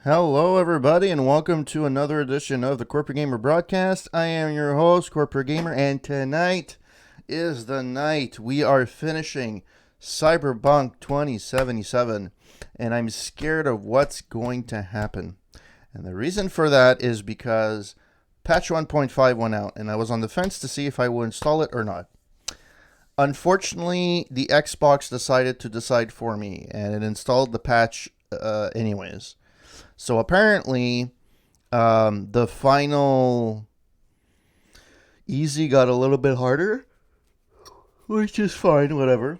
Hello, everybody, and welcome to another edition of the Corporate Gamer broadcast. I am your host, Corporate Gamer, and tonight is the night we are finishing Cyberpunk 2077, and I'm scared of what's going to happen. And the reason for that is because patch 1.5 went out, and I was on the fence to see if I would install it or not. Unfortunately, the Xbox decided to decide for me, and it installed the patch anyways. So apparently, the final easy got a little bit harder, which is fine, whatever.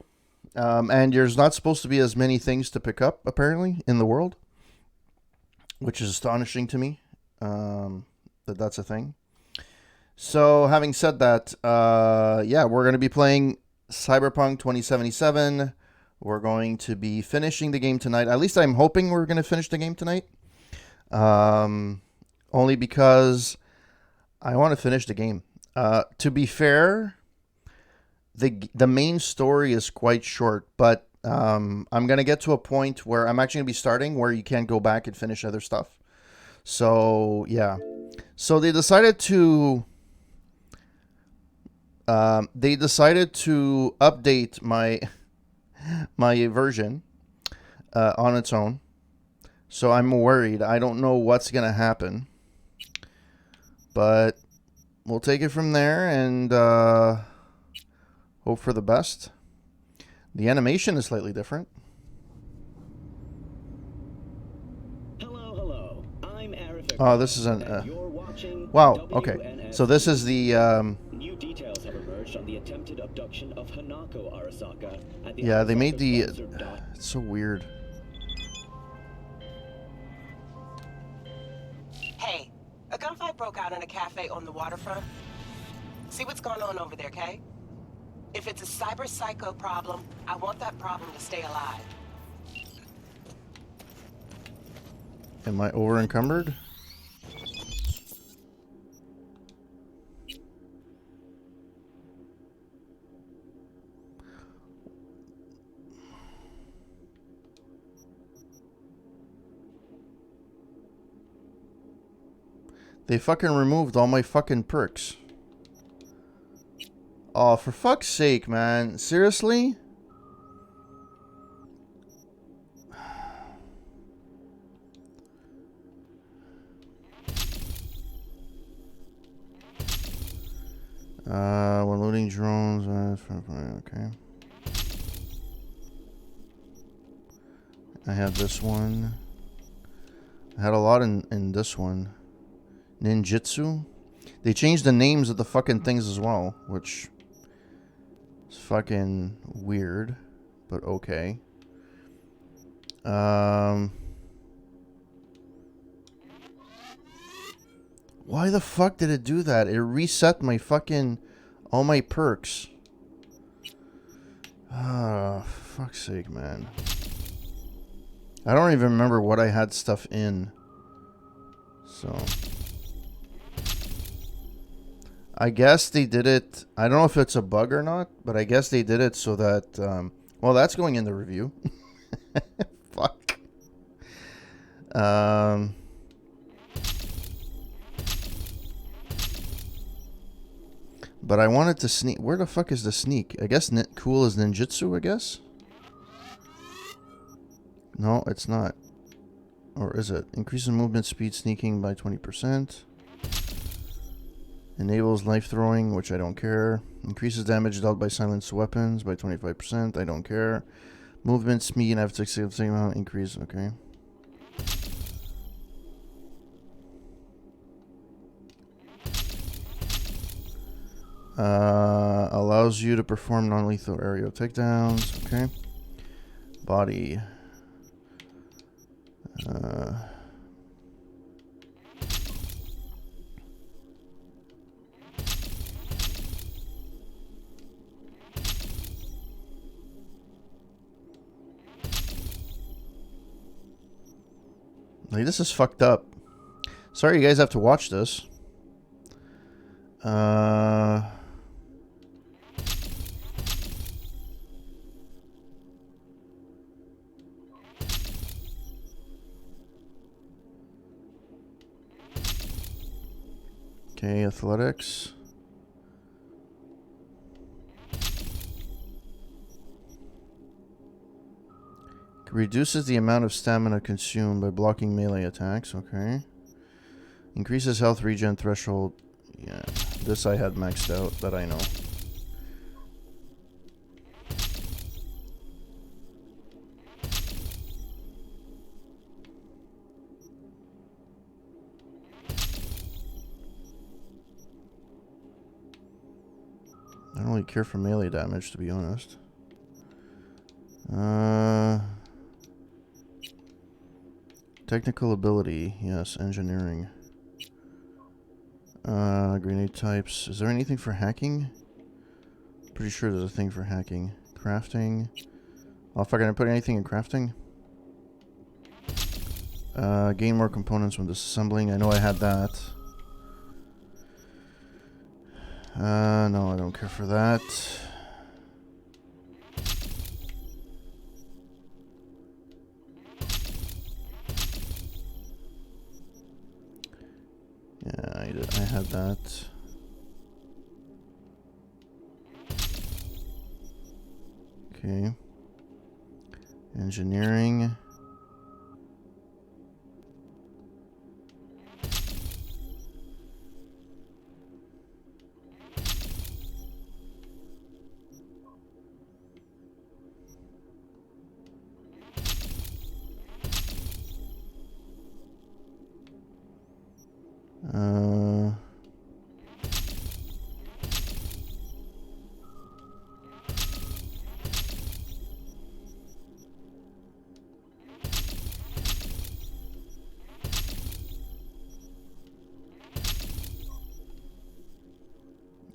And there's not supposed to be as many things to pick up, apparently, in the world, which is astonishing to me that's a thing. So, having said that, yeah, we're going to be playing Cyberpunk 2077. We're going to be finishing the game tonight. At least I'm hoping we're going to finish the game tonight. Only because I want to finish the game. To be fair, the main story is quite short, but I'm gonna get to a point where I'm actually gonna be starting where you can't go back and finish other stuff. So yeah, so they decided to update my version on its own. So I'm worried. I don't know what's going to happen. But we'll take it from there and hope for the best. The animation is slightly different. Hello. I'm Arif. Oh, this is an... wow, okay. So this is the... New details have emerged on the attempted abduction of Hanako Arasaka at the yeah, they made the... Arasaka it's so weird. Hey, a gunfight broke out in a cafe on the waterfront. See what's going on over there, Kay? If it's a cyber psycho problem, I want that problem to stay alive. Am I over encumbered? They fucking removed all my fucking perks. Oh, for fuck's sake, man. Seriously? When loading drones, okay. I have this one. I had a lot in this one. Ninjutsu. They changed the names of the fucking things as well, which is fucking weird, but okay. Why the fuck did it do that? It reset my fucking all my perks. Ah, for fuck's sake, man. I don't even remember what I had stuff in. So I guess they did it. I don't know if it's a bug or not, but I guess they did it so that well, that's going in the review. Fuck. But I wanted to sneak. Where the fuck is the sneak? I guess cool is ninjutsu, I guess? No, it's not. Or is it? Increases movement speed sneaking by 20%. Enables knife throwing, which I don't care. Increases damage dealt by silenced weapons by 25%. I don't care. Movement speed and after same amount increase. Okay. Allows you to perform non-lethal aerial takedowns. Okay. Body. Like, this is fucked up. Sorry you guys have to watch this. Okay, athletics. Reduces the amount of stamina consumed by blocking melee attacks. Okay. Increases health regen threshold. Yeah, this I had maxed out, that I know. I don't really care for melee damage, to be honest. Technical ability. Yes, engineering. Grenade types. Is there anything for hacking? Pretty sure there's a thing for hacking. Crafting. Oh, fuck, I didn't put anything in crafting. Gain more components when disassembling. I know I had that. No, I don't care for that. Yeah, I had that. Okay. Engineering.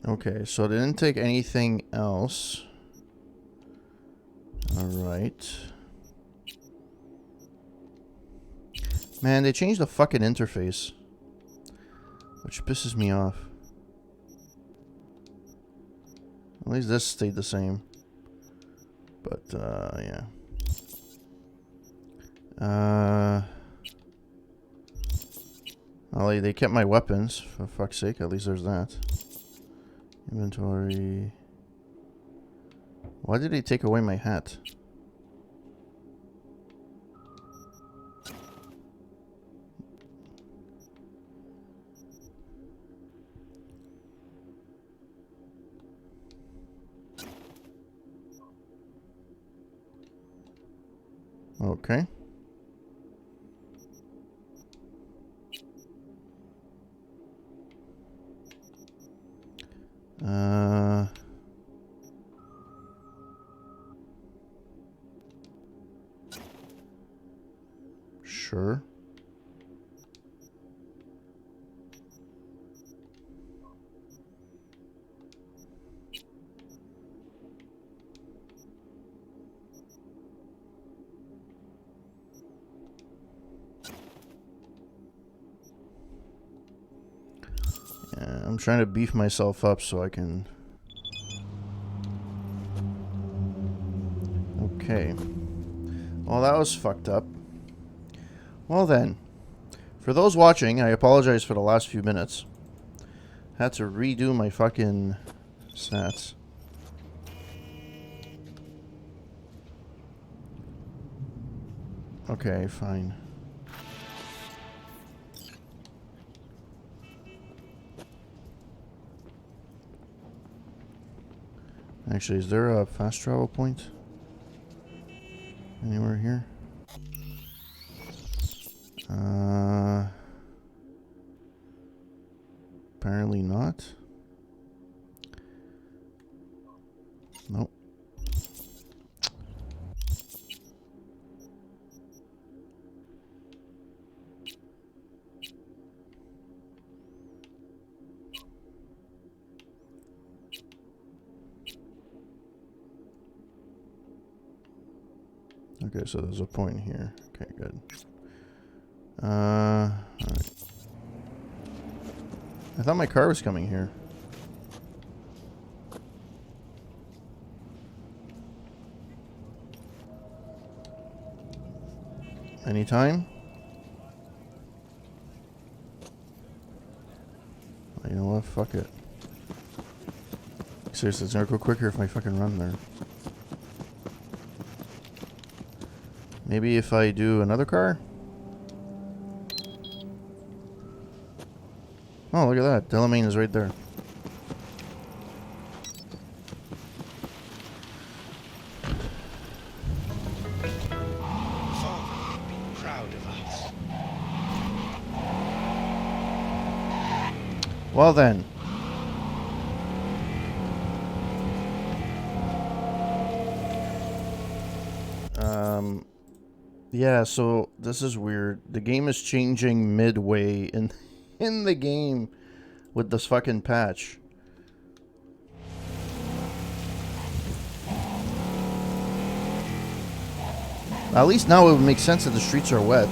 Okay, so they didn't take anything else. Alright. Man, they changed the fucking interface. Which pisses me off. At least this stayed the same. But, yeah. Well, they kept my weapons, for fuck's sake. At least there's that. Inventory. Why did they take away my hat? Okay. Sure. Yeah, I'm trying to beef myself up so I can... Okay. Well, that was fucked up. Well then, for those watching, I apologize for the last few minutes. Had to redo my fucking stats. Okay, fine. Actually, is there a fast travel point anywhere here? Apparently not. Nope. Okay, so there's a point here. Okay, good. Alright. I thought my car was coming here. Anytime? You know fuck it. Seriously, it's gonna go quicker if I fucking run there. Maybe if I do another car? Oh, look at that. Delamain is right there. Father would be proud of us. Well then. Yeah, so this is weird. The game is changing midway in the game with this fucking patch. At least now it would make sense that the streets are wet.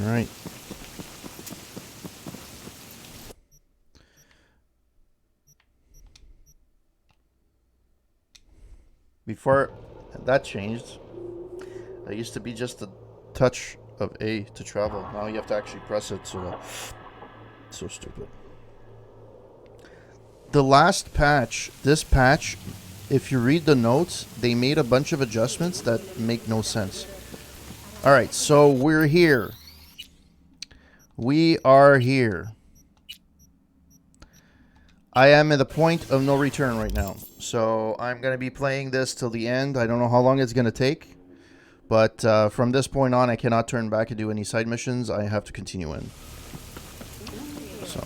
Alright. Before that changed, it used to be just a touch of A to travel. Now you have to actually press it, so stupid. The last patch, this patch, if you read the notes, they made a bunch of adjustments that make no sense. Alright, so we're here. We are here. I am at the point of no return right now. So I'm going to be playing this till the end. I don't know how long it's going to take. But from this point on, I cannot turn back and do any side missions. I have to continue in. So,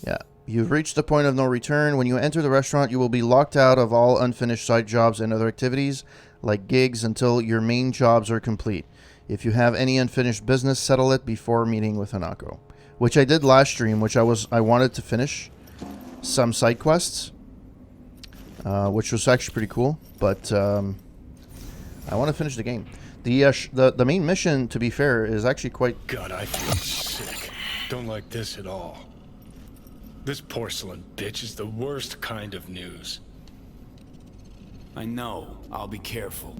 yeah. You've reached the point of no return. When you enter the restaurant, you will be locked out of all unfinished side jobs and other activities, like gigs, until your main jobs are complete. If you have any unfinished business, settle it before meeting with Hanako. Which I did last stream, which I wanted to finish some side quests, which was actually pretty cool. But I want to finish the game. The main mission, to be fair, is actually quite. God, I feel sick. Don't like this at all. This porcelain bitch is the worst kind of news. I know. I'll be careful.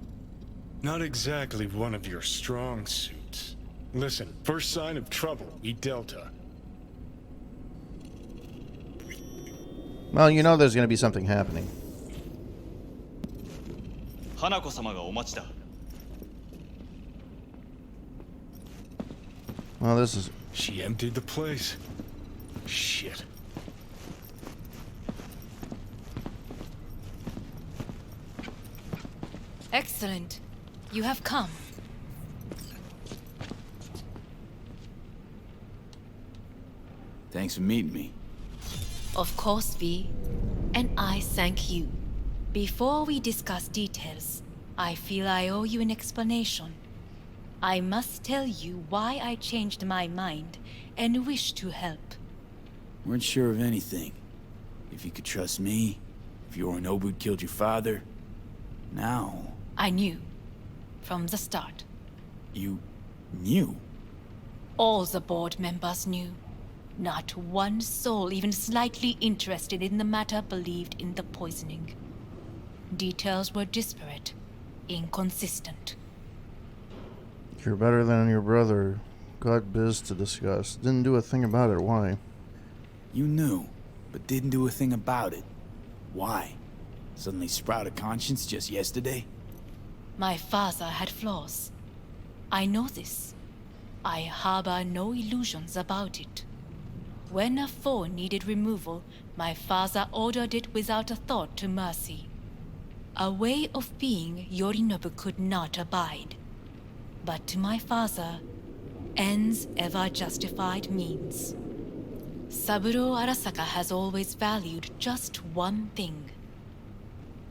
Not exactly one of your strong suits. Listen, first sign of trouble, eat Delta. Well, you know there's going to be something happening. Hanako-sama ga omachi da. Well, this is. She emptied the place. Shit. Excellent. You have come. Thanks for meeting me. Of course, V. And I thank you. Before we discuss details, I feel I owe you an explanation. I must tell you why I changed my mind and wish to help. Weren't sure of anything. If you could trust me, if Yorinobu killed your father. Now... I knew. From the start. You... knew? All the board members knew. Not one soul even slightly interested in the matter believed in the poisoning. Details were disparate, inconsistent. You're better than your brother. Got biz to discuss. Didn't do a thing about it. Why? You knew, but didn't do a thing about it. Why? Suddenly sprout a conscience just yesterday? My father had flaws. I know this. I harbor no illusions about it. When a foe needed removal, my father ordered it without a thought to mercy. A way of being Yorinobu could not abide. But to my father, ends ever justified means. Saburo Arasaka has always valued just one thing.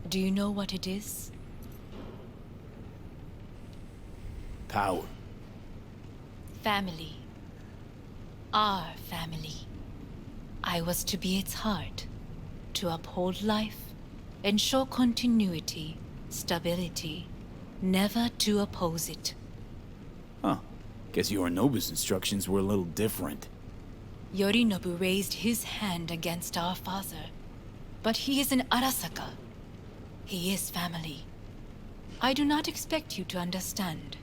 Do you know what it is? Power. Family. Our family. I was to be its heart, to uphold life, ensure continuity, stability, never to oppose it. Huh. Guess Yorinobu's instructions were a little different. Yorinobu raised his hand against our father, but he is an Arasaka. He is family. I do not expect you to understand.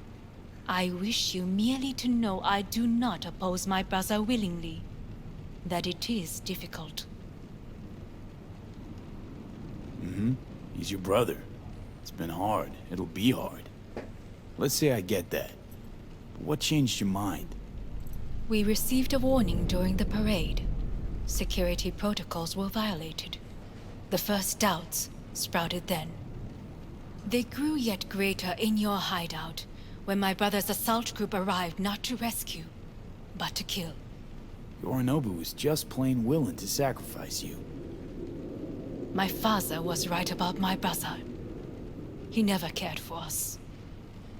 I wish you merely to know I do not oppose my brother willingly. That it is difficult. He's your brother. It's been hard. It'll be hard. Let's say I get that. But what changed your mind? We received a warning during the parade. Security protocols were violated. The first doubts sprouted then. They grew yet greater in your hideout when my brother's assault group arrived not to rescue, but to kill. Yorinobu was just plain willing to sacrifice you. My father was right about my brother. He never cared for us.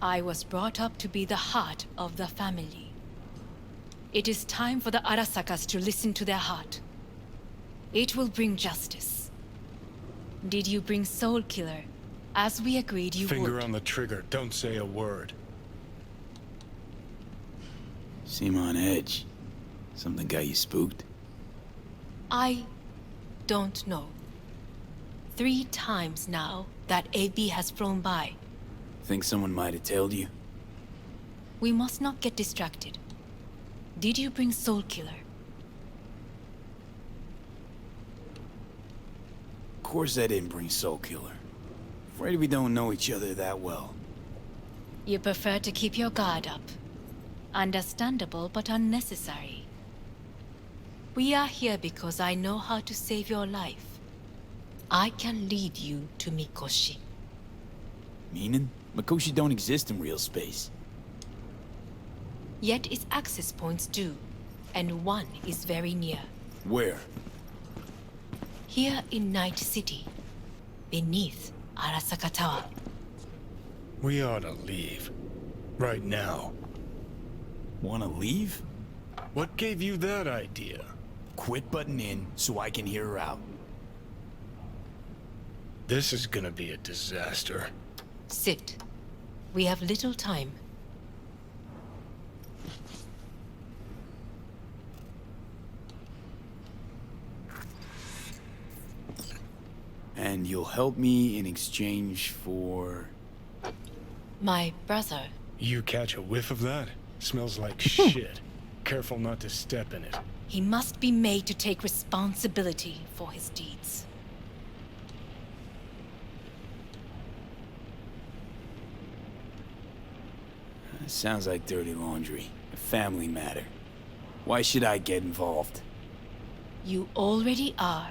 I was brought up to be the heart of the family. It is time for the Arasakas to listen to their heart. It will bring justice. Did you bring Soul Killer, as we agreed you Finger would? on the trigger. Don't say a word. Seem on edge. Something got you spooked? I don't know. 3 times now that AB has flown by. Think someone might have tailed you? We must not get distracted. Did you bring Soul Killer? Of course I didn't bring Soul Killer. Afraid we don't know each other that well. You prefer to keep your guard up. Understandable but unnecessary. We are here because I know how to save your life. I can lead you to Mikoshi. Meaning? Mikoshi don't exist in real space. Yet its access points do, and one is very near. Where? Here in Night City, beneath Arasaka Tower. We ought to leave. Right now. Wanna leave? What gave you that idea? Quit butting in so I can hear her out. This is gonna be a disaster. Sit. We have little time. And you'll help me in exchange for... My brother. You catch a whiff of that? Smells like shit. Careful not to step in it. He must be made to take responsibility for his deeds. Sounds like dirty laundry. A family matter. Why should I get involved? You already are.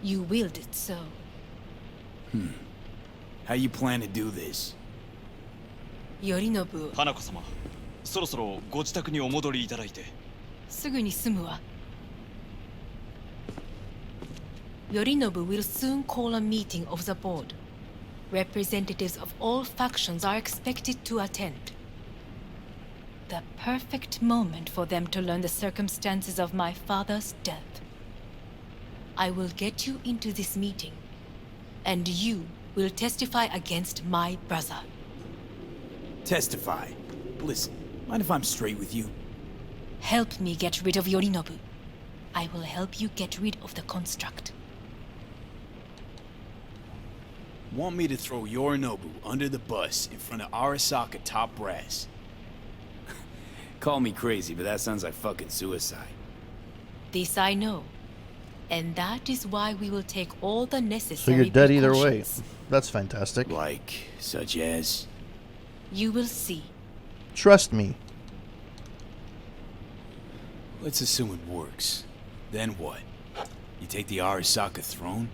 You willed it so. How you plan to do this? Yorinobu, 花子様、そろそろご自宅にお戻りいただいて。すぐに済むわ。Yorinobu will soon call a meeting of the board. Representatives of all factions are expected to attend. The perfect moment for them to learn the circumstances of my father's death. I will get you into this meeting, and you will testify against my brother. Testify. Listen, mind if I'm straight with you? Help me get rid of Yorinobu. I will help you get rid of the construct. Want me to throw Yorinobu under the bus in front of Arasaka top brass? Call me crazy, but that sounds like fucking suicide. This I know. And that is why we will take all the So necessary you're dead either way. precautions. That's fantastic. Like, such as... You will see. Trust me. Let's assume it works. Then what? You take the Arasaka throne?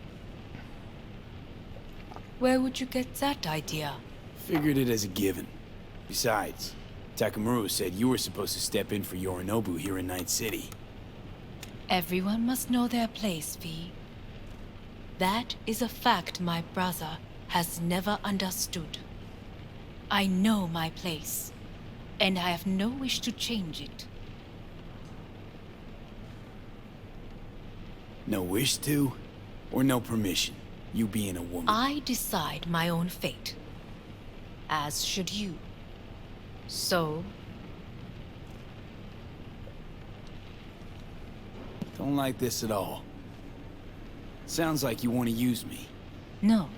Where would you get that idea? Figured it as a given. Besides, Takamura said you were supposed to step in for Yorinobu here in Night City. Everyone must know their place, V. That is a fact my brother has never understood. I know my place, and I have no wish to change it. No wish to? Or no permission? You being a woman? I decide my own fate. As should you. So, Don't like this at all. Sounds like you want to use me. no.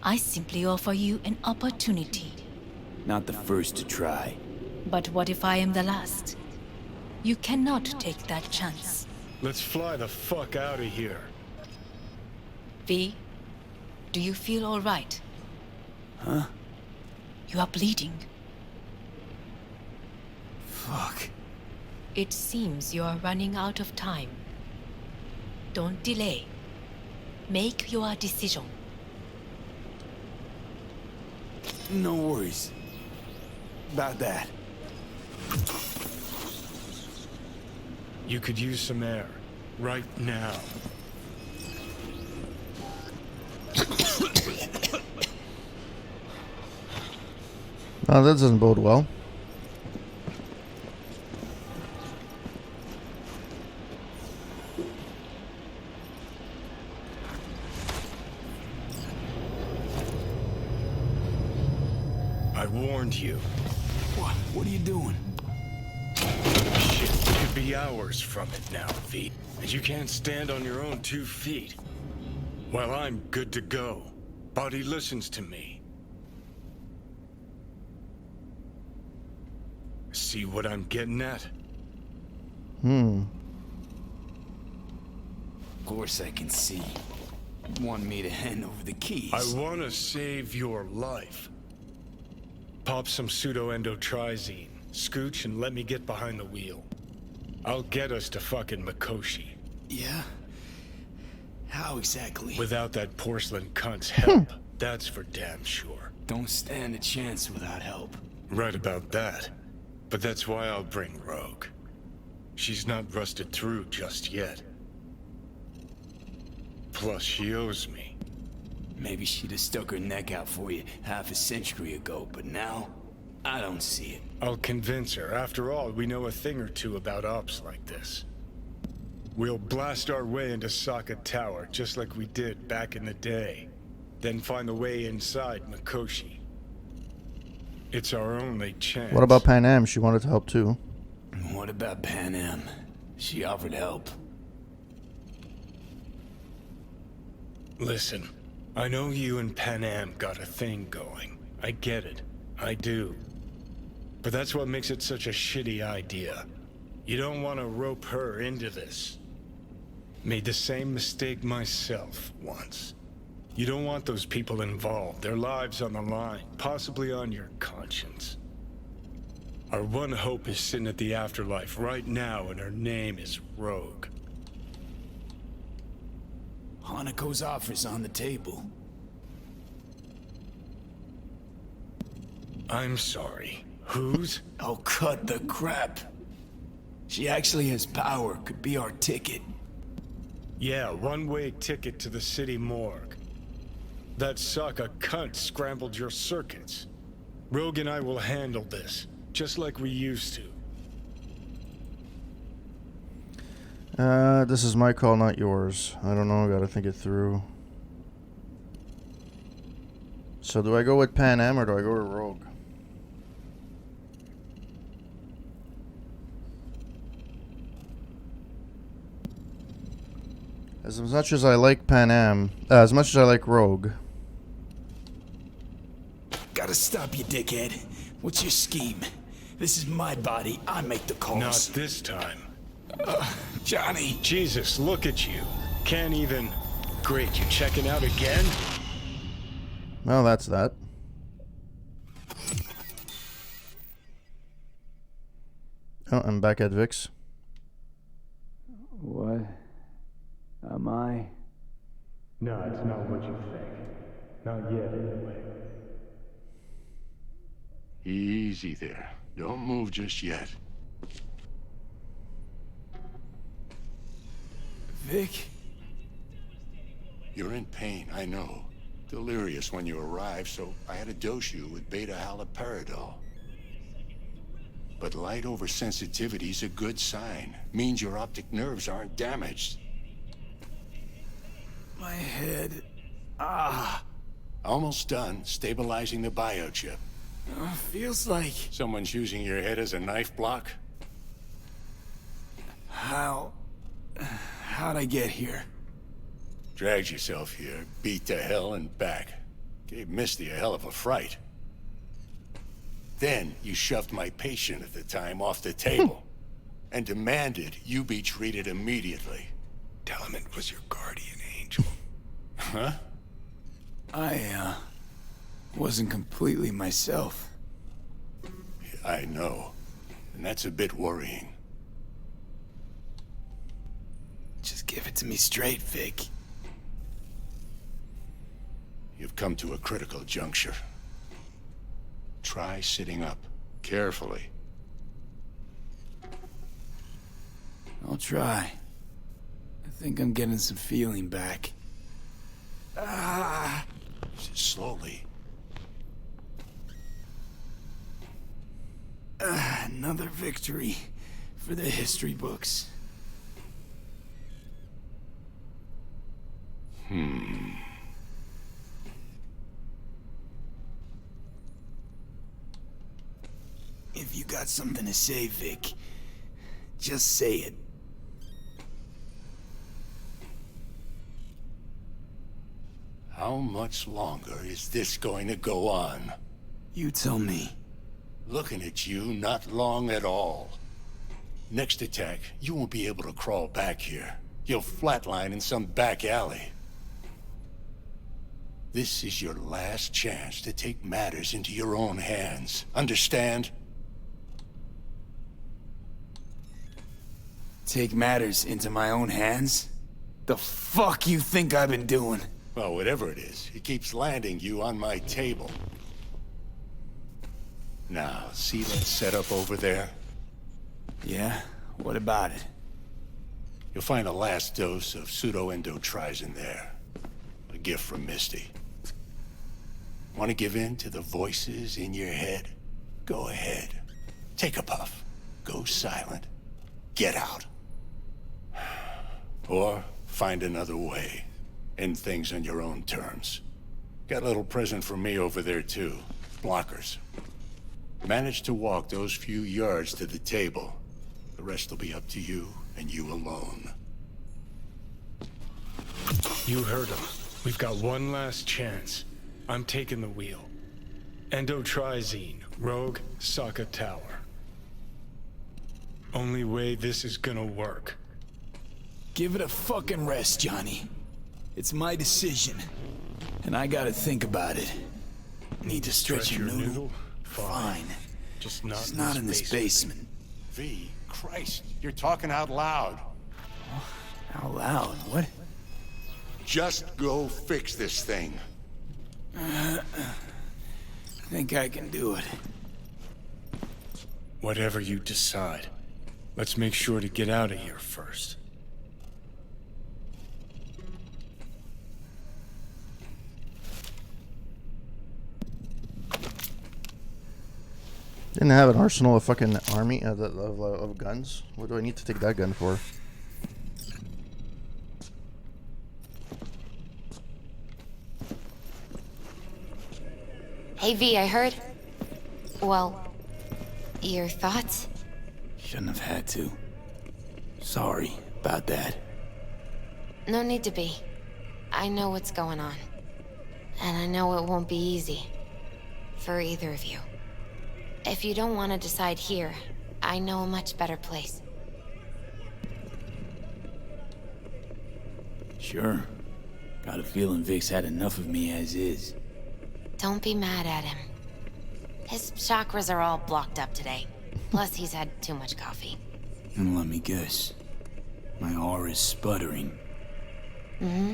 I simply offer you an opportunity. Not the first to try. But what if I am the last? You cannot take that chance. Let's fly the fuck out of here. V, do you feel all right? Huh? You are bleeding. Fuck. It seems you are running out of time. Don't delay. Make your decision. No worries. About that. You could use some air. Right now. Oh, that doesn't bode well. I warned you. What are you doing? Shit, you could be hours from it now, V. And you can't stand on your own 2 feet. Well, I'm good to go. Body listens to me. See what I'm getting at? Hmm. Of course I can see. You want me to hand over the keys. I want to save your life. Pop some pseudo-endotrizine, scooch, and let me get behind the wheel. I'll get us to fucking Mikoshi. Yeah? How exactly? Without that porcelain cunt's help, that's for damn sure. Don't stand a chance without help. Right about that. But that's why I'll bring Rogue. She's not rusted through just yet. Plus, she owes me. Maybe she'd have stuck her neck out for you half a century ago, but now, I don't see it. I'll convince her. After all, we know a thing or two about ops like this. We'll blast our way into Sokka Tower, just like we did back in the day. Then find the way inside Mikoshi. It's our only chance. What about Pan Am? She wanted to help too. What about Pan Am? She offered help. Listen, I know you and Pan Am got a thing going. I get it. I do. But that's what makes it such a shitty idea. You don't want to rope her into this. Made the same mistake myself once. You don't want those people involved, their lives on the line, possibly on your conscience. Our one hope is sitting at the afterlife right now, and her name is Rogue. Hanako's offer's on the table. I'm sorry. Whose? Oh, cut the crap. She actually has power, could be our ticket. Yeah, one-way ticket to the city morgue. That Sokka cunt scrambled your circuits. Rogue and I will handle this, just like we used to. This is my call, not yours. I don't know, I gotta think it through. So do I go with Pan Am or do I go with Rogue? As much as I like Pan Am, as much as I like Rogue. Gotta stop you, dickhead. What's your scheme? This is my body. I make the calls. Not this time. Johnny. Jesus, look at you. Can't even... Great, you checking out again? Well, that's that. Oh, I'm back at Vix. What? Am I? No, it's not what you think. Not yet, anyway. Easy there. Don't move just yet. Vic? You're in pain, I know. Delirious when you arrived, so I had to dose you with beta-haloperidol. But light oversensitivity's a good sign. Means your optic nerves aren't damaged. My head. Almost done stabilizing the biochip. Feels like... Someone's using your head as a knife block? How'd I get here? Dragged yourself here, beat to hell and back. Gave Misty a hell of a fright. Then you shoved my patient at the time off the table and demanded you be treated immediately. Tell him it was your guardian angel. Huh? I, wasn't completely myself. I know. And that's a bit worrying. Just give it to me straight, Vic. You've come to a critical juncture. Try sitting up, carefully. I'll try. I think I'm getting some feeling back. Slowly. Another victory for the history books. If you got something to say, Vic, just say it. How much longer is this going to go on? You tell me. Looking at you, not long at all. Next attack, you won't be able to crawl back here. You'll flatline in some back alley. This is your last chance to take matters into your own hands. Understand? Take matters into my own hands? The fuck you think I've been doing? Well, whatever it is, it keeps landing you on my table. Now, see that setup over there? Yeah? What about it? You'll find a last dose of pseudo-endotrizin there. A gift from Misty. Want to give in to the voices in your head? Go ahead. Take a puff. Go silent. Get out. Or find another way. End things on your own terms. Got a little present for me over there, too. Blockers. Manage to walk those few yards to the table. The rest will be up to you, and you alone. You heard him. We've got one last chance. I'm taking the wheel. Endotrizine, Rogue, Sokka Tower. Only way this is gonna work. Give it a fucking rest, Johnny. It's my decision. And I gotta think about it. Need to stretch your noodle? Fine. Just not, It's not in this basement. V, Christ, you're talking out loud. Out loud, what? Just go fix this thing. I think I can do it. Whatever you decide. Let's make sure to get out of here first. Didn't have an arsenal of fucking army of guns. What do I need to take that gun for? Hey V, I heard. Well, your thoughts? Shouldn't have had to. Sorry about that. No need to be. I know what's going on. And I know it won't be easy. For either of you. If you don't want to decide here, I know a much better place. Sure. Got a feeling Vic's had enough of me as is. Don't be mad at him. His chakras are all blocked up today. Plus, he's had too much coffee. And let me guess. My aura's sputtering. Mm-hmm.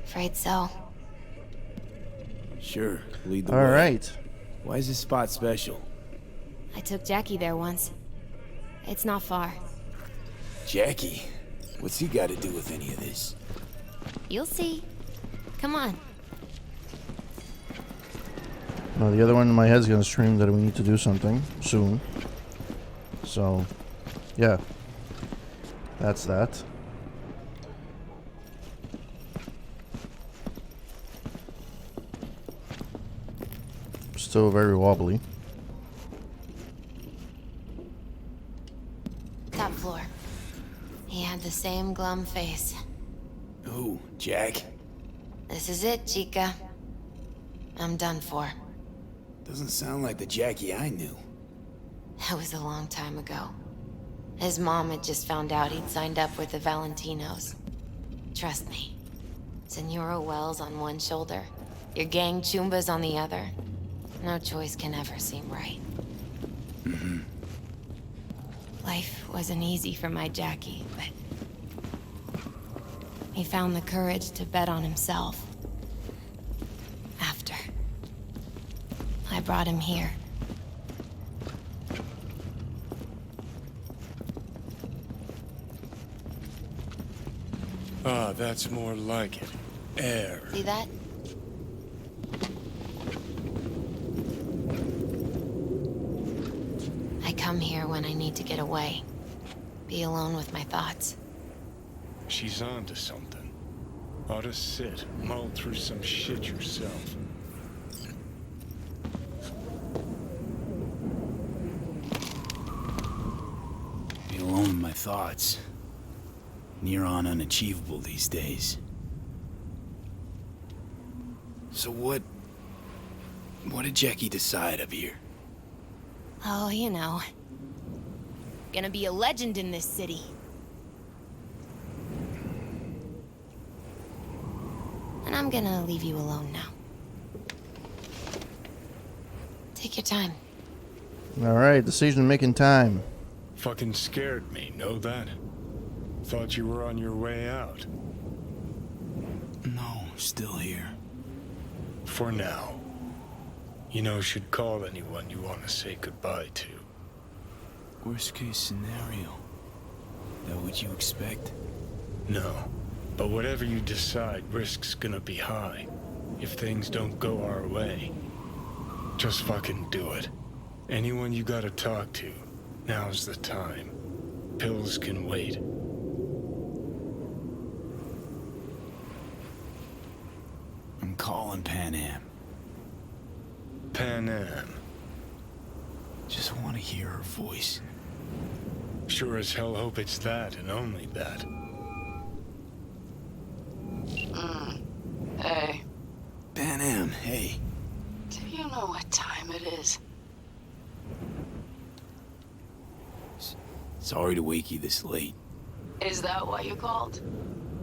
Afraid so. Sure, lead the way. All right. Why is this spot special? I took Jackie there once. It's not far. Jackie? What's he got to do with any of this? You'll see. Come on. No, the other one in my head's gonna scream that we need to do something soon. So, yeah. That's that. Still very wobbly. Top floor. He had the same glum face. Who, Jack? This is it, Chica. I'm done for. Doesn't sound like the Jackie I knew. That was a long time ago. His mom had just found out he'd signed up with the Valentinos. Trust me. Senora Wells on one shoulder, your gang Chumbas on the other. No choice can ever seem right. Life wasn't easy for my Jackie, but he found the courage to bet on himself. After I brought him here. Ah, that's more like it. Air. See that? I come here when I need to get away. Be alone with my thoughts. She's on to something. Ought to sit, mull through some shit yourself. Be alone with my thoughts. Near on unachievable these days. So what did Jackie decide up here? Oh, you know. Gonna be a legend in this city. And I'm gonna leave you alone now. Take your time. All right, decision making time. Fucking scared me, know that? Thought you were on your way out. No, still here. For now. You know, should call anyone you want to say goodbye to. Worst case scenario. That what you expect? No. But whatever you decide, risk's gonna be high. If things don't go our way. Just fucking do it. Anyone you gotta talk to, now's the time. Pills can wait. I'm calling Pan Am. Pan Am. Just want to hear her voice. Sure as hell hope it's that and only that. Hey, Pan Am, hey. do you know what time it is? Sorry to wake you this late. Is that why you called?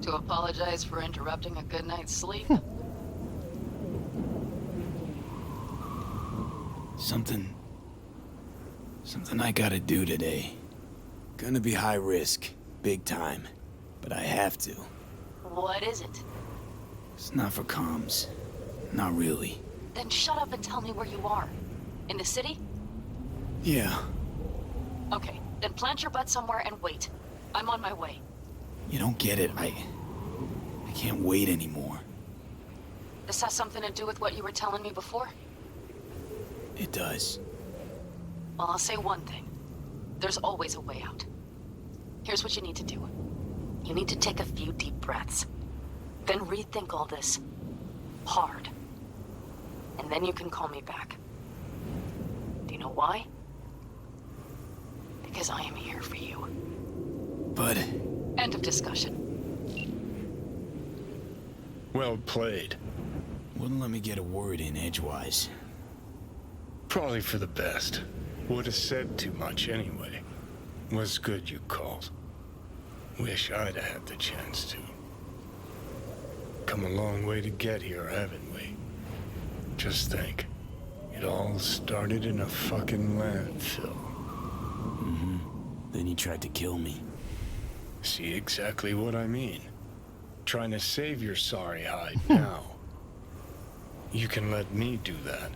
To apologize for interrupting a good night's sleep? Something I gotta do today. Gonna be high risk, big time, but I have to. What is it? It's not for comms. Not really. Then shut up and tell me where you are. In the city? Yeah, Okay, then plant your butt somewhere and wait. I'm on my way. you don't get it. I can't wait anymore. This has something to do with what you were telling me before? It does. Well, I'll say one thing. There's always a way out. Here's what you need to do. You need to take a few deep breaths. Then rethink all this. Hard. And then you can call me back. Do you know why? Because I am here for you. But End of discussion. Well played. wouldn't let me get a word in edgewise. Probably for the best. Would have said too much anyway. Was good you called. Wish I'd have had the chance to. Come a long way to get here, haven't we? Just think. It all started in a fucking landfill. Then you tried to kill me. See exactly what I mean. Trying to save your sorry hide now. You can let me do that.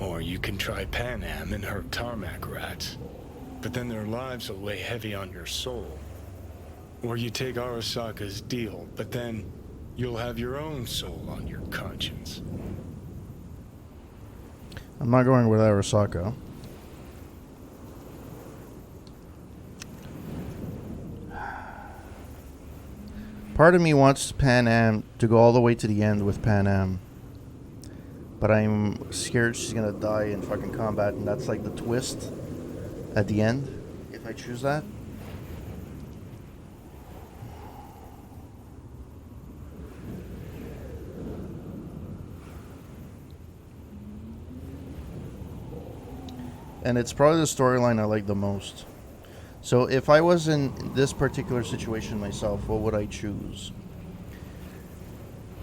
Or you can try Pan Am and her tarmac rats. But then their lives will weigh heavy on your soul. Or you take Arasaka's deal, but then you'll have your own soul on your conscience. I'm not going with Arasaka. Part of me wants Pan Am to go all the way to the end with Pan Am. But I'm scared she's gonna die in fucking combat, and that's like the twist at the end, if I choose that. and it's probably the storyline I like the most. So if I was in this particular situation myself, what would I choose?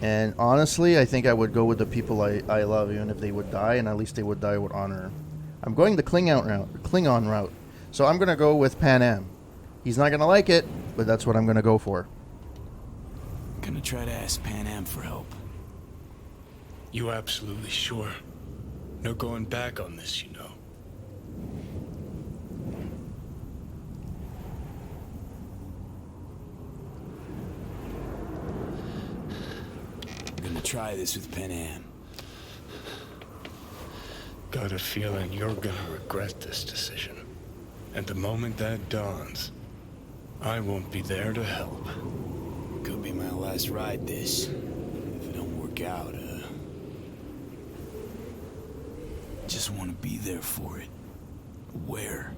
And honestly, I think I would go with the people I love, even if they would die, and at least they would die with honor. I'm going the Klingon route. So I'm going to go with Pan Am. He's not going to like it, but that's what I'm going to go for. I'm gonna try to ask Pan Am for help. You absolutely sure? No going back on this, you know. I'm gonna try this with Pan Am. Got a feeling you're gonna regret this decision. And the moment that dawns, I won't be there to help. Could be my last ride this. If it don't work out, just want to be there for it. Where?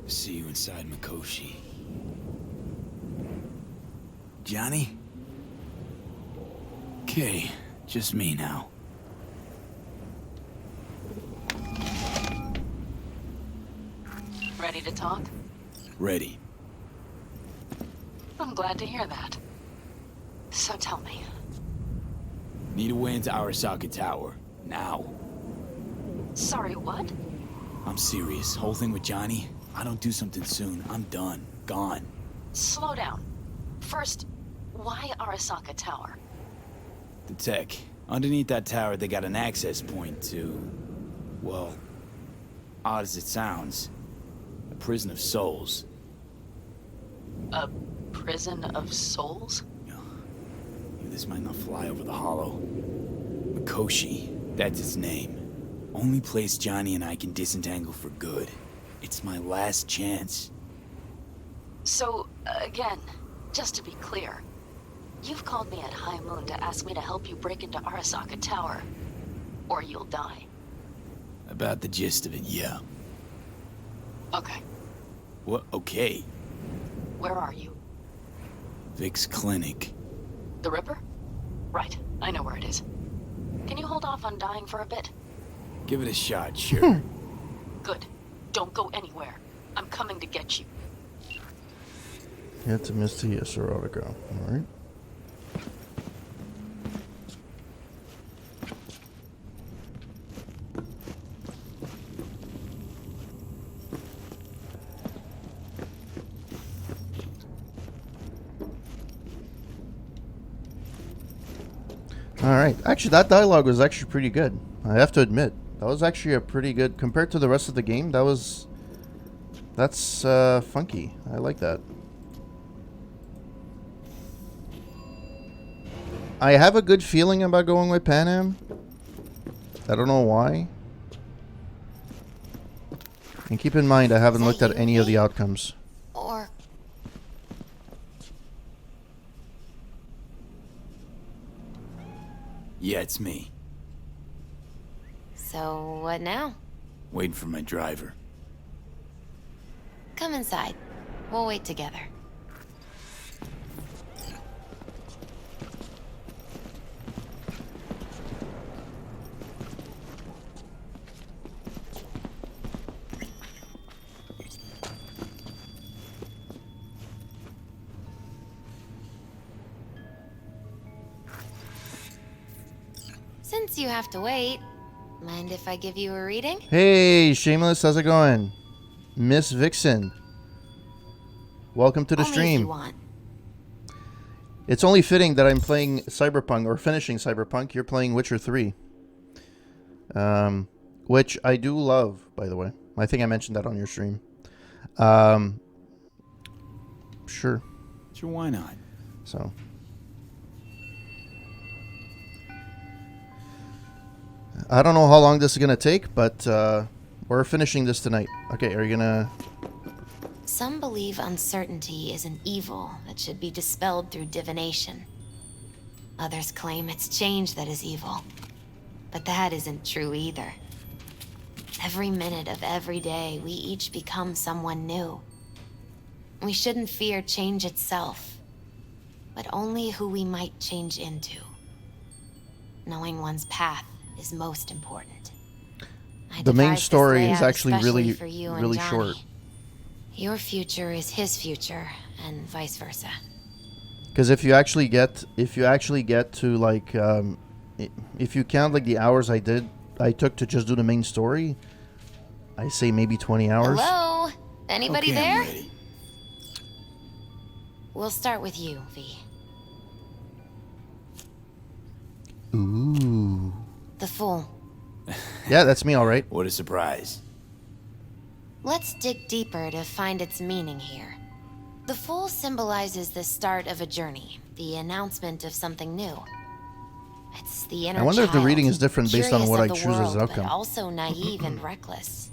See you inside Mikoshi. Johnny? Okay, just me now. Ready to talk? Ready. I'm glad to hear that. So tell me, Need a way into Arasaka Tower. Now. sorry, what? I'm serious. Whole thing with Johnny, I don't do something soon, I'm done. Gone. Slow down. First, why Arasaka Tower? The tech. Underneath that tower, they got an access point to... well, odd as it sounds, a prison of souls. A prison of souls? This might not fly over the hollow. Mikoshi, that's its name. Only place Johnny and I can disentangle for good. It's my last chance. So, again, just to be clear, you've called me at High Moon to ask me to help you break into Arasaka Tower, or you'll die. About the gist of it, yeah. Okay, What? Okay. where are you? Vic's clinic. The Ripper? Right, I know where it is. Can you hold off on dying for a bit? Give it a shot, sure. Good. Don't go anywhere. I'm coming to get you. Get to Misty Erotica. Alright. Alright. Actually, that dialogue was actually pretty good. I have to admit. That was actually a pretty good... compared to the rest of the game, that was... that's funky. I like that. I have a good feeling about going with Pan Am. I don't know why. And keep in mind, I haven't looked at any of the outcomes. Or... Yeah, it's me. So, what now? Waiting for my driver. Come inside. We'll wait together. Since you have to wait, mind if I give you a reading? Hey, Shameless, how's it going? Miss Vixen. Welcome to the Only if stream. you want. It's only fitting that I'm playing Cyberpunk, or finishing Cyberpunk. You're playing Witcher 3. Which I do love, by the way. I think I mentioned that on your stream. Sure. Sure, why not? So... I don't know how long this is going to take, but we're finishing this tonight. Okay, are you going to... Some believe uncertainty is an evil that should be dispelled through divination. Others claim it's change that is evil. But that isn't true either. Every minute of every day, we each become someone new. We shouldn't fear change itself, but only who we might change into. Knowing one's path is most important. The main story is actually really, really short. Your future is his future, and vice versa. Because if you actually get to like, if you count like the hours I took to just do the main story, I say maybe 20 hours. Hello? Anybody Okay, there? I'm ready. We'll start with you, V. Ooh. The Fool. Yeah, that's me, all right. What a surprise. Let's dig deeper to find its meaning here. The Fool symbolizes the start of a journey, the announcement of something new. It's the inner I wonder if the child, reading is different based on curious what of I the choose as world, outcome. but also naive and reckless.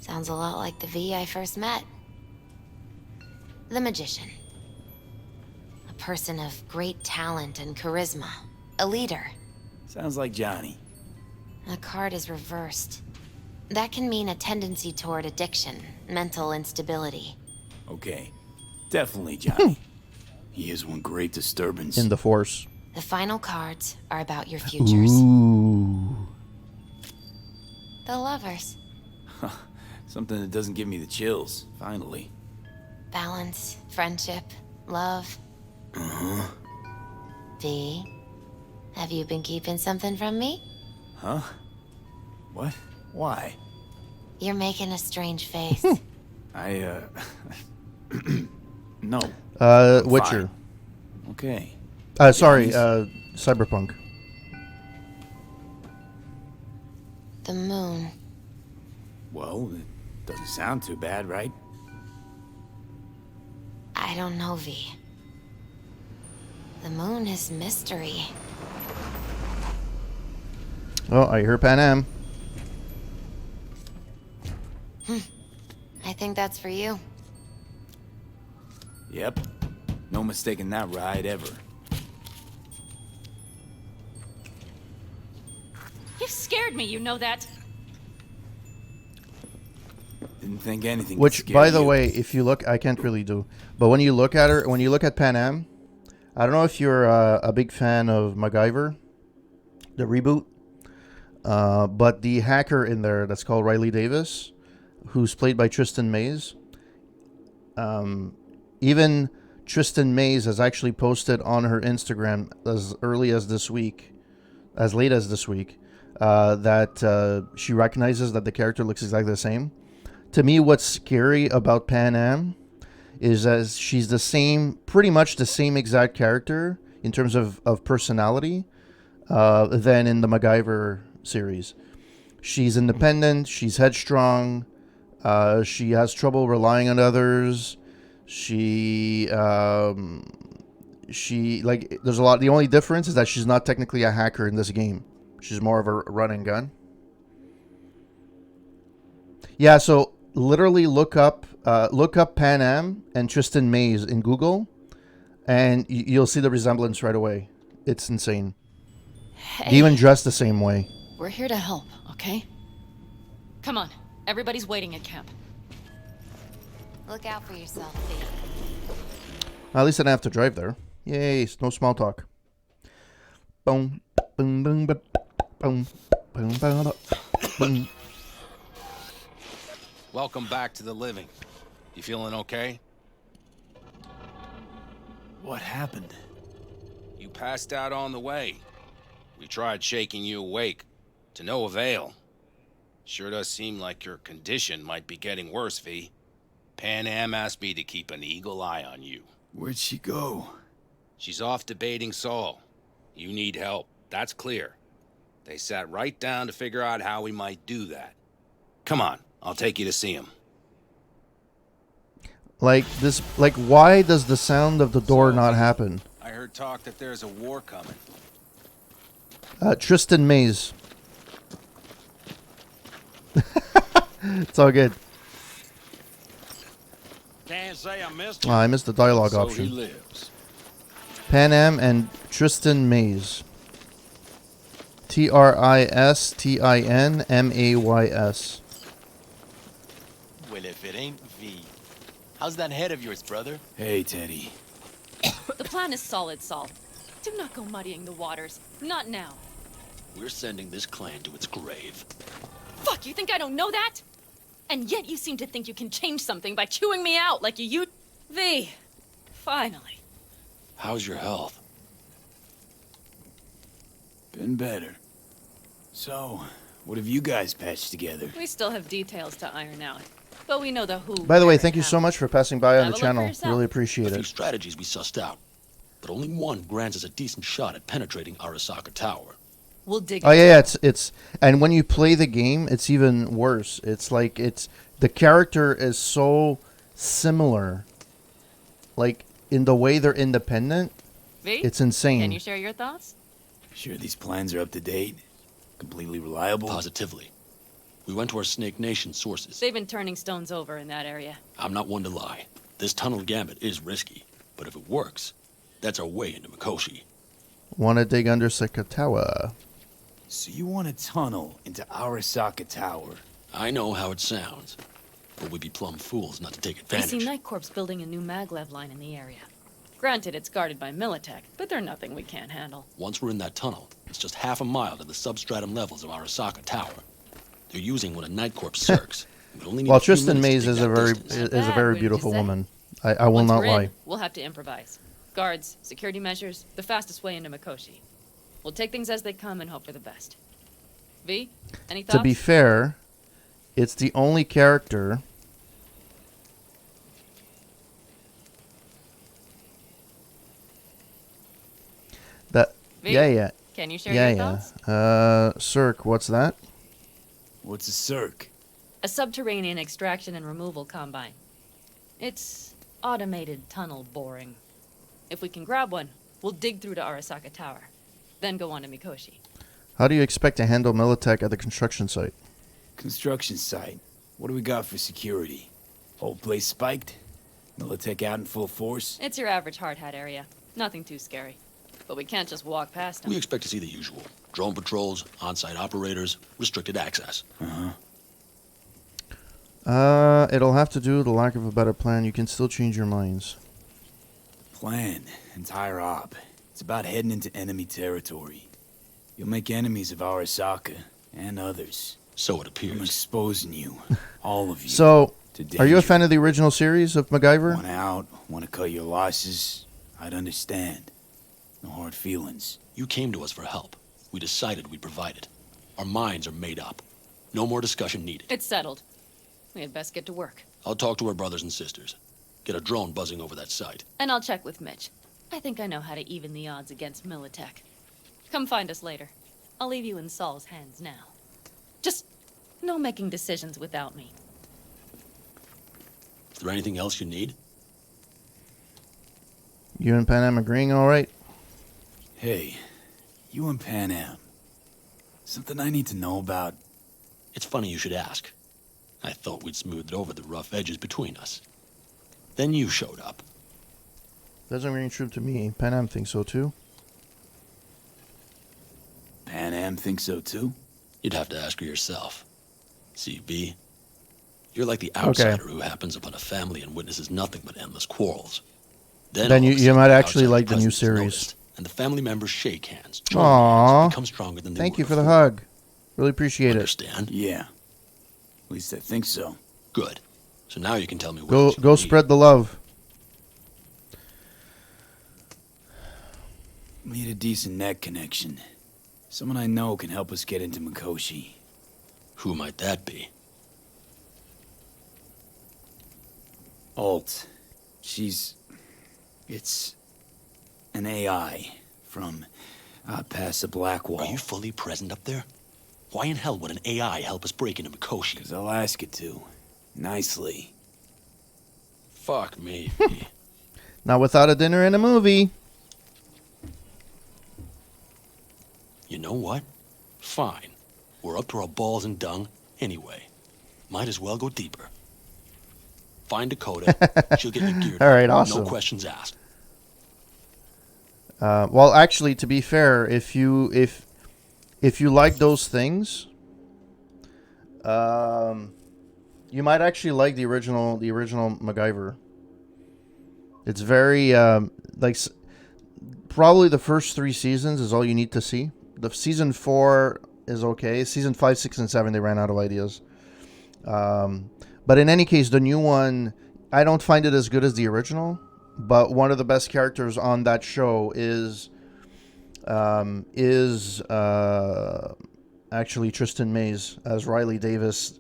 Sounds a lot like the V I first met. The Magician. A person of great talent and charisma. A leader. Sounds like Johnny. The card is reversed. That can mean a tendency toward addiction, mental instability. Okay. Definitely Johnny. He is one great disturbance. In the Force. The final cards are about your futures. Ooh. The Lovers. Something that doesn't give me the chills, finally. Balance, friendship, love. Uh-huh. V, have you been keeping something from me? Huh? What? Why? You're making a strange face. No. Witcher. Fine. Okay. Sorry, Johnny's- Cyberpunk. The moon. Well, it doesn't sound too bad, right? I don't know, V. The moon is mystery. Oh, I hear Pan Am. I think that's for you. Yep. No mistaking that ride ever. You scared me, you know that. Didn't think anything could Which, scare by the you. way, if you look, I can't really do. But when you look at her, when you look at Pan Am, I don't know if you're a big fan of MacGyver, the reboot. But the hacker in there that's called Riley Davis, who's played by Tristan Mays. Even Tristan Mays has actually posted on her Instagram as early as this week, as late as this week, that she recognizes that the character looks exactly the same. To me, what's scary about Pan Am is as she's the same, pretty much the same exact character in terms of personality than in the MacGyver series. She's independent, she's headstrong, she has trouble relying on others. She like there's a lot. The only difference is that she's not technically a hacker in this game. She's more of a run and gun. Yeah, so literally look up Pan Am and Tristan Mays in Google, and you'll see the resemblance right away. It's insane. Hey, They even dress the same way. we're here to help, okay? Come on, everybody's waiting at camp. Look out for yourself, V. At least I don't have to drive there. Yay, no small talk. Boom, boom, boom, boom, boom, boom, boom, boom. Welcome back to the living. You feeling okay? What happened? You passed out on the way. We tried shaking you awake. To no avail. Sure does seem like your condition might be getting worse, V. Pan Am asked me to keep an eagle eye on you. Where'd she go? She's off debating Saul. You need help. That's clear. They sat right down to figure out how we might do that. Come on, I'll take you to see him. Like this, like why does the sound of the door not happen? I heard talk that there's a war coming. Tristan Mays. It's all good. Can't say I missed Oh, I missed the dialogue so he option. lives. Pan Am and Tristan Mays. TRISTINMAYS. Well, if it ain't V. How's that head of yours, brother? Hey, Teddy. The plan is solid, Saul. Do not go muddying the waters. Not now. We're sending this clan to its grave. Fuck, you think I don't know that? And yet you seem to think you can change something by chewing me out like you... V. Finally. How's your health? Been better. So, what have you guys patched together? We still have details to iron out. But we know the who... By the way, thank you so much for passing by on Have the a look for channel. yourself. Really appreciate A few it. strategies we sussed out, but only one grants us a decent shot at penetrating Arasaka Tower. We'll dig Oh yeah, it's and when you play the game, it's even worse. It's like the character is so similar, like in the way they're independent. V? It's insane. Can you share your thoughts? Sure these plans are up to date? Completely reliable? Positively. We went to our Snake Nation sources. They've been turning stones over in that area. I'm not one to lie. This tunnel gambit is risky, but if it works, that's our way into Mikoshi. Want to dig under Sakatawa? So you want a tunnel into Arasaka Tower? I know how it sounds, but we'd be plumb fools not to take We advantage. see Night Corps building a new maglev line in the area. Granted, it's guarded by Militech, but they're nothing we can't handle. Once we're in that tunnel, it's just half a mile to the substratum levels of Arasaka Tower. They're using one of Night Corps circs. We only need Well, a few Tristan minutes Mays to is take a that very distance. is a bad, very wouldn't you beautiful say? woman. I will Once not we're in, lie. we'll have to improvise. Guards, security measures, the fastest way into Mikoshi. We'll take things as they come and hope for the best. V, any thoughts? To be fair, it's the only character that V, yeah. Can you share Yeah, your yeah. thoughts? Cirque, what's that? What's a circ? A subterranean extraction and removal combine. It's automated tunnel boring. If we can grab one, we'll dig through to Arasaka Tower, then go on to Mikoshi. How do you expect to handle Militech at the construction site? Construction site. What do we got for security? Whole place spiked? Militech out in full force? It's your average hard hat area. Nothing too scary. But we can't just walk past them. We expect to see the usual. Drone patrols, on-site operators, restricted access. It'll have to do with the lack of a better plan. You can still change your minds. Plan. Entire op. It's about heading into enemy territory. You'll make enemies of Arasaka and others. So it appears. I'm exposing you. All of you. So, to are you a danger. fan of the original series of MacGyver? Want out, want to cut your losses. I'd understand. No hard feelings. You came to us for help. We decided we'd provide it. Our minds are made up. No more discussion needed. It's settled. We had best get to work. I'll talk to our brothers and sisters. Get a drone buzzing over that site. And I'll check with Mitch. I think I know how to even the odds against Militech. Come find us later. I'll leave you in Saul's hands now. Just no making decisions without me. Is there anything else you need? You and Pan Am agreeing all right? Hey, you and Pan Am. Something I need to know about? It's funny you should ask. I thought we'd smoothed over the rough edges between us. Then you showed up. Doesn't ring true to me. Pan Am thinks so too. Pan Am thinks so too? You'd have to ask her yourself. See, B, you're like the outsider who happens upon a family and witnesses nothing but endless quarrels. Then all you, of a you sudden, might the actually outsider like the new presence is series. noticed, and the family members shake hands, join Aww. hands, become stronger than they Thank were you for the before. hug. Really appreciate it. Understand? Yeah. At least I think so. Good. So now you can tell me what Go else you go need. spread the love. Need a decent net connection. Someone I know can help us get into Mikoshi. Who might that be? Alt. It's an AI from past the Black Wall. Are you fully present up there? Why in hell would an AI help us break into Mikoshi? 'Cause I'll ask it to. Nicely. Fuck me. Not without a dinner and a movie. You know what? Fine. We're up to our balls in dung anyway. Might as well go deeper. Find Dakota. She'll get you geared All right, up. awesome. No questions asked. Well, actually, to be fair, if you like those things, you might actually like the original MacGyver. It's very probably the first 3 seasons is all you need to see. The season 4 is okay. Season 5, 6, and 7 they ran out of ideas. But in any case, the new one, I don't find it as good as the original. But one of the best characters on that show is actually Tristan Mays as Riley Davis.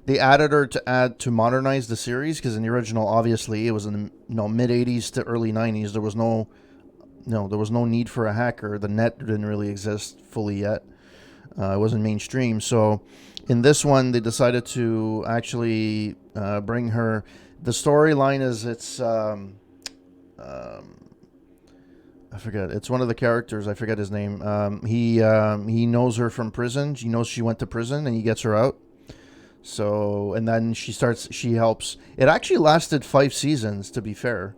They added her to modernize the series, because in the original, obviously, it was in the mid '80s to early '90s. There was no need for a hacker. The net didn't really exist fully yet. It wasn't mainstream. So in this one, they decided to actually bring her. The storyline is I forget. It's one of the characters. I forget his name. He knows her from prison. He knows she went to prison, and he gets her out. So, and then she helps. It actually lasted 5 seasons, to be fair.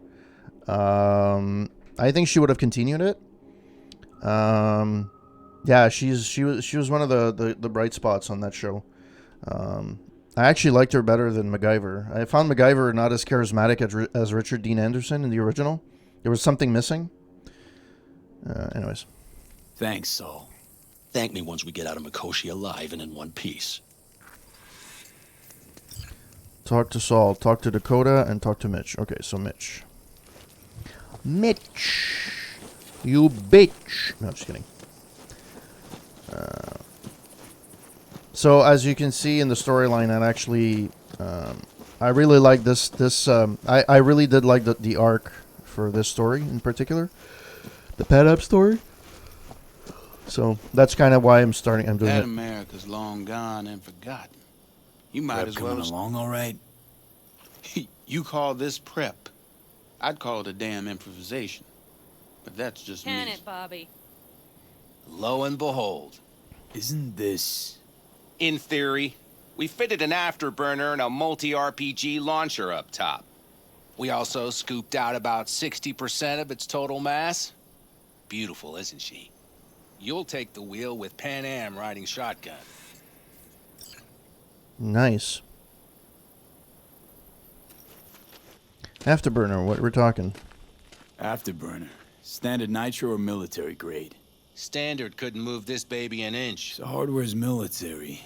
I think she would have continued it. Yeah, she was one of the bright spots on that show. I actually liked her better than MacGyver. I found MacGyver not as charismatic as Richard Dean Anderson in the original. There was something missing. Anyways. Thanks, Saul. Thank me once we get out of Mikoshi alive and in one piece. Talk to Saul, talk to Dakota, and talk to Mitch. Okay, so Mitch. Mitch! You bitch! No, just kidding. So, as you can see in the storyline, and actually, I really like this. I really did like the arc for this story in particular. The Pan Am story. So that's kind of why I'm doing that it. America's long gone and forgotten. You might as well coming along all right. You call this prep? I'd call it a damn improvisation. But that's just Can me. it, Bobby? Lo and behold. Isn't this... In theory, we fitted an afterburner and a multi-RPG launcher up top. We also scooped out about 60% of its total mass. Beautiful, isn't she? You'll take the wheel with Pan Am riding shotgun. Nice. Afterburner, what we're talking? Afterburner. Standard nitro or military grade? Standard couldn't move this baby an inch. So hardware's military.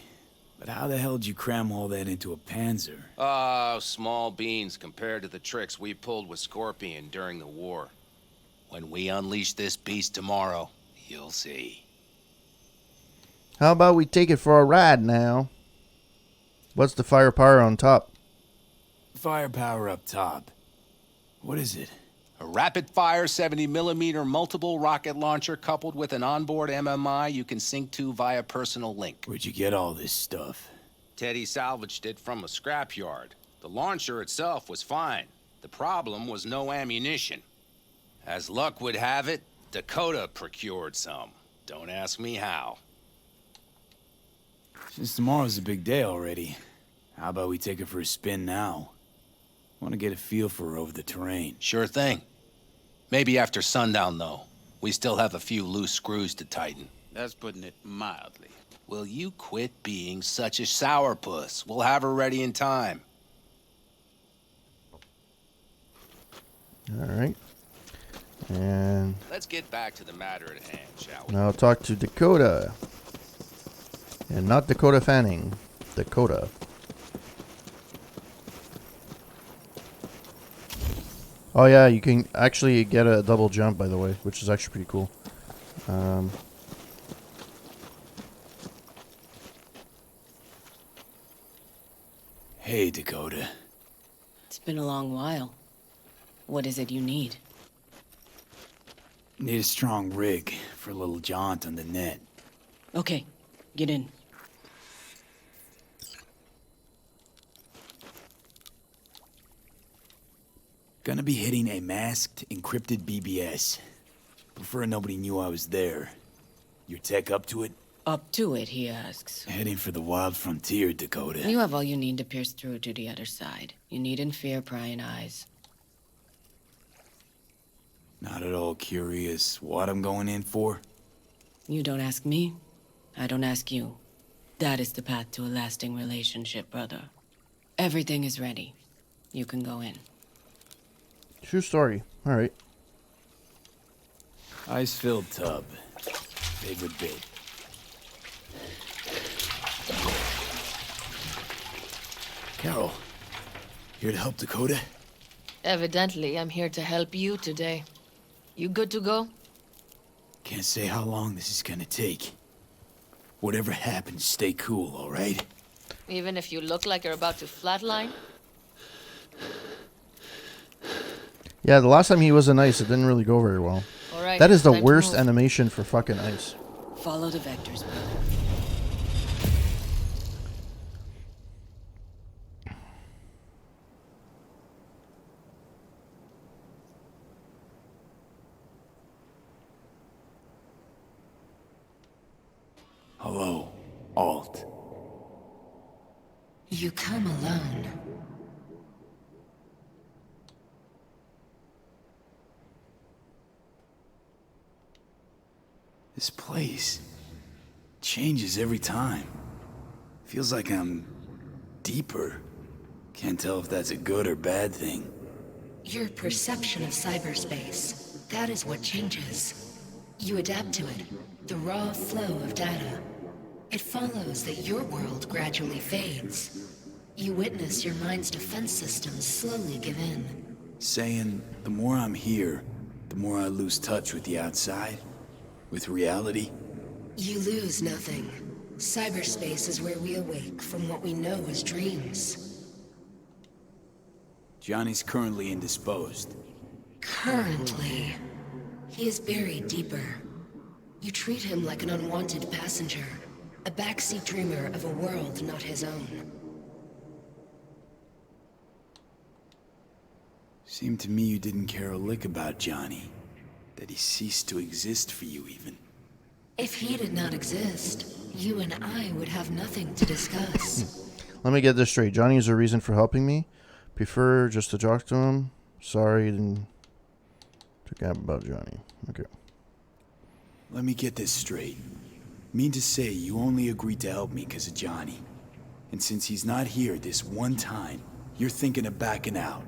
But how the hell did you cram all that into a Panzer? Oh, small beans compared to the tricks we pulled with Scorpion during the war. When we unleash this beast tomorrow, you'll see. How about we take it for a ride now? What's the firepower on top? Firepower up top. What is it? A rapid-fire 70mm multiple rocket launcher coupled with an onboard MMI you can sync to via personal link. Where'd you get all this stuff? Teddy salvaged it from a scrapyard. The launcher itself was fine. The problem was no ammunition. As luck would have it, Dakota procured some. Don't ask me how. Since tomorrow's a big day already, how about we take her for a spin now? Want to get a feel for her over the terrain. Sure thing. Maybe after sundown, though. We still have a few loose screws to tighten. That's putting it mildly. Will you quit being such a sourpuss? We'll have her ready in time. All right. And let's get back to the matter at hand, shall we? Now talk to Dakota. And not Dakota Fanning. Dakota. Oh yeah, you can actually get a double jump, by the way, which is actually pretty cool. Hey, Dakota. It's been a long while. What is it you need? Need a strong rig for a little jaunt on the net. Okay, get in. Gonna be hitting a masked, encrypted BBS. Prefer nobody knew I was there. Your tech up to it? Up to it, he asks. Heading for the wild frontier, Dakota. You have all you need to pierce through to the other side. You needn't fear prying eyes. Not at all curious what I'm going in for? You don't ask me, I don't ask you. That is the path to a lasting relationship, brother. Everything is ready. You can go in. True story. All right. Ice-filled tub. Favorite bit. Carol, here to help Dakota? Evidently, I'm here to help you today. You good to go? Can't say how long this is gonna take. Whatever happens, stay cool, all right? Even if you look like you're about to flatline? Yeah, the last time he was in ice, it didn't really go very well. All right, That is the time to worst move. animation for fucking ice. Follow the vectors, brother. Hello, Alt. You come alone. This place changes every time. Feels like I'm deeper. Can't tell if that's a good or bad thing. Your perception of cyberspace, that is what changes. You adapt to it, the raw flow of data. It follows that your world gradually fades. You witness your mind's defense systems slowly give in. Saying the more I'm here, the more I lose touch with the outside, with reality. You lose nothing. Cyberspace is where we awake from what we know as dreams. Johnny's currently indisposed. Currently. He is buried deeper. You treat him like an unwanted passenger, a backseat dreamer of a world not his own. Seemed to me you didn't care a lick about Johnny. That he ceased to exist for you, even. If he did not exist, you and I would have nothing to discuss. Let me get this straight. Johnny is a reason for helping me. Prefer just to talk to him. Sorry, didn't forget about Johnny. Okay. Let me get this straight. Mean to say you only agreed to help me because of Johnny. And since he's not here this one time, you're thinking of backing out.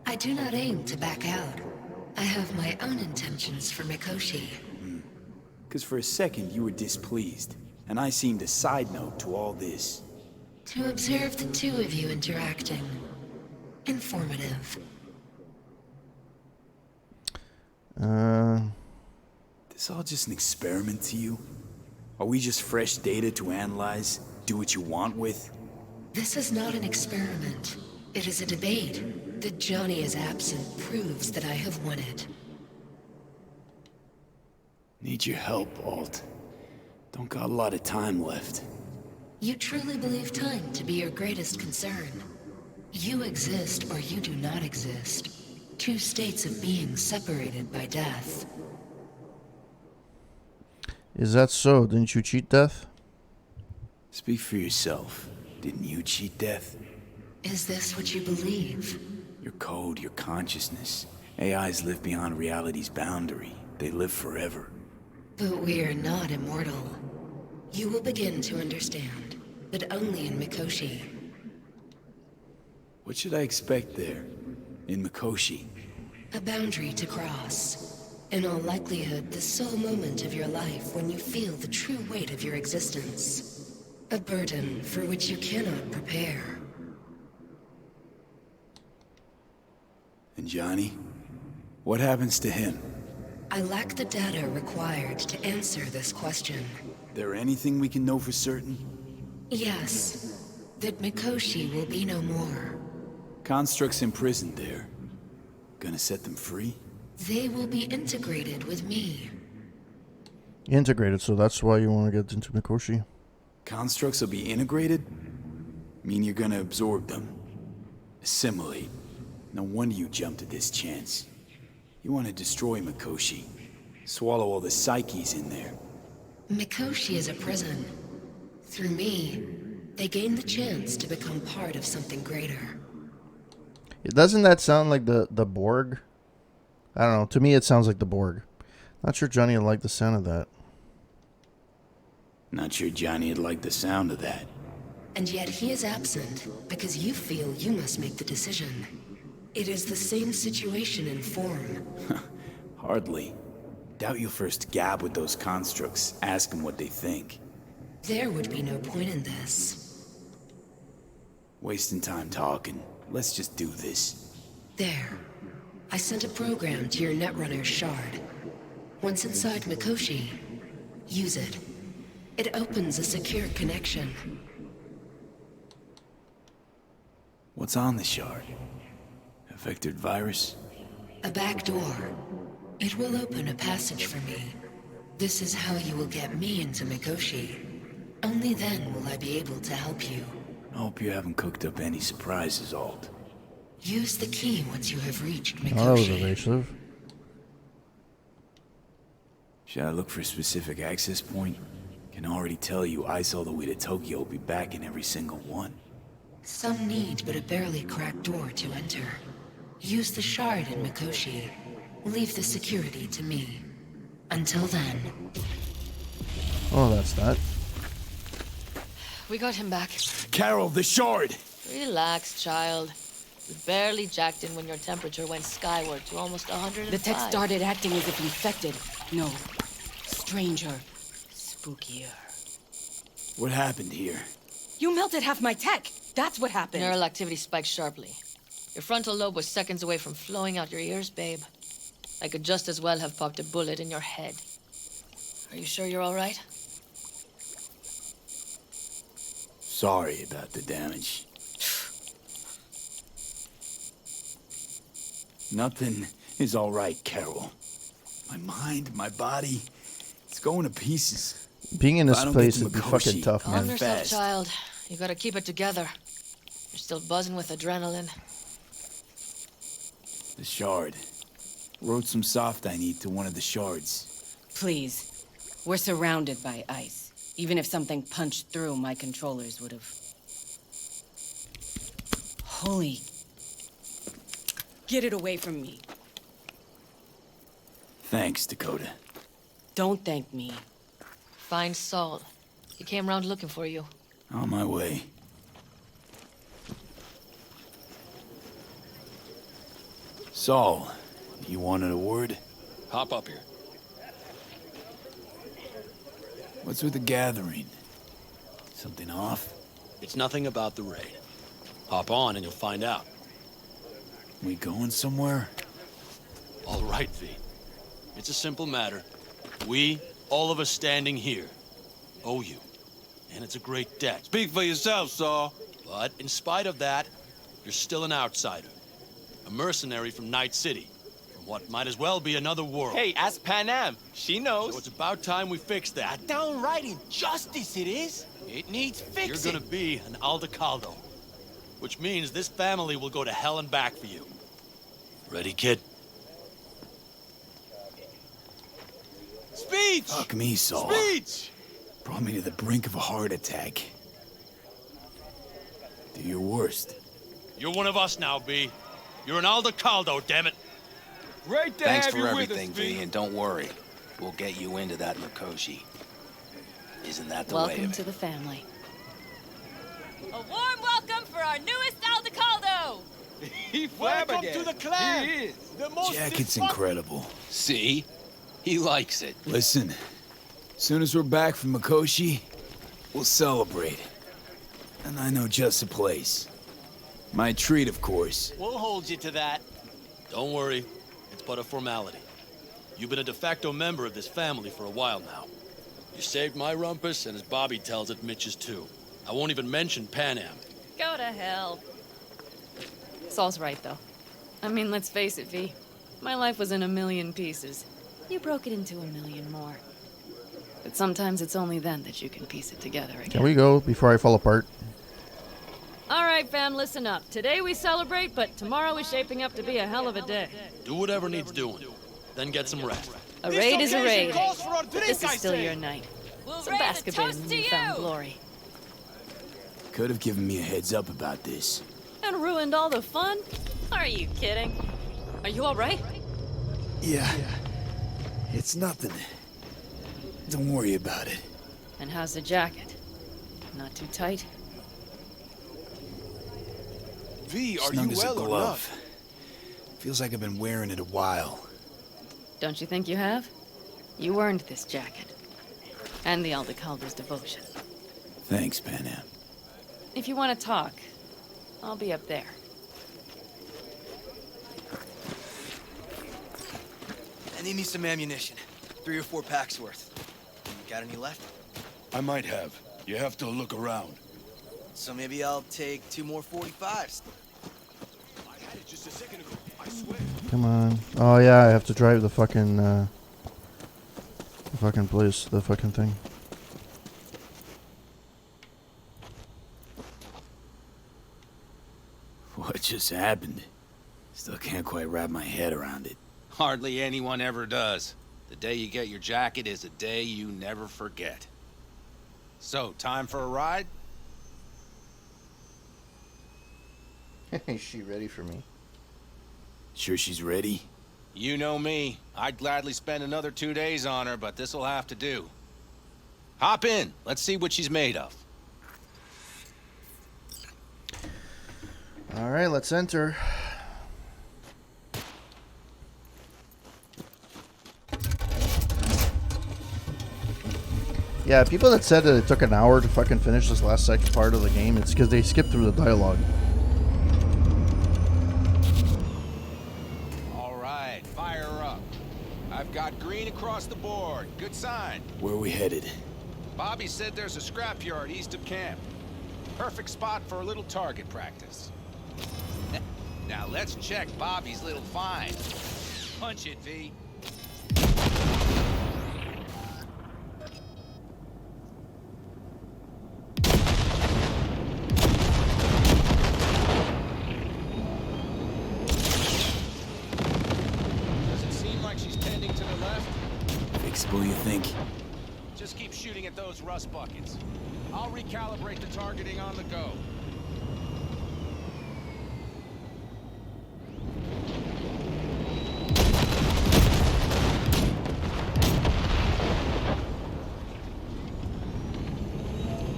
I do not aim to back out. I have my own intentions for Mikoshi. Because for a second you were displeased, and I seemed a side note to all this. To observe the two of you interacting. Informative. This all just an experiment to you? Are we just fresh data to analyze, do what you want with? This is not an experiment. It is a debate. That Johnny is absent proves that I have won it. Need your help, Alt. Don't got a lot of time left. You truly believe time to be your greatest concern. You exist or you do not exist. Two states of being separated by death. Is that so? Didn't you cheat death? Speak for yourself. Didn't you cheat death? Is this what you believe? Your code, your consciousness. AIs live beyond reality's boundary. They live forever. But we are not immortal. You will begin to understand, but only in Mikoshi. What should I expect there? In Mikoshi? A boundary to cross. In all likelihood, the sole moment of your life when you feel the true weight of your existence. A burden for which you cannot prepare. And Johnny? What happens to him? I lack the data required to answer this question. There anything we can know for certain? Yes. That Mikoshi will be no more. Constructs imprisoned there. Gonna set them free? They will be integrated with me. Integrated, so that's why you want to get into Mikoshi. Constructs will be integrated? Mean you're gonna absorb them. Assimilate. No wonder you jumped at this chance. You want to destroy Mikoshi. Swallow all the psyches in there. Mikoshi is a prison. Through me, they gain the chance to become part of something greater. Doesn't that sound like the Borg? I don't know. To me, it sounds like the Borg. Not sure Johnny would like the sound of that. Not sure Johnny would like the sound of that. And yet he is absent because you feel you must make the decision. It is the same situation in form. Hardly. Doubt you'll first gab with those constructs, ask them what they think. There would be no point in this. Wasting time talking. Let's just do this. There. I sent a program to your Netrunner shard. Once inside Mikoshi, use it. It opens a secure connection. What's on the shard? A vectored virus? A back door. It will open a passage for me. This is how you will get me into Mikoshi. Only then will I be able to help you. I hope you haven't cooked up any surprises, Alt. Use the key once you have reached Oh, that was Mikoshi. evasive. Should I look for a specific access point? Can already tell you I saw the way to Tokyo will be back in every single one. Some need but a barely cracked door to enter. Use the shard in Mikoshi. Leave the security to me. Until then. Oh, that's that. We got him back. Carol, the shard! Relax, child. We barely jacked in when your temperature went skyward to almost 105. The tech started acting as if infected. No. Stranger. Spookier. What happened here? You melted half my tech! That's what happened! Neural activity spiked sharply. Your frontal lobe was seconds away from flowing out your ears, babe. I could just as well have popped a bullet in your head. Are you sure you're all right? Sorry about the damage. Nothing is all right, Carol. My mind, my body, it's going to pieces. Being in If this I don't place get to would be Mikoshi, fucking tough, Calm man. yourself, Fast. child. You gotta keep it together. You're still buzzing with adrenaline. The shard. Wrote some soft I need to one of the shards. Please. We're surrounded by ice. Even if something punched through, my controllers would have... Holy... Get it away from me. Thanks, Dakota. Don't thank me. Find Saul. He came round looking for you. On my way. Saul, you wanted a word? Hop up here. What's with the gathering? Something off? It's nothing about the raid. Hop on and you'll find out. We going somewhere? All right, V. It's a simple matter. We, all of us standing here, owe you. And it's a great debt. Speak for yourself, Saul. But in spite of that, you're still an outsider. A mercenary from Night City. From what might as well be another world. Hey, ask Panam. She knows. So it's about time we fix that. Downright injustice it is. It needs fixing. You're gonna be an Aldecaldo. Which means this family will go to hell and back for you. Ready, kid? Speech! Fuck me, Saul. Speech! Brought me to the brink of a heart attack. Do your worst. You're one of us now, B. You're an Aldecaldo, damn it. Great to Thanks have for you everything, with us, V, and don't worry. We'll get you into that Mikoshi. Isn't that the way Welcome of to it? the family. A warm welcome for our newest Aldecaldo! Welcome to the clan. He is. The most Jacket's incredible. See? He likes it. Listen, soon as we're back from Mikoshi, we'll celebrate. And I know just a place. My treat, of course. We'll hold you to that. Don't worry. It's but a formality. You've been a de facto member of this family for a while now. You saved my rumpus, and as Bobby tells it, Mitch's too. I won't even mention Panam. Go to hell. Saul's right, though. I mean, let's face it, V. My life was in a million pieces. You broke it into a million more. But sometimes it's only then that you can piece it together again. Can we go before I fall apart? All right, fam, listen up. Today we celebrate, but tomorrow is shaping up to be a hell of a day. Do whatever needs doing. Then get some rest. A raid is a raid. Calls for a drink, This is I still say. your night. We'll Some raise a basket toast in to newfound you! glory. Could have given me a heads up about this. And ruined all the fun? Are you kidding? Are you all right? Yeah. It's nothing. Don't worry about it. And how's the jacket? Not too tight? V, are Snug you as a well or not? glove. Feels like I've been wearing it a while. Don't you think you have? You earned this jacket. And the Aldecalder's devotion. Thanks, Pan Am. If you want to talk, I'll be up there. I need me some ammunition. 3 or 4 packs worth. Got any left? I might have. You have to look around. So maybe I'll take 2 more 45s. I had it just a second ago. I swear. Come on. Oh yeah, I have to drive the fucking place, the fucking thing. What just happened? Still can't quite wrap my head around it. Hardly anyone ever does. The day you get your jacket is a day you never forget. So, time for a ride? Is she ready for me? Sure she's ready? You know me. I'd gladly spend another 2 days on her, but this'll have to do. Hop in. Let's see what she's made of. All right, let's enter. Yeah, people that said that it took an hour to fucking finish this last second part of the game, it's because they skipped through the dialogue. All right, fire her up. I've got green across the board. Good sign. Where are we headed? Bobby said there's a scrapyard east of camp. Perfect spot for a little target practice. Now let's check Bobby's little find. Punch it, V. Does it seem like she's tending to the left? Fixable, you think? Just keep shooting at those rust buckets. I'll recalibrate the targeting on the go.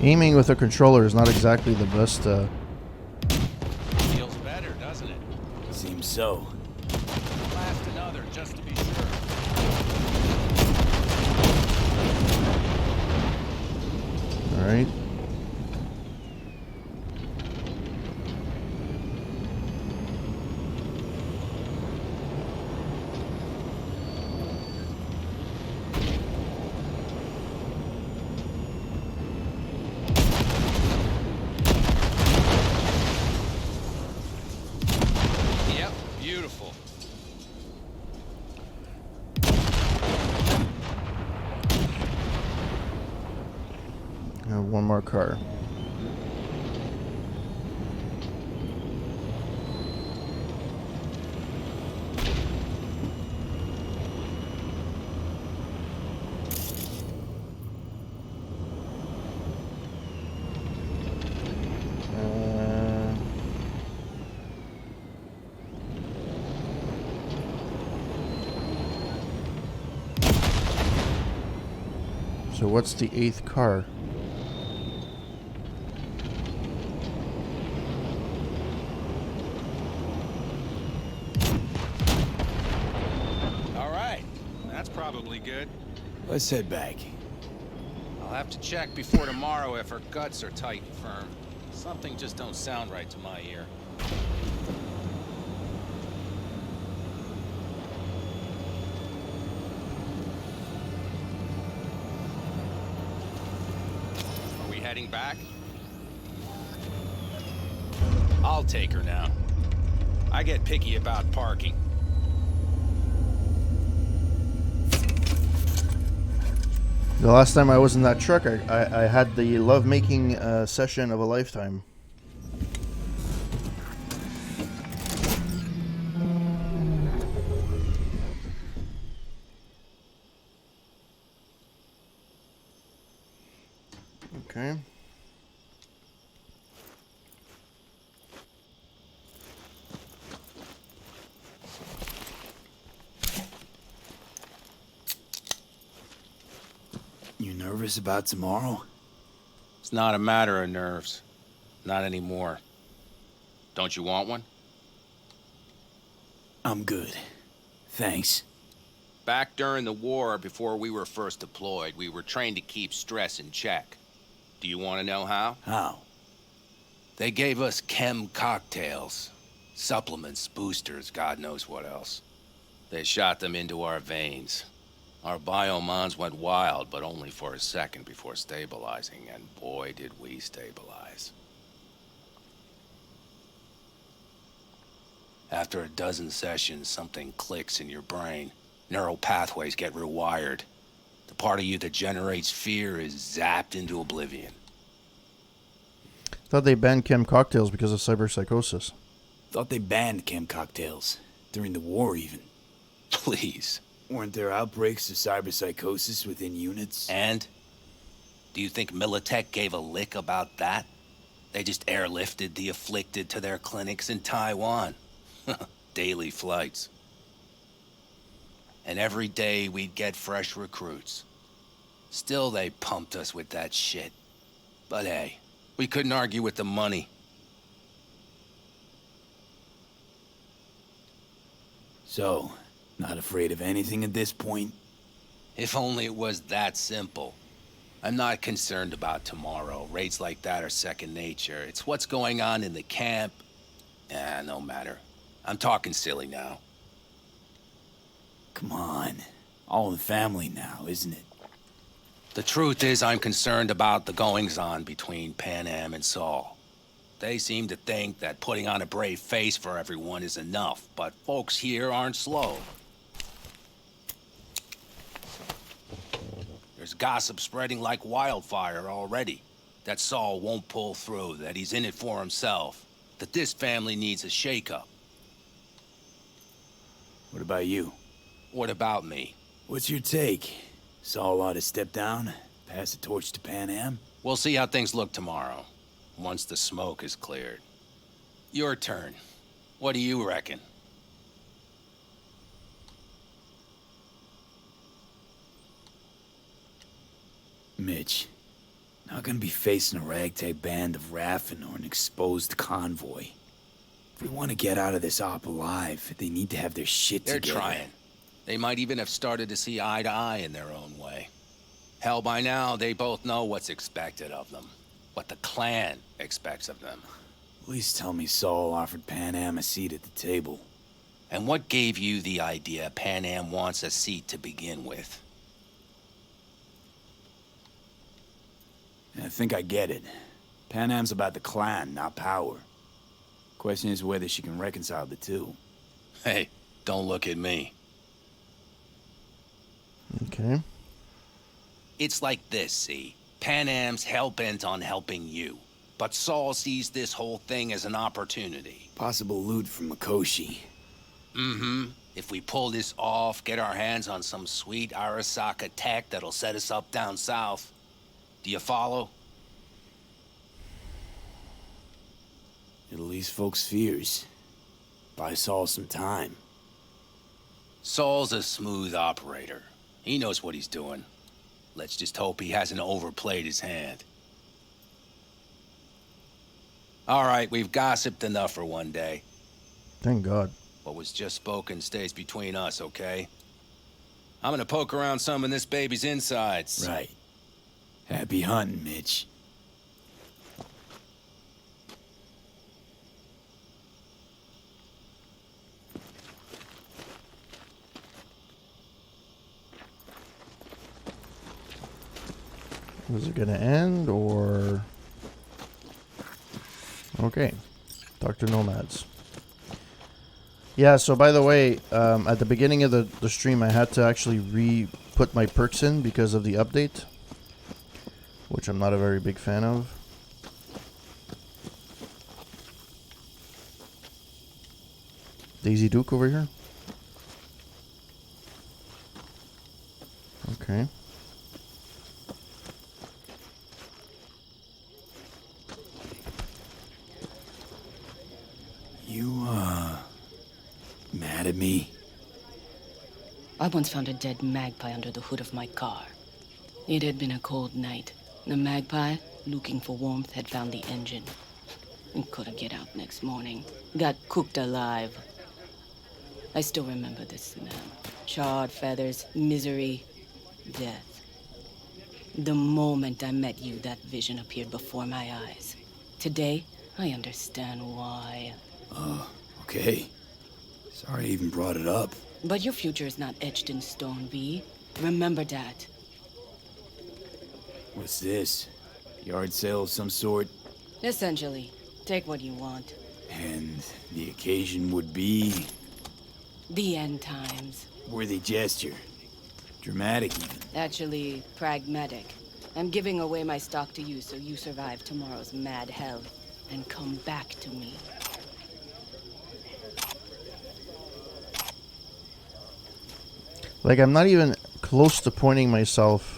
Aiming with a controller is not exactly the best. Feels better, doesn't it? Seems so. Blast another, just to be sure. All right. Yep, beautiful. One more car. So what's the 8th car? All right, that's probably good. Let's head back. I'll have to check before tomorrow if her guts are tight and firm. Something just don't sound right to my ear. Are we heading back? I'll take her now. I get picky about parking. The last time I was in that truck, I had the love-making session of a lifetime. Okay. You nervous about tomorrow? It's not a matter of nerves. Not anymore. Don't you want one? I'm good. Thanks. Back during the war, before we were first deployed, we were trained to keep stress in check. Do you want to know how? How? They gave us chem cocktails. Supplements, boosters, God knows what else. They shot them into our veins. Our biomons went wild, but only for a second before stabilizing, and boy did we stabilize. After a dozen sessions, something clicks in your brain. Neural pathways get rewired. The part of you that generates fear is zapped into oblivion. Thought they banned chem cocktails because of cyberpsychosis. Thought they banned chem cocktails. During the war, even. Please. Weren't there outbreaks of cyberpsychosis within units? And? Do you think Militech gave a lick about that? They just airlifted the afflicted to their clinics in Taiwan. Daily flights. And every day we'd get fresh recruits. Still they pumped us with that shit. But hey, we couldn't argue with the money. So, not afraid of anything at this point? If only it was that simple. I'm not concerned about tomorrow. Raids like that are second nature. It's what's going on in the camp. No matter. I'm talking silly now. Come on. All in the family now, isn't it? The truth is I'm concerned about the goings-on between Pan Am and Saul. They seem to think that putting on a brave face for everyone is enough, but folks here aren't slow. There's gossip spreading like wildfire already. That Saul won't pull through, that he's in it for himself, that this family needs a shakeup. What about you? What about me? What's your take? Saul ought to step down, pass the torch to Pan Am? We'll see how things look tomorrow, once the smoke is cleared. Your turn. What do you reckon? Mitch, not gonna be facing a ragtag band of Raffen or an exposed convoy. If we want to get out of this op alive, they need to have their shit They're together. trying. They might even have started to see eye to eye in their own way. Hell, by now, they both know what's expected of them. What the clan expects of them. Please tell me Saul offered Pan Am a seat at the table. And what gave you the idea Pan Am wants a seat to begin with? I think I get it. Pan Am's about the clan, not power. Question is whether she can reconcile the two. Hey, don't look at me. Okay. It's like this, see? Pan Am's hell-bent on helping you. But Saul sees this whole thing as an opportunity. Possible loot from Mikoshi. Mm-hmm. If we pull this off, get our hands on some sweet Arasaka tech that'll set us up down south. Do you follow? It'll ease folks' fears. Buy Saul some time. Saul's a smooth operator. He knows what he's doing. Let's just hope he hasn't overplayed his hand. All right, we've gossiped enough for one day. Thank God. What was just spoken stays between us, okay? I'm gonna poke around some of this baby's insides. Right. Happy hunting, Mitch. Is it gonna end or? Okay. Dr. Nomads. Yeah, so by the way, at the beginning of the stream, I had to actually re-put my perks in because of the update, which I'm not a very big fan of. Daisy Duke over here. Okay. You, mad at me? I once found a dead magpie under the hood of my car. It had been a cold night. The magpie, looking for warmth, had found the engine. And couldn't get out next morning. Got cooked alive. I still remember the smell. Charred feathers, misery, death. The moment I met you, that vision appeared before my eyes. Today, I understand why. Okay. Sorry I even brought it up. But your future is not etched in stone, V. Remember that. What's this? Yard sale of some sort? Essentially, take what you want. And the occasion would be... The end times. worthy gesture. Dramatic, even. Actually, pragmatic. I'm giving away my stock to you so you survive tomorrow's mad hell and come back to me. Like, I'm not even close to pointing myself.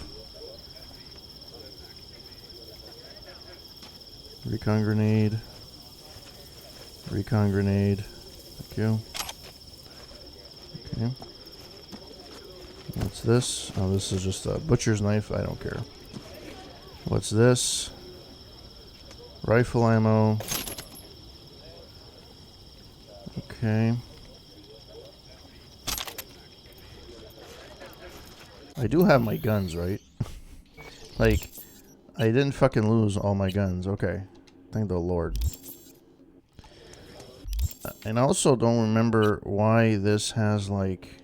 Recon grenade. Recon grenade. Thank you. Okay. What's this? Oh, this is just a butcher's knife. I don't care. What's this? Rifle ammo. Okay. I do have my guns, right? Like, I didn't fucking lose all my guns. Okay. Thank the Lord. And I also don't remember why this has, like...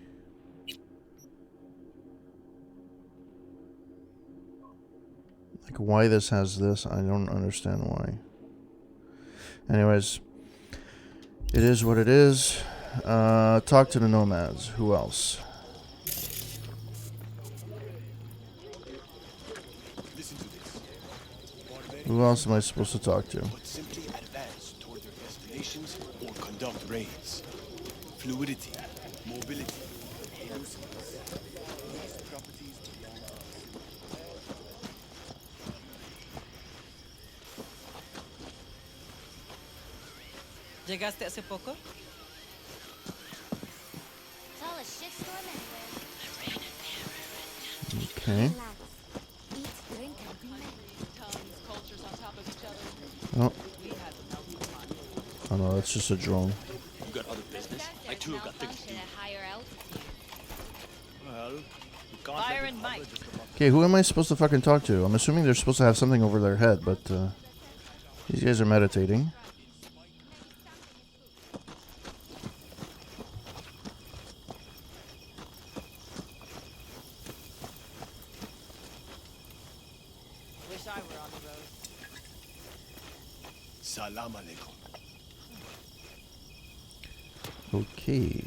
why this has this. I don't understand why. Anyways. It is what it is. Talk to the nomads. Who else? Who else am I supposed to talk to? Simply advance toward their destinations or conduct raids. Fluidity, mobility, hallucinations. These properties belong to us. ¿Llegaste hace poco? It's all a shitstorm anyway. Okay. Eat, drink, and be merry. Oh. Oh no, that's just a drone. You got other business? I too have got things to do. Fire and Mike. Okay, who am I supposed to fucking talk to? I'm assuming they're supposed to have something over their head, but these guys are meditating. Wish I were on the road. Salam alaikum. Okay.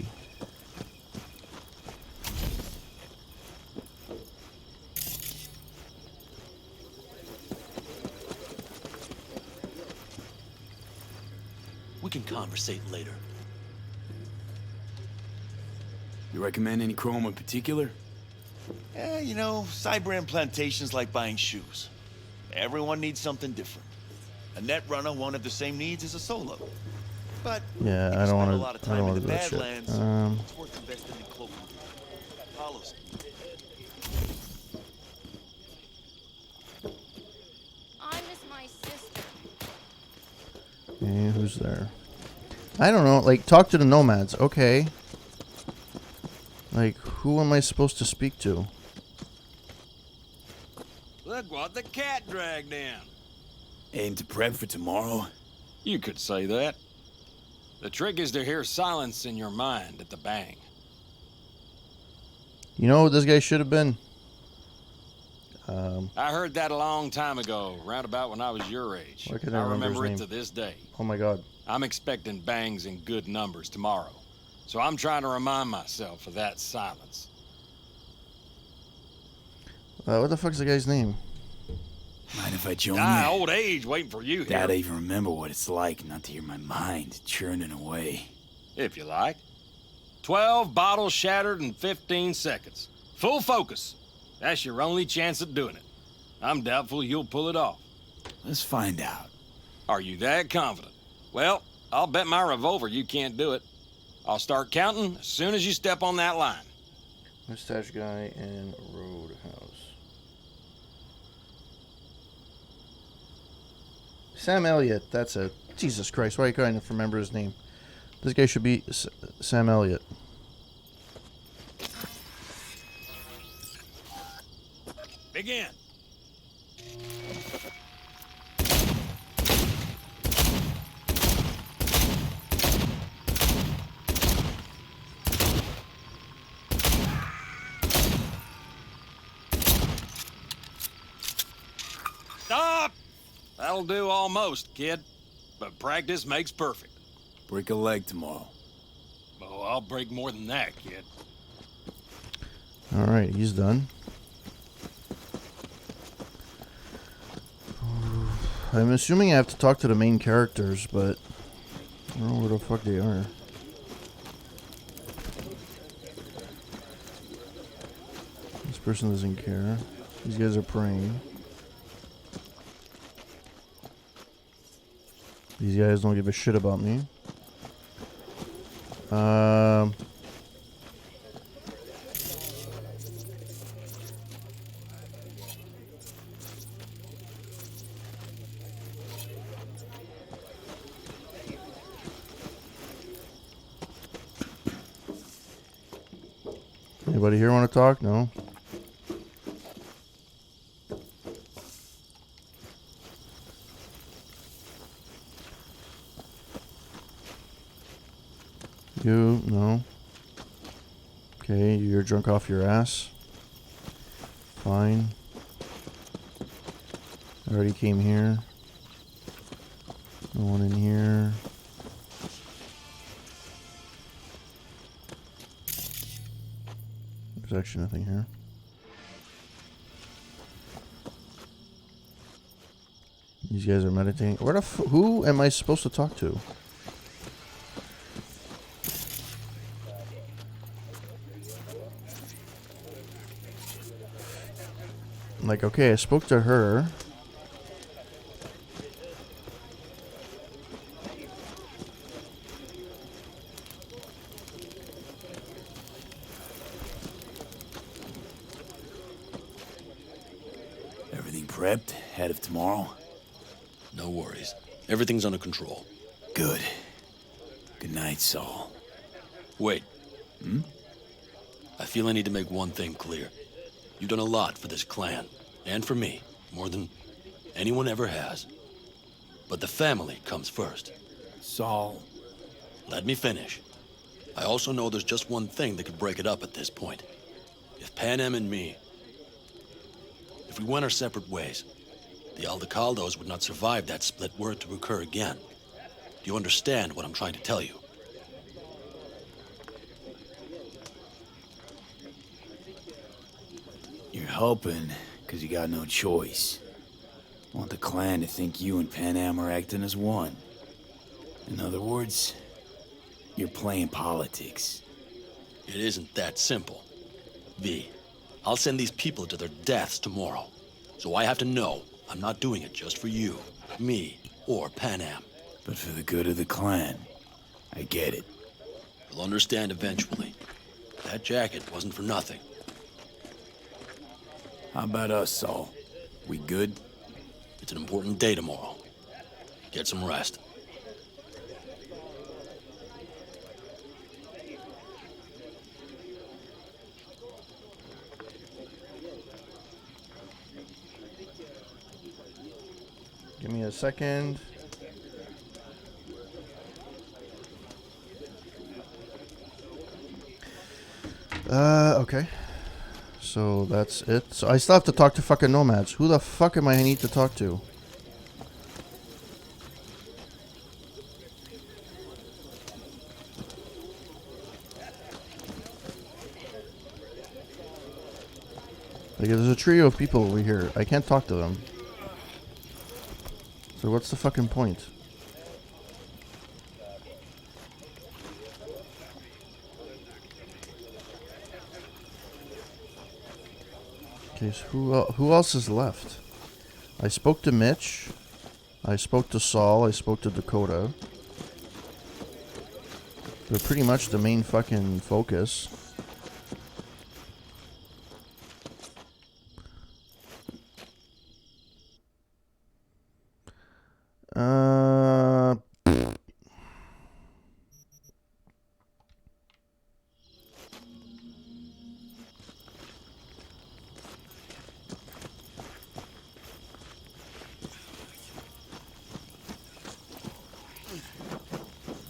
We can conversate later. You recommend any chrome in particular? You know, Cyber plantation's like buying shoes. Everyone needs something different. A net runner won't have the same needs as a solo. But Yeah, I don't want to. I don't want to do that shit. it's worth investing in clothing. Follows. I miss my sister. Okay, who's there? I don't know. Like, talk to the nomads. Okay. Like, who am I supposed to speak to? Look what the cat dragged in. Aim to prep for tomorrow? You could say that. The trick is to hear silence in your mind at the bang. You know what this guy should have been? I heard that a long time ago, round about when I was your age. Why can't I remember his it name? to this day. Oh my god. I'm expecting bangs in good numbers tomorrow. So I'm trying to remind myself of that silence. What the fuck's the guy's name? Mind if I join Ah, you? old age waiting for you here. Dad, I even remember what it's like not to hear my mind churning away. If you like. 12 bottles shattered in 15 seconds. Full focus. That's your only chance at doing it. I'm doubtful you'll pull it off. Let's find out. Are you that confident? Well, I'll bet my revolver you can't do it. I'll start counting as soon as you step on that line. Mustache guy in Roadhouse. Sam Elliott. That's it. Jesus Christ. Why can't I remember his name? This guy should be Sam Elliott. again. Stop! That'll do almost, kid. But practice makes perfect. Break a leg tomorrow. Oh, I'll break more than that, kid. Alright, he's done. I'm assuming I have to talk to the main characters, but I don't know where the fuck they are. This person doesn't care. These guys are praying. These guys don't give a shit about me. Anybody here want to talk? No? You? No. Okay, you're drunk off your ass. Fine. I already came here. No one in here. There's actually nothing here. These guys are meditating. Where the who am I supposed to talk to? Like, okay, I spoke to her. Everything prepped ahead of tomorrow? No worries. Everything's under control. Good. Good night, Saul. Wait. I feel I need to make one thing clear. You've done a lot for this clan, and for me, more than anyone ever has. But the family comes first. Saul. Let me finish. I also know there's just one thing that could break it up at this point. If Panem and me... If we went our separate ways, the Aldecaldos would not survive that split were it to occur again. Do you understand what I'm trying to tell you? You're helping because you got no choice. Want the clan to think you and Panam are acting as one. In other words, you're playing politics. It isn't that simple. V, I'll send these people to their deaths tomorrow. So I have to know I'm not doing it just for you, me, or Panam. But for the good of the clan, I get it. You'll understand eventually. That jacket wasn't for nothing. How about us, Saul? We good? It's an important day tomorrow. Get some rest. Give me a second. Okay. So that's it. So I still have to talk to fucking nomads. Who the fuck am I need to talk to? Like, there's a trio of people over here. I can't talk to them. So what's the fucking point? Okay, so who else is left? I spoke to Mitch. I spoke to Saul. I spoke to Dakota. They're pretty much the main fucking focus.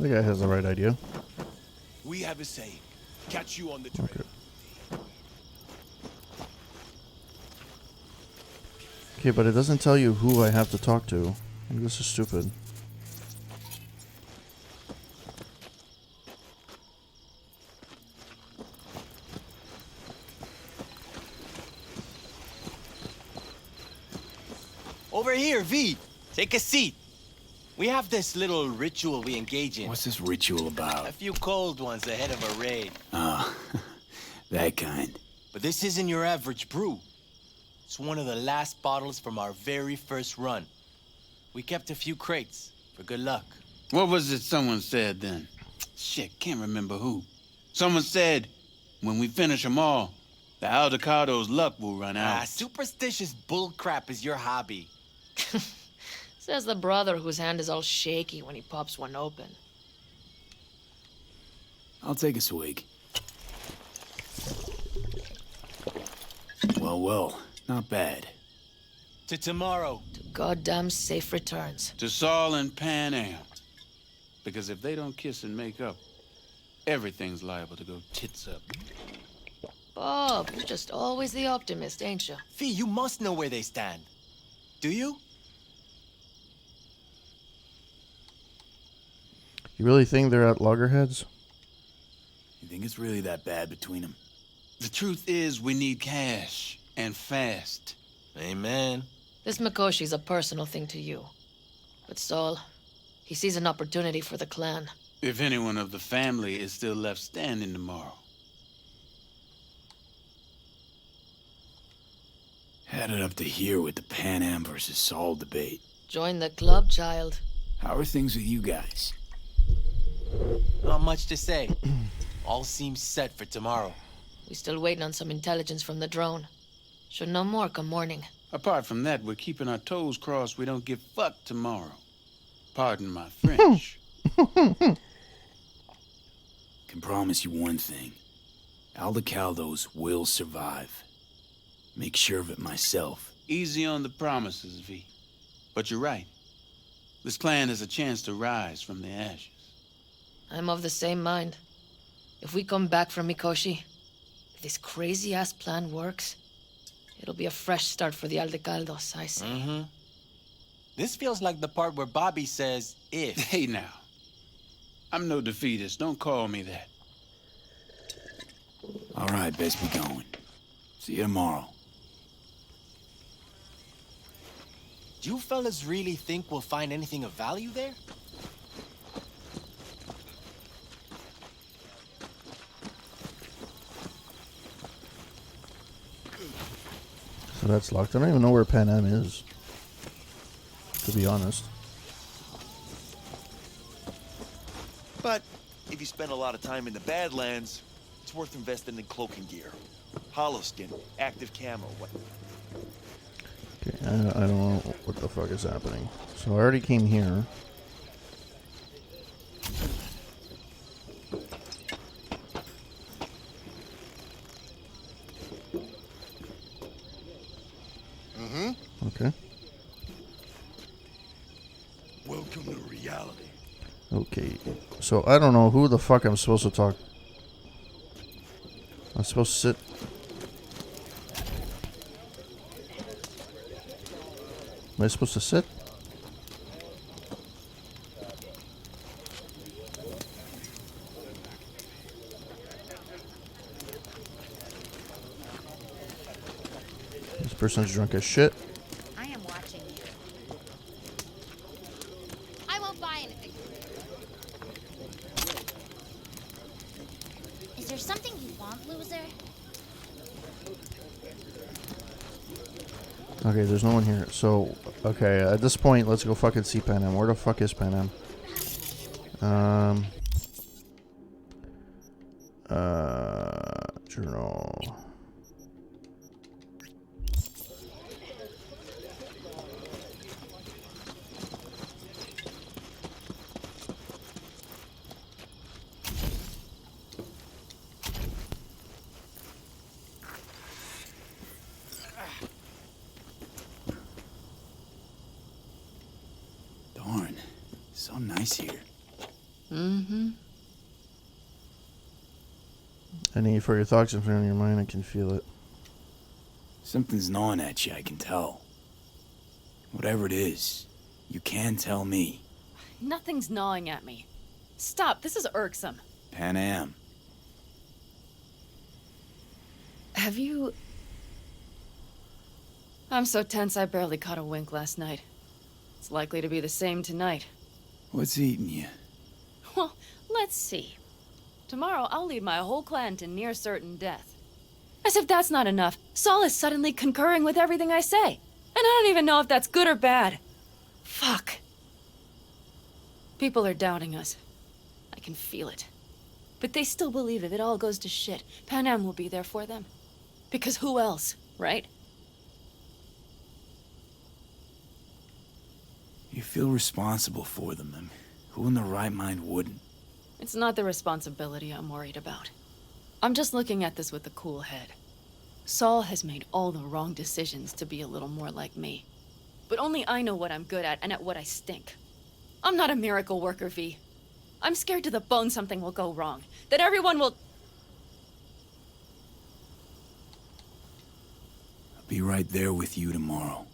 The guy has the right idea. We have a saying. Catch you on the trail. Okay. Okay, but it doesn't tell you who I have to talk to. This is stupid. Over here, V. Take a seat. We have this little ritual we engage in. What's this ritual A about? few cold ones ahead of a raid. Ah, that kind. But this isn't your average brew. It's one of the last bottles from our very first run. We kept a few crates for good luck. What was it someone said then? Shit, can't remember who. Someone said, when we finish them all, the Aldecado's luck will run out. Superstitious bullcrap is your hobby. Says the brother whose hand is all shaky when he pops one open. I'll take a swig. Well, not bad. To tomorrow. To goddamn safe returns. To Saul and Pan Am. Because if they don't kiss and make up, everything's liable to go tits up. Bob, you're just always the optimist, ain't you? Fee, you must know where they stand. Do you? You really think they're at loggerheads? You think it's really that bad between them? The truth is, we need cash. And fast. Amen. This Mikoshi's a personal thing to you. But Saul, he sees an opportunity for the clan. If anyone of the family is still left standing tomorrow. Had it up to here with the Pan Am versus Saul debate. Join the club, child. How are things with you guys? Not much to say. All seems set for tomorrow. We still waiting on some intelligence from the drone. Should know more come morning. Apart from that, we're keeping our toes crossed we don't get fucked tomorrow. Pardon my French. Can promise you one thing. Aldecaldos will survive. Make sure of it myself. Easy on the promises, V. But you're right. This clan has a chance to rise from the ashes. I'm of the same mind. If we come back from Mikoshi, if this crazy-ass plan works, it'll be a fresh start for the Aldecaldos, I say. Mm-hmm. This feels like the part where Bobby says, if. Hey now. I'm no defeatist. Don't call me that. All right, best be going. See you tomorrow. Do you fellas really think we'll find anything of value there? So that's locked. I don't even know where Pan Am is, to be honest. But if you spend a lot of time in the Badlands, it's worth investing in cloaking gear. Hollow skin, active camo. Okay, I don't know what the fuck is happening. So I already came here. Okay. Welcome to reality. Okay. So I don't know who the fuck I'm supposed to talk. I'm supposed to sit. Am I supposed to sit? This person's drunk as shit. I am watching you. I won't buy anything. Is there something you want, loser? Okay, there's no one here. So, okay, at this point, let's go fucking see Pan Am. Where the fuck is Pan Am? Journal. Darn, so nice here. Mm-hmm. Any further thoughts in front of your mind? I can feel it. Something's gnawing at you, I can tell. Whatever it is, you can tell me. Nothing's gnawing at me. Stop, this is irksome. Pan Am. Have you... I'm so tense I barely caught a wink last night. It's likely to be the same tonight. What's eating you? Well, let's see. Tomorrow I'll lead my whole clan to near certain death. As if that's not enough, Saul is suddenly concurring with everything I say. And I don't even know if that's good or bad. Fuck. People are doubting us. I can feel it. But they still believe if it all goes to shit, Pan Am will be there for them. Because who else, right? You feel responsible for them. I mean, who in their right mind wouldn't? It's not the responsibility I'm worried about. I'm just looking at this with a cool head. Saul has made all the wrong decisions to be a little more like me. But only I know what I'm good at and at what I stink. I'm not a miracle worker, V. I'm scared to the bone something will go wrong. That everyone will... I'll be right there with you tomorrow.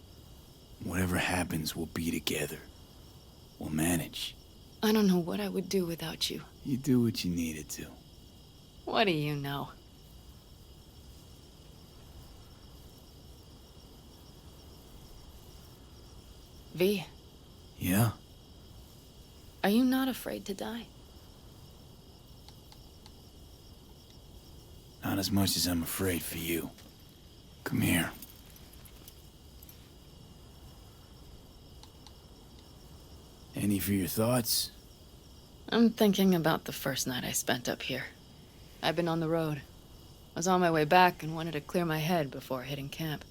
Whatever happens, we'll be together. We'll manage. I don't know what I would do without you. You do what you needed to. What do you know? V. Yeah? Are you not afraid to die? Not as much as I'm afraid for you. Come here. Any for your thoughts? I'm thinking about the first night I spent up here. I've been on the road. I was on my way back and wanted to clear my head before hitting camp.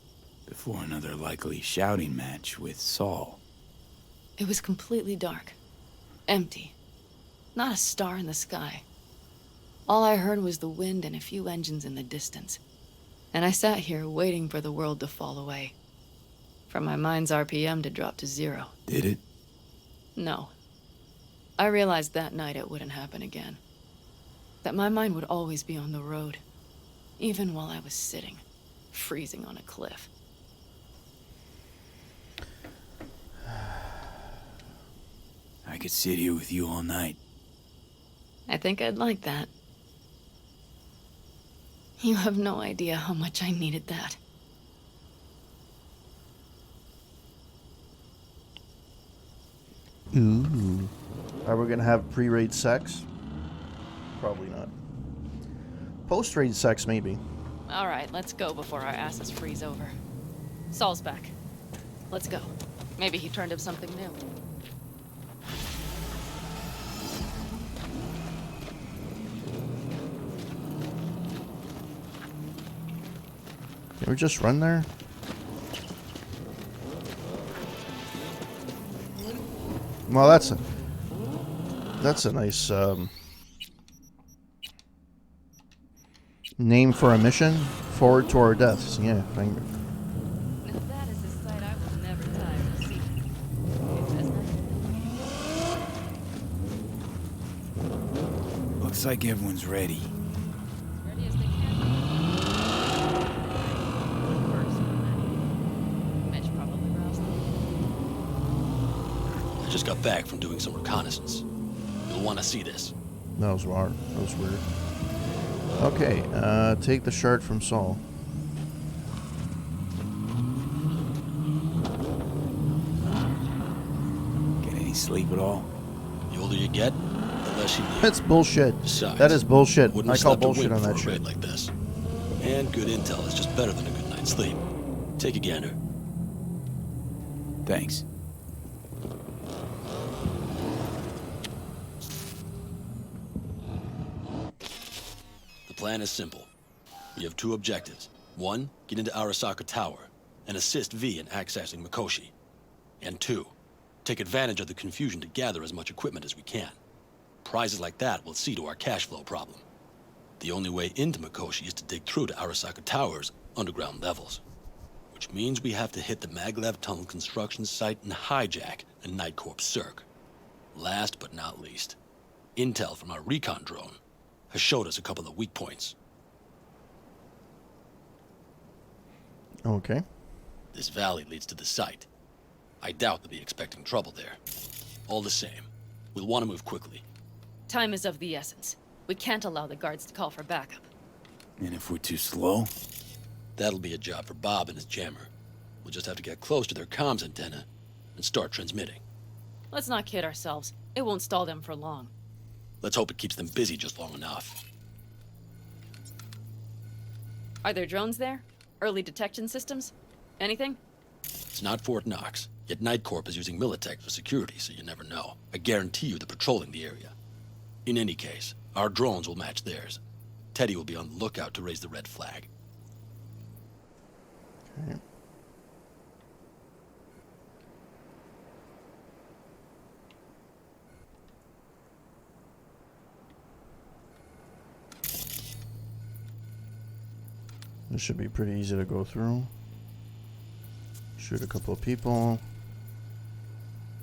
Before another likely shouting match with Saul. It was completely dark. Empty. Not a star in the sky. All I heard was the wind and a few engines in the distance. And I sat here waiting for the world to fall away. For my mind's RPM to drop to 0. Did it? No. I realized that night it wouldn't happen again. That my mind would always be on the road. Even while I was sitting, freezing on a cliff. I could sit here with you all night. I think I'd like that. You have no idea how much I needed that. Ooh. Are we gonna have pre-raid sex? Probably not. Post-raid sex, maybe. All right, let's go before our asses freeze over. Saul's back. Let's go. Maybe he turned up something new. Can we just run there? Well, that's a nice name for a mission. Forward to our deaths. Yeah, thank you. Now that is a sight I will never tire to see. Looks like everyone's ready. Ready as they can be. First, Mitch probably roused them. I just got back from doing some reconnaissance. You'll want to see this. That was weird. That was weird. Okay, take the shard from Saul. Get any sleep at all? The older you get, the less you need. That's bullshit. Besides, That is bullshit. wouldn't I have call slept a bullshit wink on for that a raid shit. like this. And good intel is just better than a good night's sleep. Take a gander. Thanks. The plan is simple. We have 2 objectives. 1, get into Arasaka Tower and assist V in accessing Mikoshi. And 2, take advantage of the confusion to gather as much equipment as we can. Prizes like that will see to our cash flow problem. The only way into Mikoshi is to dig through to Arasaka Tower's underground levels. Which means we have to hit the Maglev Tunnel construction site and hijack a Night Corps Cirque. Last but not least, Intel from our recon drone has showed us a couple of weak points. Okay. This valley leads to the site. I doubt they'll be expecting trouble there. All the same, we'll want to move quickly. Time is of the essence. We can't allow the guards to call for backup. And if we're too slow? That'll be a job for Bob and his jammer. We'll just have to get close to their comms antenna and start transmitting. Let's not kid ourselves. It won't stall them for long. Let's hope it keeps them busy just long enough. Are there drones there? Early detection systems? Anything? It's not Fort Knox, yet Night Corp is using Militech for security, so you never know. I guarantee you they're patrolling the area. In any case, our drones will match theirs. Teddy will be on the lookout to raise the red flag. Okay. This should be pretty easy to go through. Shoot a couple of people.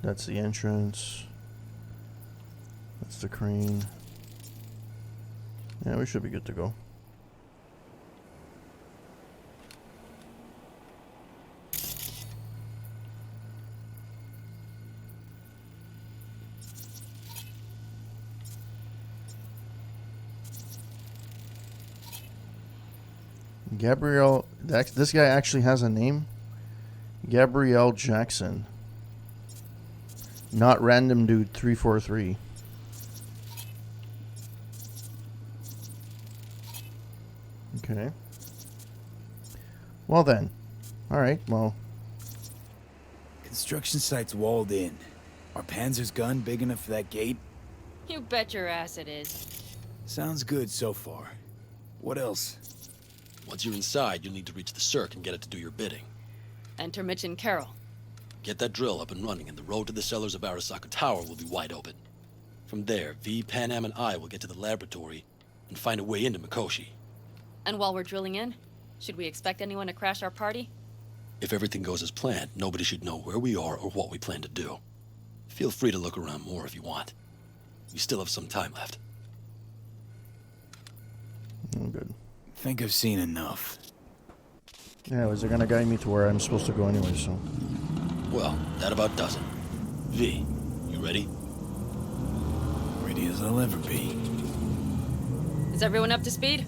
That's the entrance. That's the crane. Yeah, we should be good to go. Gabrielle, this guy actually has a name. Gabrielle Jackson. Not random dude 343. Okay. Well then. Alright, well. Construction site's walled in. Are Panzer's gun big enough for that gate? You bet your ass it is. Sounds good so far. What else? Once you're inside, you'll need to reach the circ and get it to do your bidding. Enter Mitch and Carol. Get that drill up and running, and the road to the cellars of Arasaka Tower will be wide open. From there, V, Panam, and I will get to the laboratory and find a way into Mikoshi. And while we're drilling in, should we expect anyone to crash our party? If everything goes as planned, nobody should know where we are or what we plan to do. Feel free to look around more if you want. We still have some time left. Oh, good. Think I've seen enough. Anyways, they're gonna guide me to where I'm supposed to go anyway, so. Well, that about does it. V, you ready? Ready as I'll ever be. Is everyone up to speed?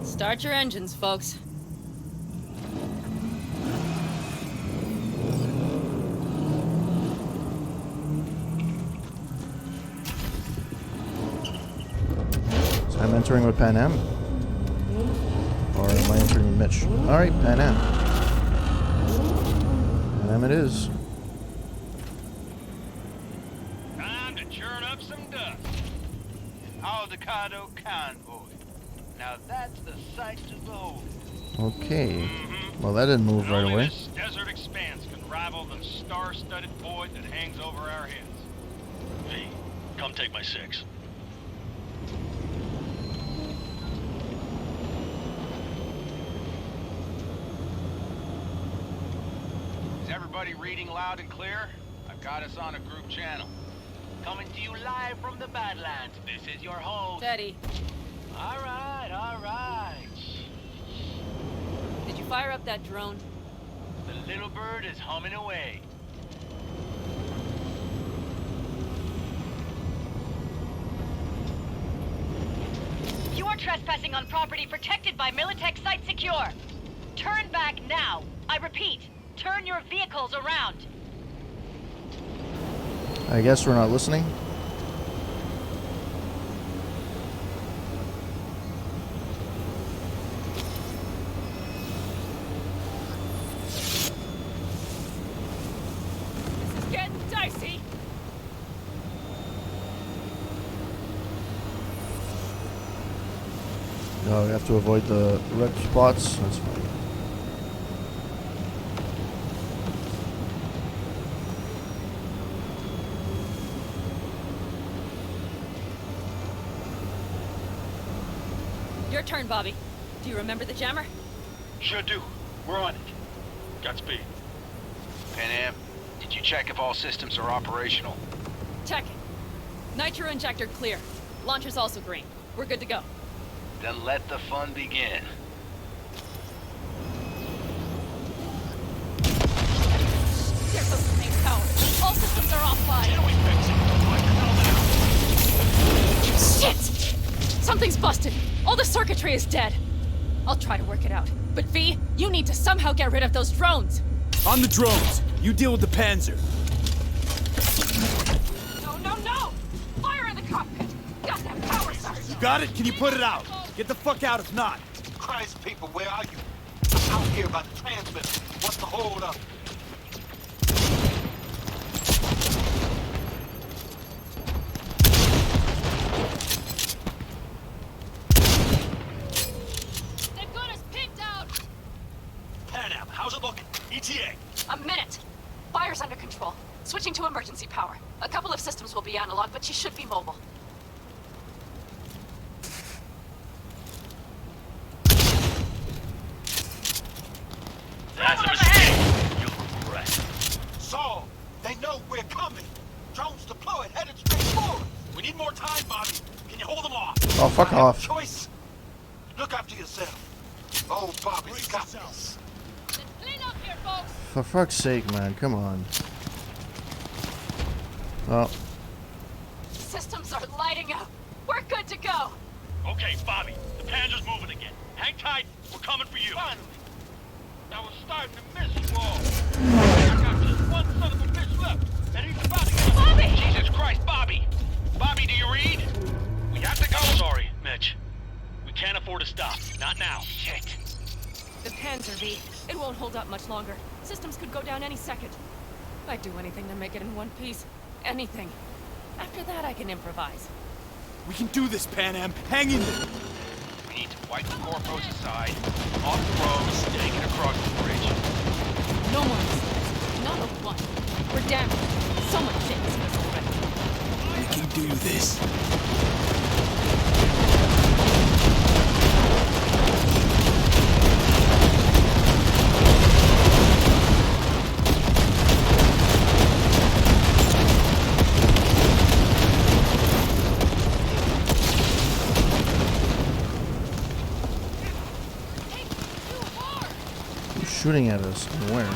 Start your engines, folks. So I'm entering with Pan Am? Or am I entering with Mitch? Alright, Pan Am. Pan Am it is. Time to churn up some dust. An Aldecado convoy. Now that's the sight to behold. Okay. Well, that didn't move right away. This desert expanse can rival the star-studded void that hangs over our heads. V, come take my 6. Is everybody reading loud and clear? I've got us on a group channel. Coming to you live from the Badlands. This is your host. Teddy. All right, all right. Did you fire up that drone? The little bird is humming away. You are trespassing on property protected by Militech Site Secure. Turn back now. I repeat, turn your vehicles around. I guess we're not listening. This is getting dicey. No, we have to avoid the red spots. That's fine. Your turn, Bobby. Do you remember the jammer? Sure do. We're on it. Godspeed. Pan Am, did you check if all systems are operational? Checking. Nitro injector clear. Launcher's also green. We're good to go. Then let the fun begin. There's those main power. All systems are offline. Can we fix it? Like hell now. Shit! Something's busted. All the circuitry is dead. I'll try to work it out. But V, you need to somehow get rid of those drones. On the drones. You deal with the Panzer. No, no, no! Fire in the cockpit! Goddamn power surge! You got it? Can you put it out? Get the fuck out if not. Christ, people, where are you? I'm out here by the transmitter. What's the hold up? They've got us pinned down! Pan Am, how's it looking? ETA. A minute. Fire's under control. Switching to emergency power. A couple of systems will be analog, but she should be mobile. That's a mistake. You'll regret. Saul, they know we're coming. Drones deployed, headed straight forward. We need more time, Bobby. Can you hold them off? Oh, fuck I have a off. choice. Look after yourself. Oh, Bobby's got this. Clean up here, folks! For fuck's sake, man, come on. Oh, Systems are lighting up. We're good to go. Okay, Bobby, the Panzer's moving again. Hang tight, we're coming for you. Finally. I was starting to miss you all. I got just one son of a bitch left, and he's about to get... Bobby! Jesus Christ, Bobby! Bobby, do you read? We have to go. Sorry, Mitch. We can't afford to stop. Not now. Shit. The Panzer V. It won't hold up much longer. Systems could go down any second. I'd do anything to make it in one piece. Anything. After that, I can improvise. We can do this, Pan Am. Hang in there. We need to wipe the corpos aside, off the roads, take it across the bridge. No more mistakes. Not a one. We're damaged. So much shit is missing already. We can do this. who's shooting at us and where?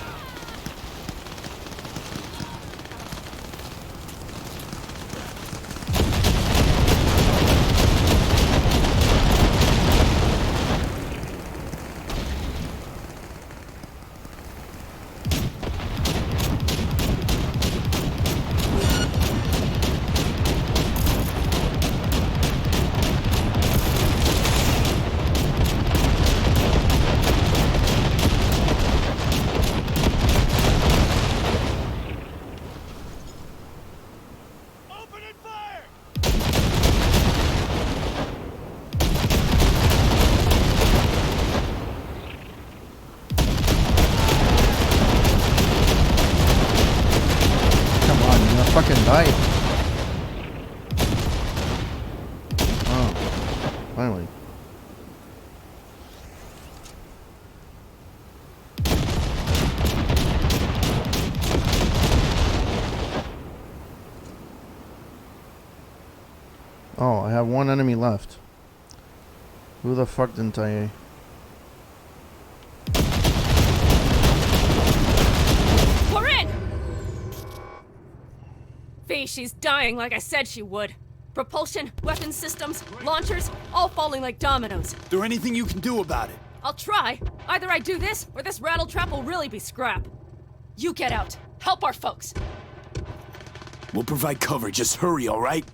Fucking died. Oh, finally. Oh, I have one enemy left. Who the fuck didn't I... We're in! V, she's dying like I said she would. Propulsion, weapon systems, launchers, all falling like dominoes. Is there anything you can do about it? I'll try. Either I do this, or this rattletrap will really be scrap. You get out. Help our folks. We'll provide cover. Just hurry, all right?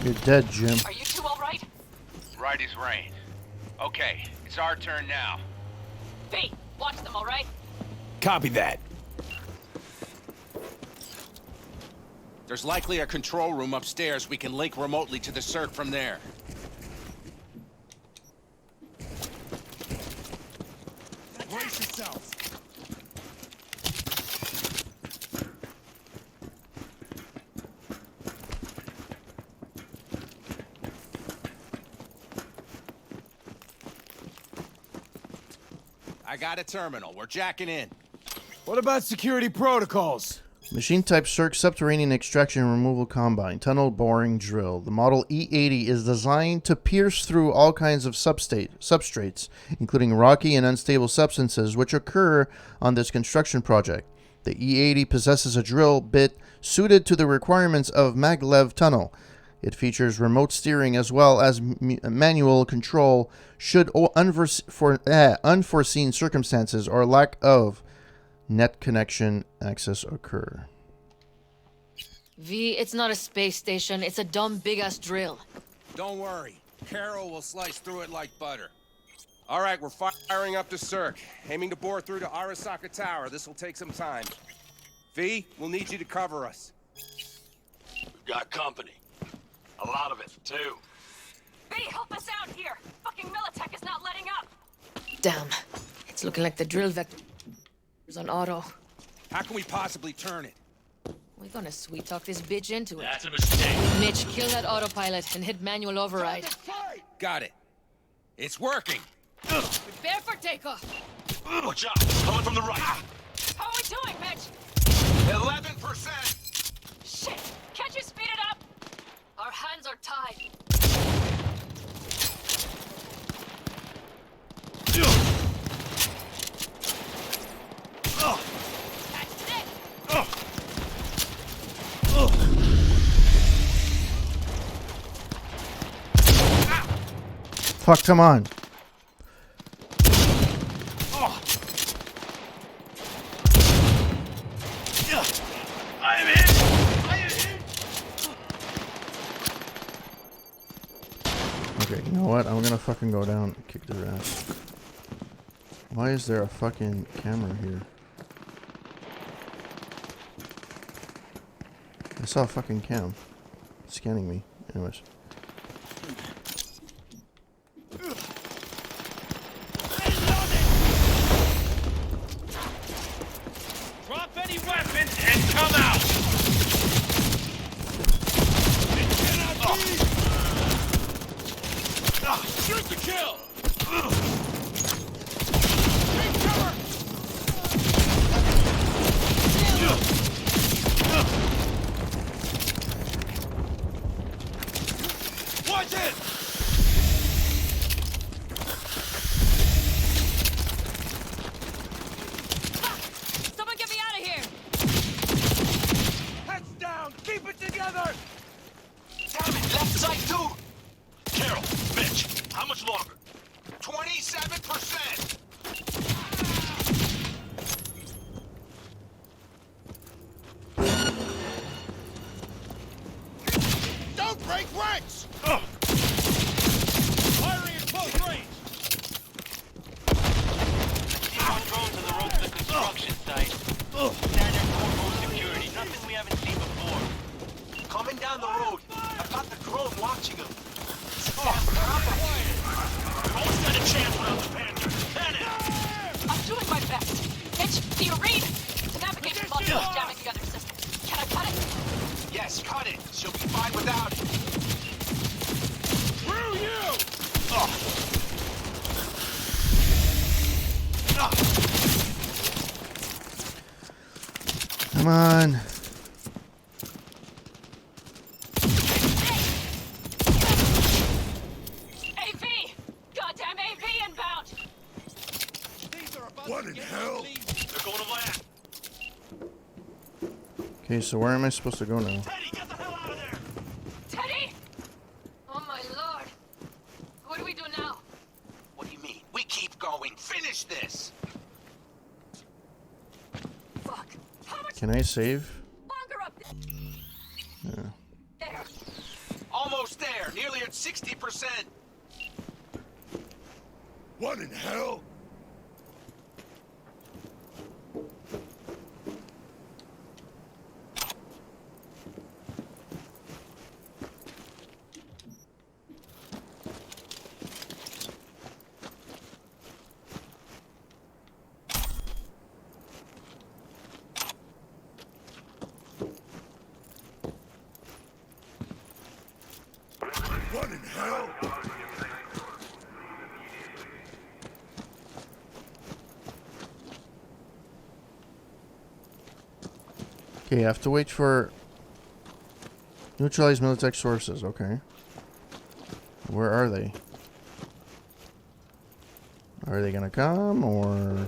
You're dead, Jim. Are you two all right? Right as rain. Okay, it's our turn now. V, watch them, all right? Copy that. There's likely a control room upstairs. We can link remotely to the circ from there. Brace yourselves. I got a terminal. We're jacking in. What about security protocols? Machine type Circ subterranean extraction and removal combine, tunnel boring drill. The model E80 is designed to pierce through all kinds of substrates, including rocky and unstable substances which occur on this construction project. The E80 possesses a drill bit suited to the requirements of maglev tunnel. It features remote steering as well as manual control should unforeseen circumstances or lack of net connection access occur. V, it's not a space station. It's a dumb big-ass drill. Don't worry. Carol will slice through it like butter. All right, we're firing up the circ. Aiming to bore through to Arasaka Tower. This will take some time. V, we'll need you to cover us. We've got company. A lot of it, too. V, help us out here! Fucking Militech is not letting up! Damn. It's looking like the drill vector is on auto. How can we possibly turn it? We're gonna sweet talk this bitch into it. That's a mistake. Mitch, kill that autopilot and hit manual override. Got it. It's working. Prepare for takeoff. Watch out. Coming from the right. How are we doing, Mitch? 11%. Shit! Can't you speed it up? Our hands are tied. That's it! Fuck, come on. Okay, you know what? I'm gonna fucking go down and kick their ass. Why is there a fucking camera here? I saw a fucking cam scanning me. Anyways. Drop any weapons and come out! Shoot the kill! Take cover! Watch it! Someone get me out of here! Heads down! Keep it together! Damn it, left side too! Carol, Mitch, how much longer? 27%. Don't break ranks! Firing at close range! Our drones on the road to the construction site. Standard four-row security, nothing we haven't seen before. Coming down the road. I've got the drone watching him. Oh, Almost got a chance without the Panther. I'm doing my best. Mitch, do you read? The navigation module is jamming the other system. Can I cut it? Yes, cut it. She'll be fine without it. Screw you! Come on. AV! Goddamn AV inbound! What in hell? They're going to land. Okay, so where am I supposed to go now? Teddy! Oh my lord. What do we do now? What do you mean? We keep going. Finish this. Fuck. How much Can I save? longer up Yeah. there? Almost there. 60%. What in hell? What in hell? Okay, I have to wait for neutralize Militech sources. Okay. Where are they? Are they gonna come or?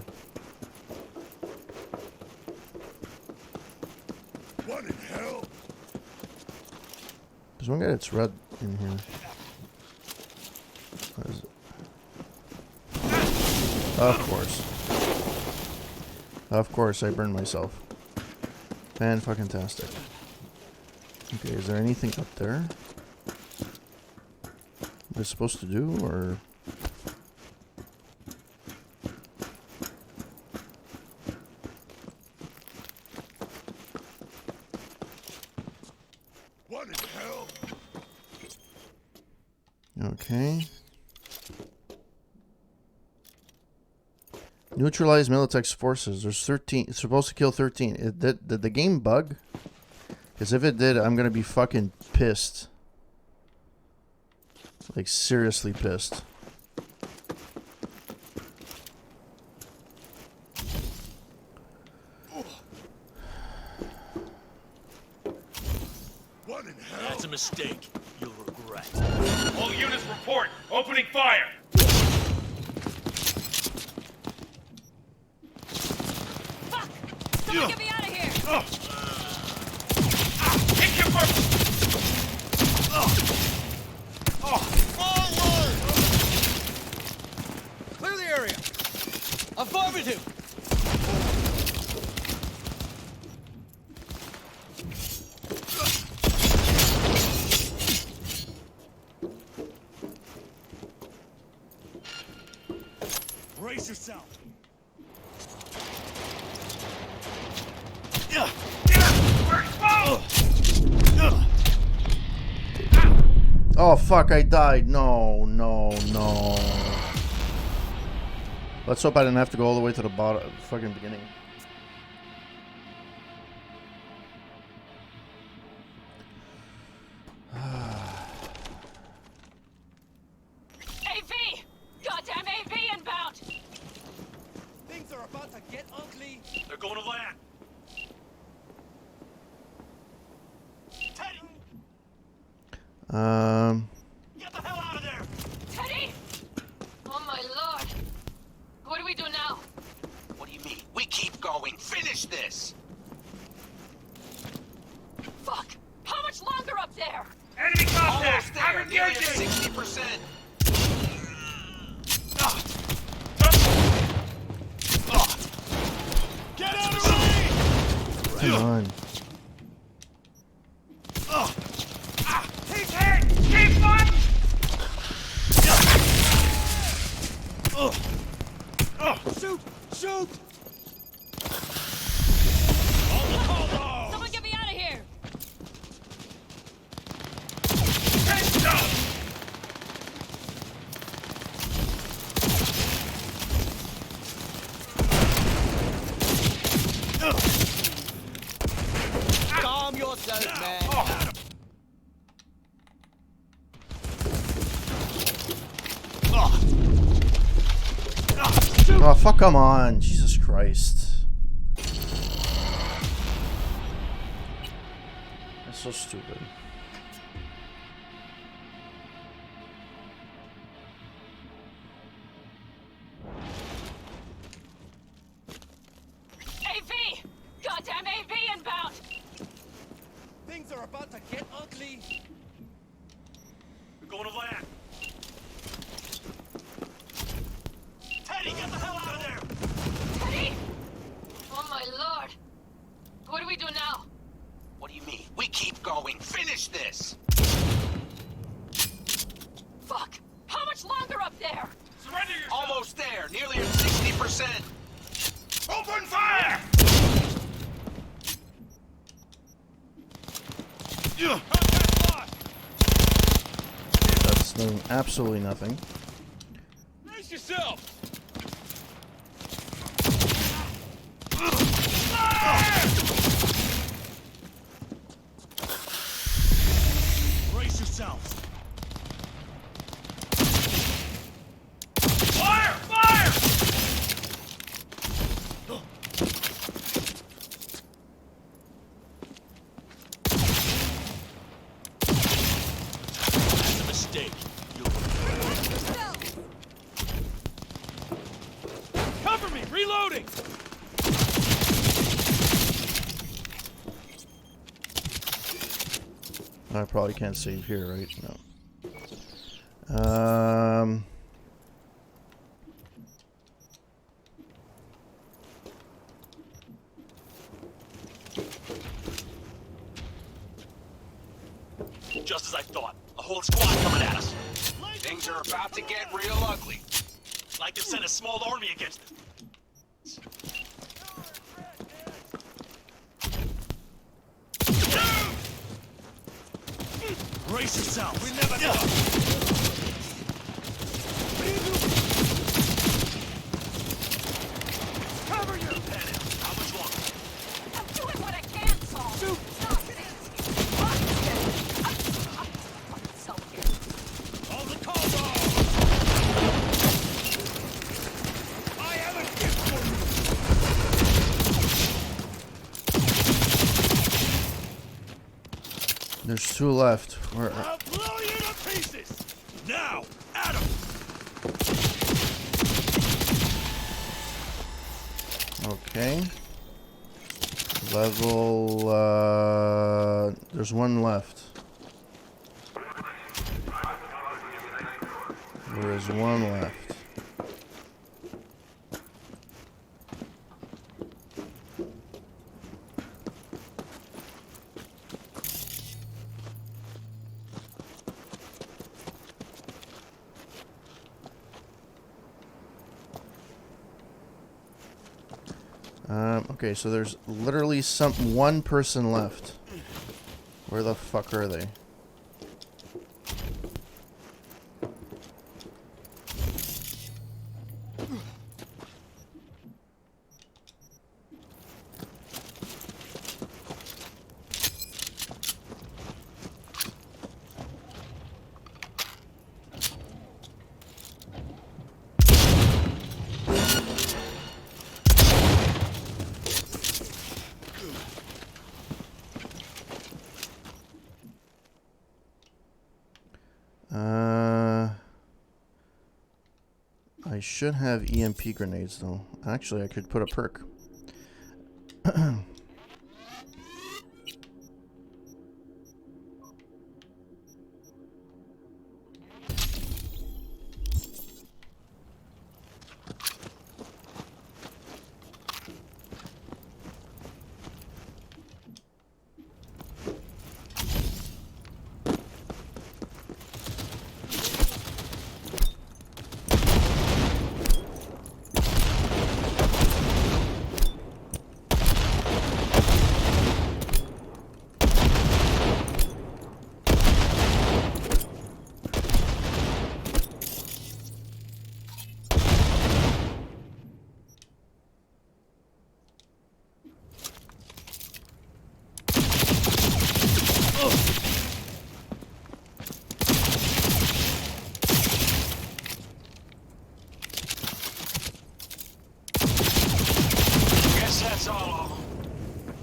What in hell? There's one guy that's red in here. What is it? Of course. Of course, I burned myself. Fan-fucking-tastic. Okay, is there anything up there? What am I supposed to do, or? What in hell? Okay. Neutralize Militech's forces. There's 13. It's supposed to kill 13. Did the game bug? Because if it did, I'm going to be fucking pissed. Like, seriously pissed. What in hell? That's a mistake. You'll regret. All units report. Opening fire. Someone get me out of here! Take him first! Clear the area! Affirmative! Brace yourself. We're exposed! Oh, fuck, I died. No, no, no. Let's hope I didn't have to go all the way to the bottom, fucking beginning. AV! Goddamn AV inbound! Things are about to get ugly. They're going to land. Teddy! Get the hell out of there! Teddy! Oh my lord! What do we do now? What do you mean? We keep going. Finish this. Fuck! How much longer up there? Enemy contact! Almost there. I'm Nearly engaging! 60%. Get out of range! Come on. He's hit! Keep fighting! Shoot! Shoot! Someone get me out of here! Heads down! Calm yourself, man. Oh, fuck, come on. Jesus Christ. That's so stupid. AV! Goddamn AV inbound! Things are about to get ugly. We're going to land. Teddy, get the hell out of there! Teddy! Oh my lord! What do we do now? What do you mean? We keep going. Finish this. Fuck! How much longer up there? Surrender yourself! Almost there. Nearly at 60%. Open fire! Contact lost! That's doing absolutely nothing. Brace yourself! Brace yourself! Fire! Fire! That's a mistake. Cover me! Reloading! I probably can't save here, right? No. Just as I thought. A whole squad coming at us. Things are about to get real ugly. Like to send a small army against us. Brace yourself! We never know! Cover your head! How much longer? I'm doing what I can, Saul. Shoot! Stop it! I'm so here. All the calls are! I have a gift for you! There's 2 left. Where? I'll blow you to pieces! Now! At him! Okay. Level. There's 1 left. There is 1 left. Okay, so there's literally 1 person left. Where the fuck are they? I should have EMP grenades though. Actually, I could put a perk.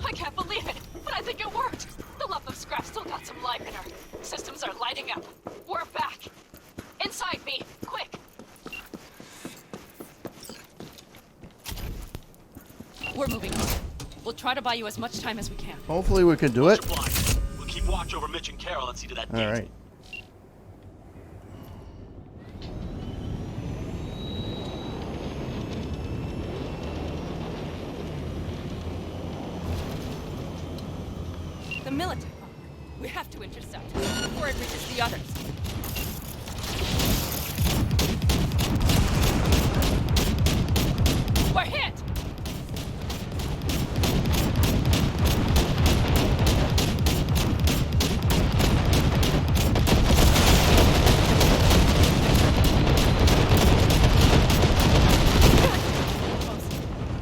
I can't believe it, but I think it worked. The lump of scrap still got some life in her. Systems are lighting up. We're back. Inside me, quick. We're moving on. We'll try to buy you as much time as we can. Hopefully we can do it. We'll keep watch over Mitch and Carol and see to that gate. All right. The military. We have to intercept before it reaches the others. We're hit!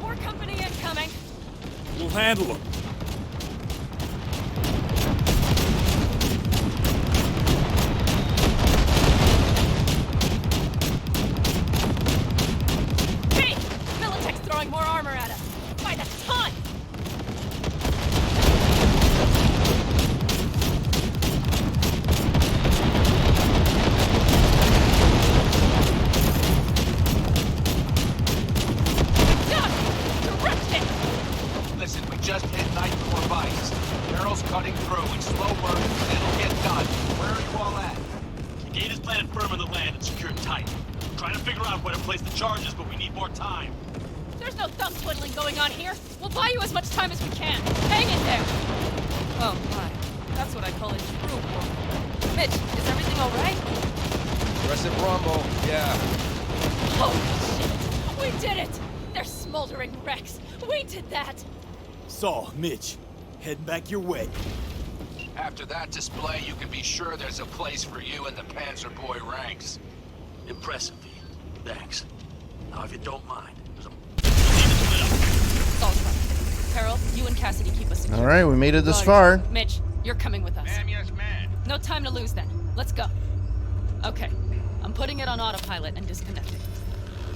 More company incoming. We'll handle them. Hey! Militech's throwing more armor at us. By the ton! Duck! Direct it! Listen, we just hit night 4 bikes. Barrel's cutting through. It's slow work. It'll get done. Where are you all at? The gate is planted firm on the land and secured tight. Trying to figure out where to place the charges, but we need more time. There's no thumb twiddling going on here. We'll buy you as much time as we can. Hang in there! Oh my. That's what I call a true war. Mitch, is everything alright? Aggressive rumble, yeah. Holy shit! We did it! They're smoldering wrecks. We did that! Saul, Mitch, heading back your way. After that display, you can be sure there's a place for you in the Panzer Boy ranks. Impressive, V. Thanks. Now, if you don't mind, there's a... Saul's right. Carol, you and Cassidy keep us secure. All right, we made it this Roger. far. Mitch, you're coming with us. Ma'am, yes, ma'am. No time to lose then. Let's go. Okay. I'm putting it on autopilot and disconnecting.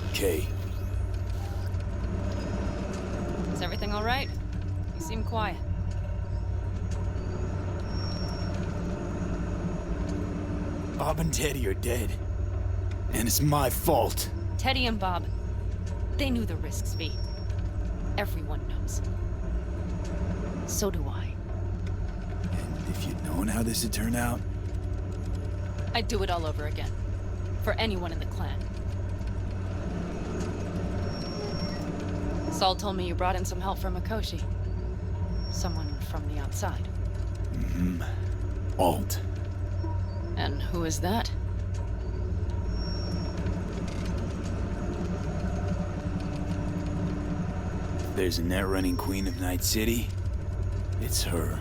Okay. Is everything all right? You seem quiet. Bob and Teddy are dead. And it's my fault. Teddy and Bob, they knew the risks, V. Everyone knows. So do I. And if you'd known how this would turn out, I'd do it all over again. For anyone in the clan. Saul told me you brought in some help from Mikoshi. Someone from the outside. Alt. And who is that? There's a net-running queen of Night City. It's her.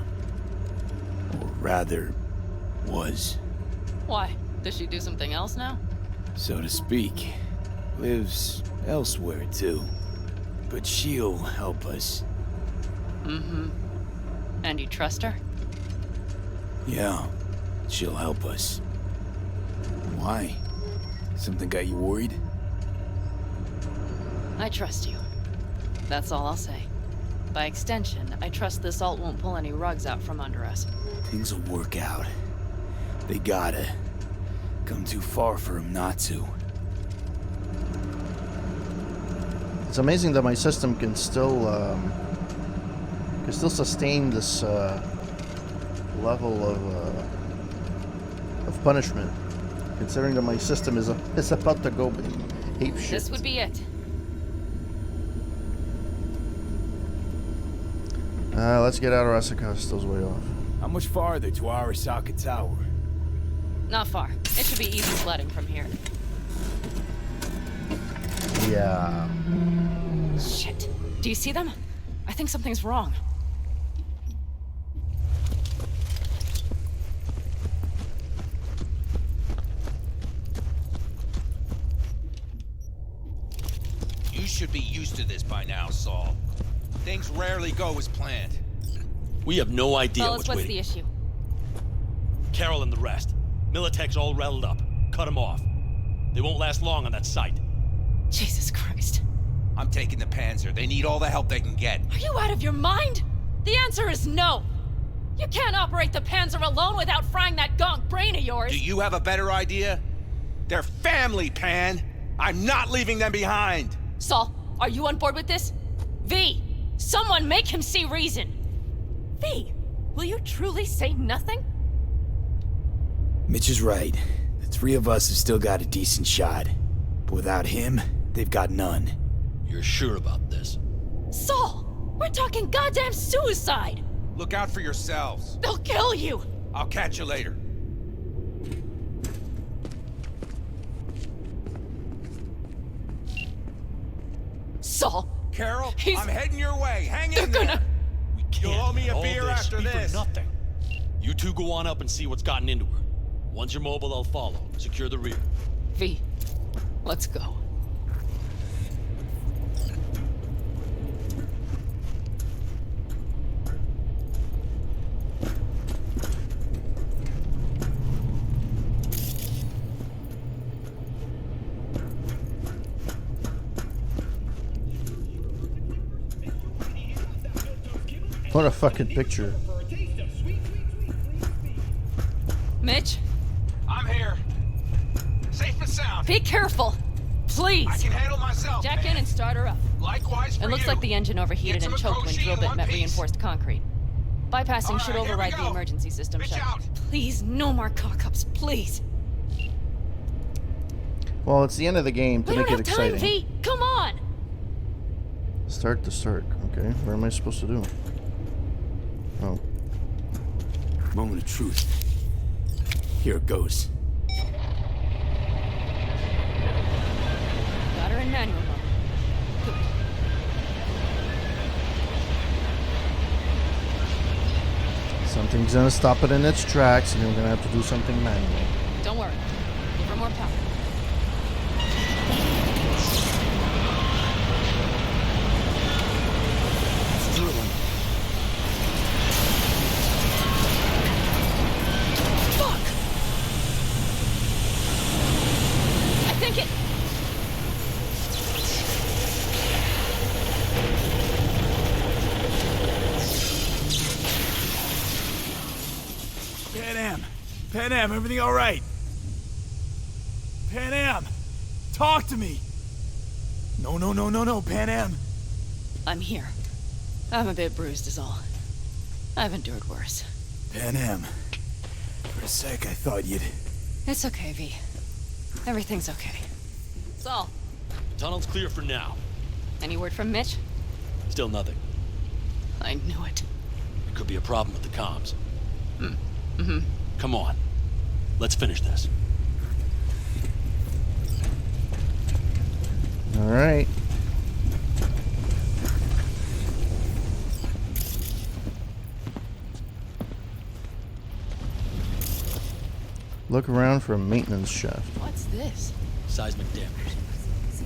Or rather, was. Why? Does she do something else now? So to speak. Lives elsewhere, too. But she'll help us. Mm-hmm. And you trust her? Yeah, she'll help us. Why? Something got you worried? I trust you. That's all I'll say. By extension, I trust this alt won't pull any rugs out from under us. Things will work out. They gotta. Come too far for him not to. It's amazing that my system can still sustain this level of punishment, considering that my system is about to go ape shit. This would be it. Let's get out of Arasaka. Still's way off. How much farther to Arasaka Tower? Not far. It should be easy sledding from here. Yeah. Shit. Do you see them? I think something's wrong. You should be used to this by now, Saul. Things rarely go as planned. We have no idea Fellas, what's waiting. the issue? Carol and the rest. Militech's all rattled up. Cut them off. They won't last long on that site. Jesus Christ. I'm taking the Panzer. They need all the help they can get. Are you out of your mind? The answer is no. You can't operate the Panzer alone without frying that gonk brain of yours. Do you have a better idea? They're family, Pan. I'm not leaving them behind. Saul, are you on board with this? V, someone make him see reason. V, will you truly say nothing? Mitch is right. The three of us have still got a decent shot. But without him, they've got none. You're sure about this? Saul, we're talking goddamn suicide. Look out for yourselves. They'll kill you. I'll catch you later. Saul, Carol. He's- I'm heading your way. Hang They're in gonna- there. We can't. You'll owe me a All beer this after be this. For nothing. You two go on up and see what's gotten into her. Once you're mobile, I'll follow. Secure the rear. V, let's go. What a fucking picture. Mitch, I'm here. Safe and sound. be careful. Please. I can handle myself. Jack in and start her up. Likewise for It looks you. like the engine overheated Get and to choked when Mikoshi drill in bit one met piece. reinforced concrete. Bypassing should All right, here we override the go. emergency system Bitch shut. out. Please, no more cock-ups, please. Well, it's the end of the game to We make don't it have time, exciting. V. Come on. Start to start. Okay, what am I supposed to do? Oh. Moment of truth. Here it goes. Got her in manual mode. Good. Something's gonna stop it in its tracks, and we're gonna have to do something manual. Don't worry. Give her more power. It's drilling. Fuck! I think it... Pan Am, everything all right? Pan Am, talk to me. No, Pan Am. I'm here. I'm a bit bruised is all. I've endured worse. Pan Am. For a sec, I thought you'd... It's okay, V. Everything's okay. Saul, Tunnel's clear for now. any word from Mitch? Still nothing. I knew it. It could be a problem with the comms. Mm-hmm. Come on. Let's finish this. All right. Look around for a maintenance shaft. What's this? Seismic dampers.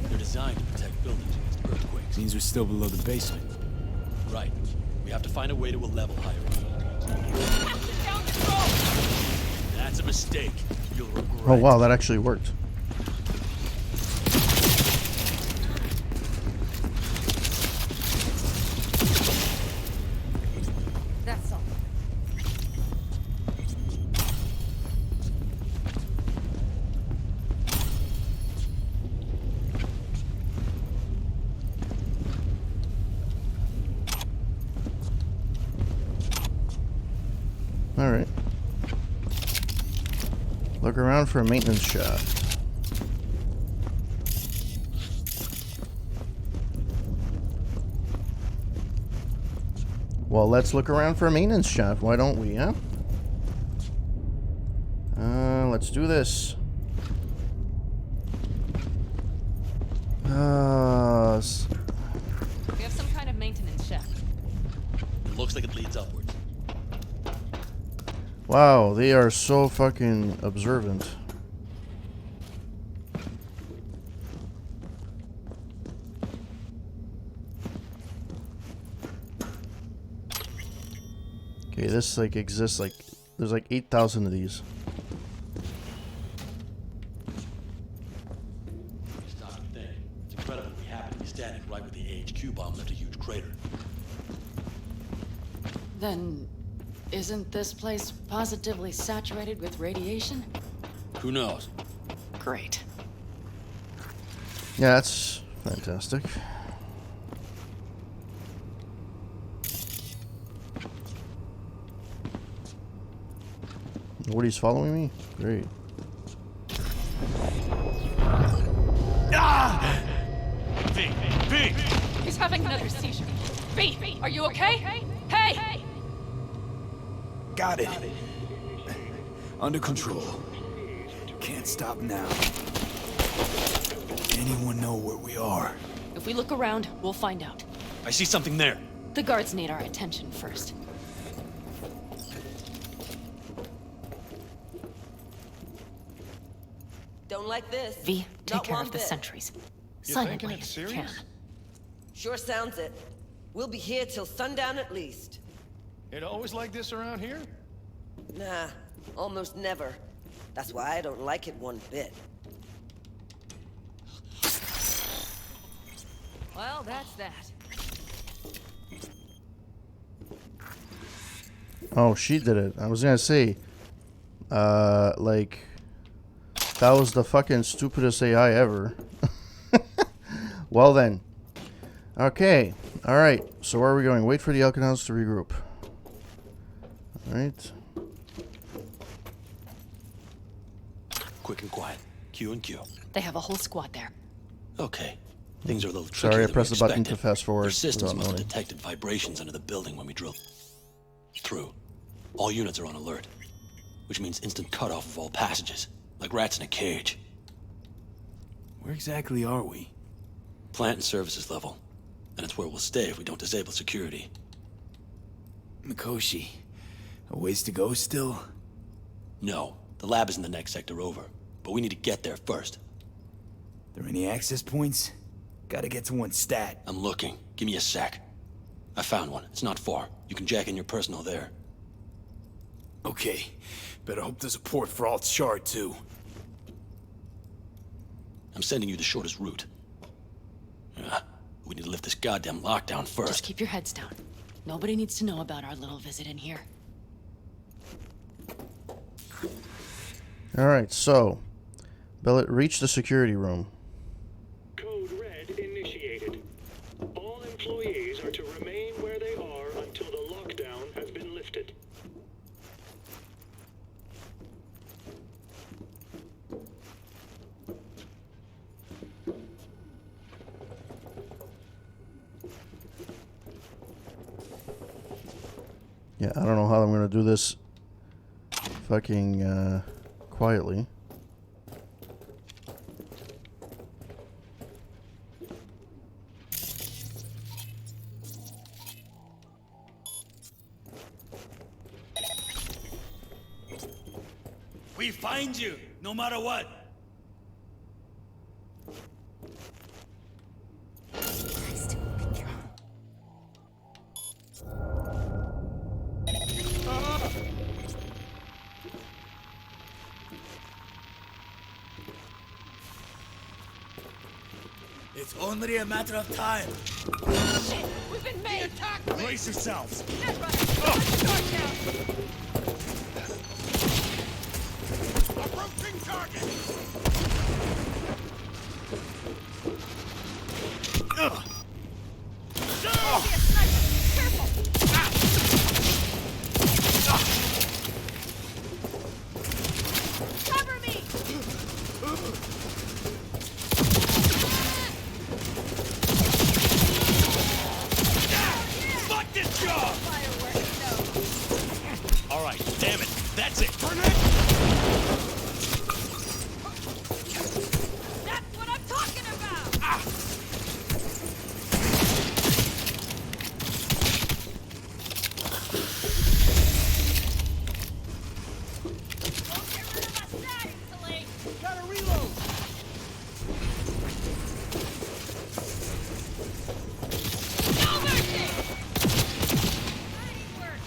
They're designed to protect buildings against earthquakes. Means we're still below the basement. Right. We have to find a way to a level higher up. That's a mistake. You'll regret. Oh wow, that actually worked. That's all. All right. Look around for a maintenance shaft. Well, let's look around for a maintenance shaft. Why don't we, huh? Let's do this. We have some kind of maintenance shaft. It looks like it leads upwards. Wow, they are so fucking observant. Okay, this like exists like there's like 8,000 of these. Stop and think. It's incredible we happen to be standing right where the AHQ bomb left a huge crater. Then, isn't this place positively saturated with radiation? Who knows? Great. Yeah, that's fantastic. Woody's following me? Great. V! He's having another seizure. V, are you okay? Hey! Got it. Under control. Can't stop now. Anyone know where we are? If If we look around, we'll find out. I see something there. The guards need our attention first. Don't like this. V, take Not care one of the bit. sentries. You Silently, thinking it's if you can. serious? Sure sounds it. We'll be here till sundown at least. It always like this around here? Nah, almost never. That's why I don't like it one bit. Well, that's that. Oh, she did it. I was gonna say, like, that was the fucking stupidest AI ever. Well then. Okay. Alright. So where are we going? Wait for the Alcanals to regroup. Alright. Quick and quiet. Q and Q. They have a whole squad there. Okay. Things are a little trickier Sorry, I than we pressed the button expected. to fast forward Their systems without must have knowing. detected vibrations under the building when we drilled through. All units are on alert, which means instant cutoff of all passages, like rats in a cage. Where exactly are we? Plant and services level, and it's where we'll stay if we don't disable security. Mikoshi, a ways to go still? No, the lab is in the next sector over, but we need to get there first. There any access points? Gotta get to one stat. I'm looking. Give me a sec. I found one. It's not far. You can jack in your personal there. Okay. Better hope there's a port for Alt Shard, too. I'm sending you the shortest route. We need to lift this goddamn lockdown first. Just keep your heads down. Nobody needs to know about our little visit in here. Alright, so Bellet, reach the security room. Code Red initiated. All employees are to remain where they are until the lockdown has been lifted. Yeah, I don't know how I'm gonna do this fucking quietly. We find you, no matter what. It's only a matter of time. Shit! We've been made! Brace yourselves. Approaching target! Cover me! Fuck this job! All right, damn it. That's it. That's what I'm talking about! Gotta reload! No mercy! Nice work,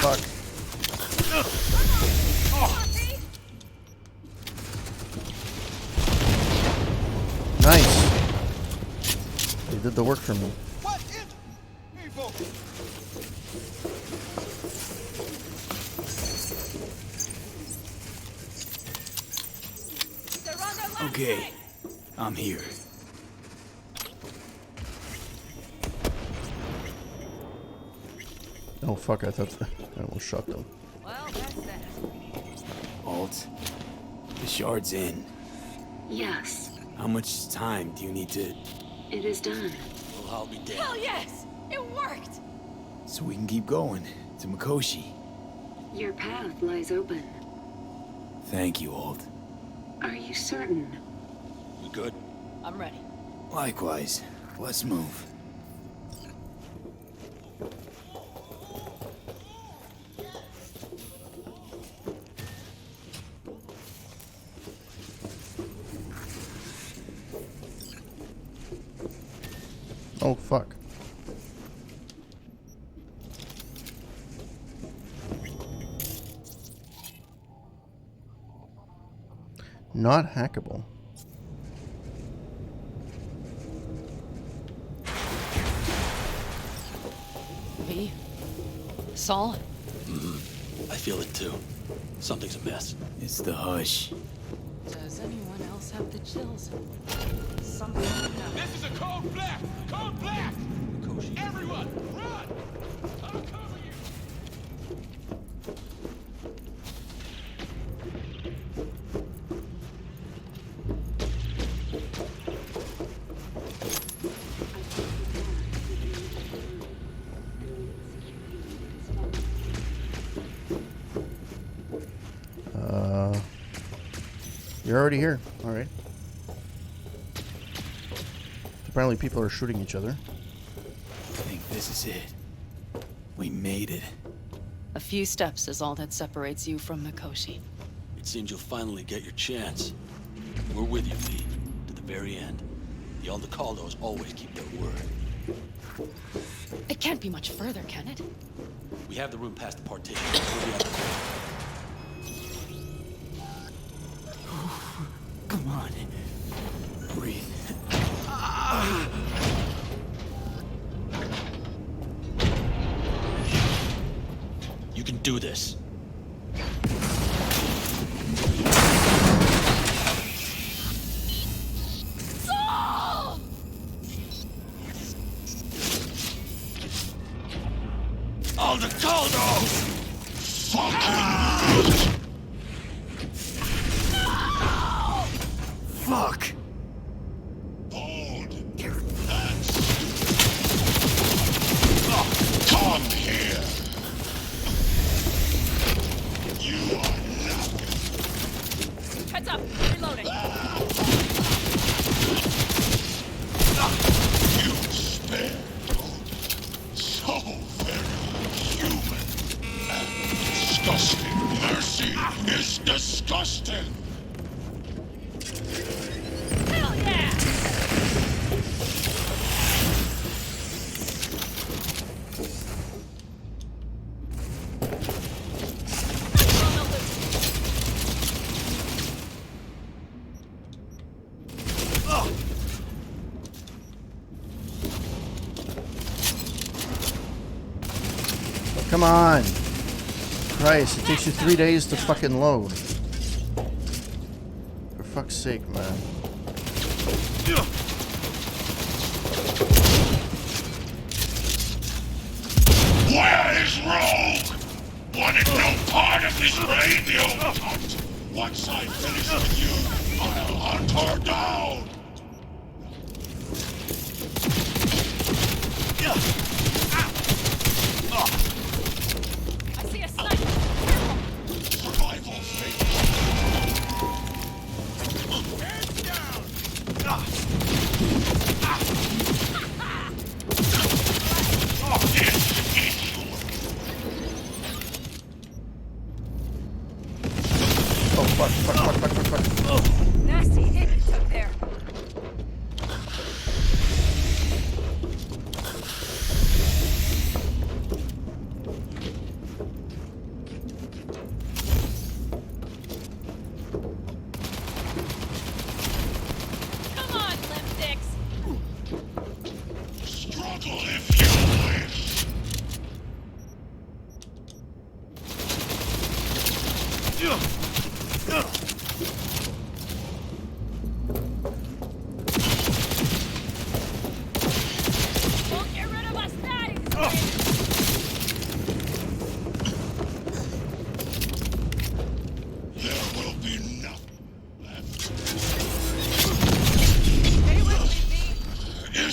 Fuck. Nice. They did the work for me. Okay, I'm here. Oh fuck, I thought I almost shot them. Well, that's that. Alt, the shard's in. Yes, How much time do you need to... it is done. Well, I'll be damned. Hell yes! It worked! So we can keep going to Mikoshi. Your path lies open. Thank you, Alt. Are you certain? We good? I'm ready. Likewise. Let's move. Oh fuck. Not hackable. V? Saul? I feel it too. Something's amiss. It's the hush. Does anyone else have the chills? Something. This is a code black! Code black! Everyone, run! I'll cover you! You're already here. All right. Apparently people are shooting each other. I think this is it. We made it. A few steps is all that separates you from Mikoshi. It seems you'll finally get your chance. We're with you, V, to the very end. The Aldecaldos always keep their word. It can't be much further, can it? We have the room past the partition. We'll be at the door. Come on. Breathe. You can do this. Saul! Aldecaldos! Fucking Fuck! Come here! You are nothing! Heads up! Reloading! You spare so very human and disgusting. Mercy is disgusting! Hell yeah! Come on. Christ, it takes you 3 days to fucking load. For fuck's sake, man. Where is Rogue? Wanted no part of this radio hunt. Once I finish with you, I'll hunt her down. I see a sniper! Survival fate. Hands down! Oh, fuck. Nasty hit you took there.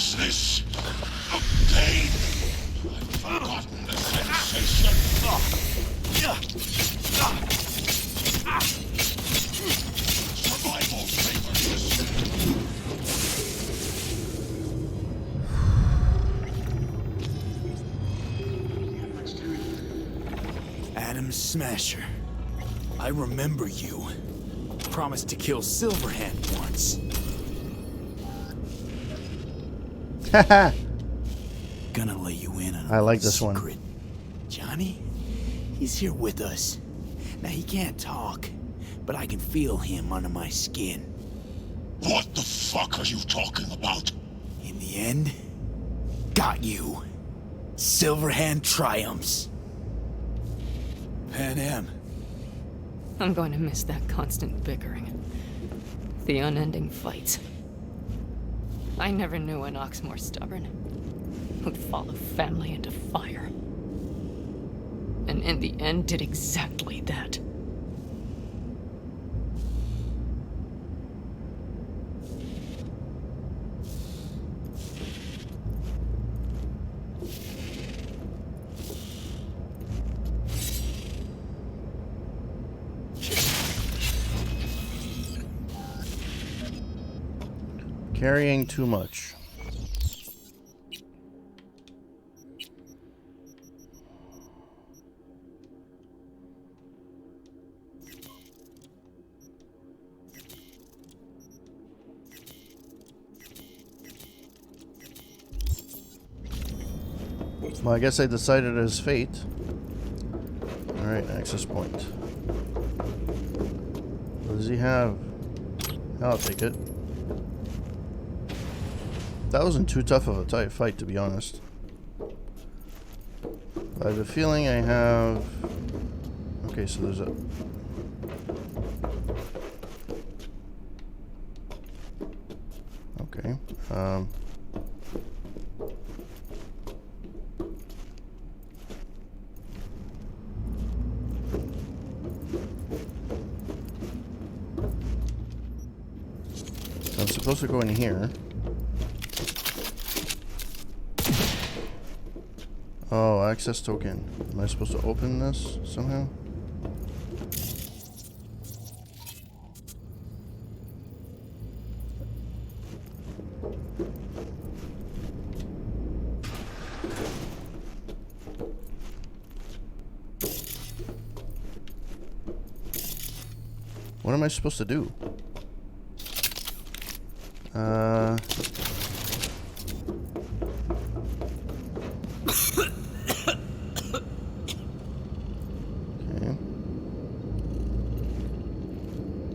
is this? Pain. I've forgotten the sensation. Survival favors this. Adam Smasher. I remember you. Promised to kill Silverhand once. Haha. Gonna let you in on I like a this secret. one. Johnny? He's here with us. Now he can't talk, but I can feel him under my skin. What the fuck are you talking about? In the end, got you. Silverhand triumphs. Pan Am. I'm going to miss that constant bickering. The unending fights. I never knew an ox more stubborn. Who'd follow family into fire. And in the end did exactly that. Carrying too much. Well, I guess I decided as fate. Alright, access point. What does he have? I'll take it. That wasn't too tough of a tight fight, to be honest. I have a feeling I have... Okay, so there's a... Okay. I'm supposed to go in here. Oh, access token. Am I supposed to open this somehow? What am I supposed to do?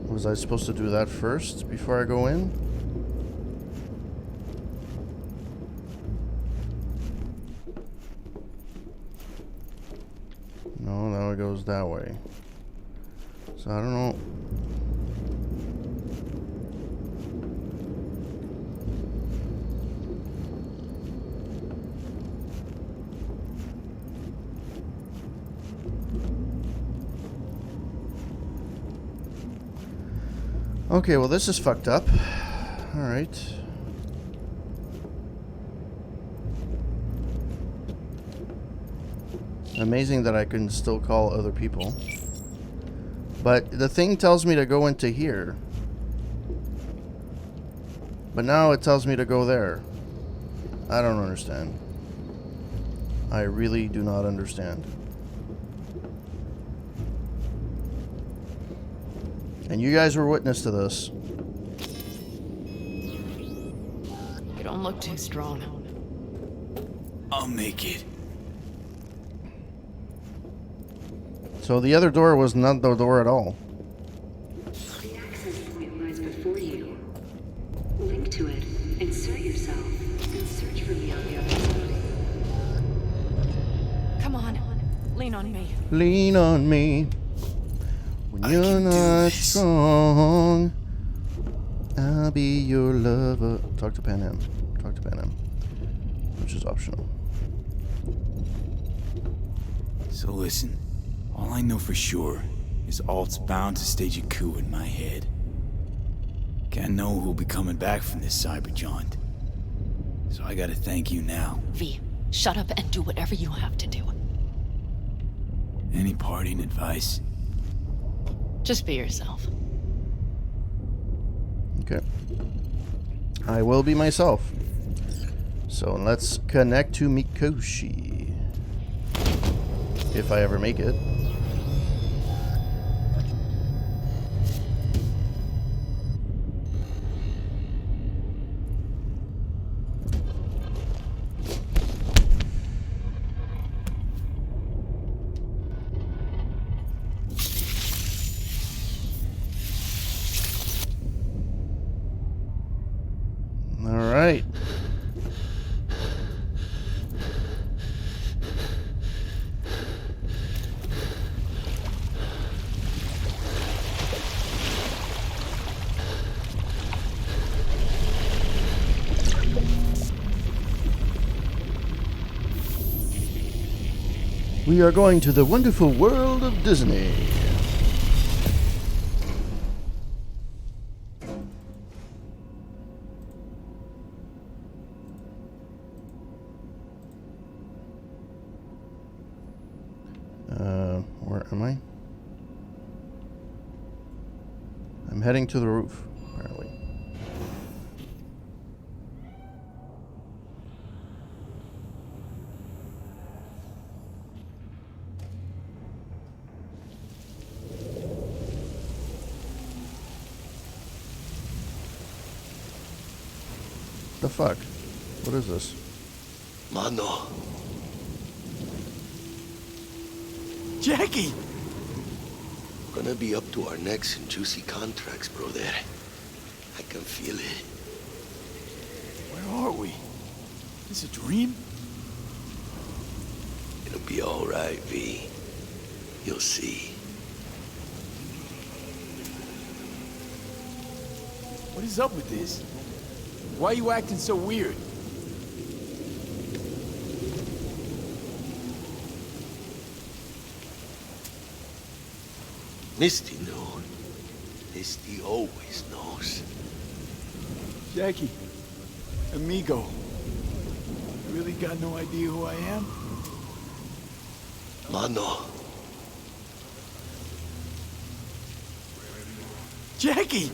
Was I supposed to do that first before I go in? No, now it goes that way. So I don't know. Okay, well this is fucked up. Alright. Amazing that I can still call other people. But the thing tells me to go into here. But now it tells me to go there. I don't understand. I really do not understand. And you guys were witness to this. You don't look too strong. I'll make it. So the other door was not the door at all. The access point lies before you. Link to it, insert yourself, and search for me on the other side. Come on, lean on me. Lean on me. When you're not strong, I'll be your lover. Talk to Pan Am. Talk to Pan Am. Which is optional. So listen, all I know for sure is Alt's bound to stage a coup in my head. Can't know who'll be coming back from this cyber jaunt. So I gotta thank you now. V, shut up and do whatever you have to do. Any parting advice? Just be yourself. Okay. I will be myself. So let's connect to Mikoshi. If I ever make it. All right. We are going to the wonderful world of Disney. Where am I? I'm heading to the roof, apparently. The fuck? What is this? Mano. Jackie! Gonna be up to our necks in juicy contracts, brother. I can feel it. Where are we? Is this a dream? It'll be all right, V. You'll see. What is up with this? Why are you acting so weird? Misty knew. Misty always knows. Jackie, amigo, you really got no idea who I am? Mano. Jackie!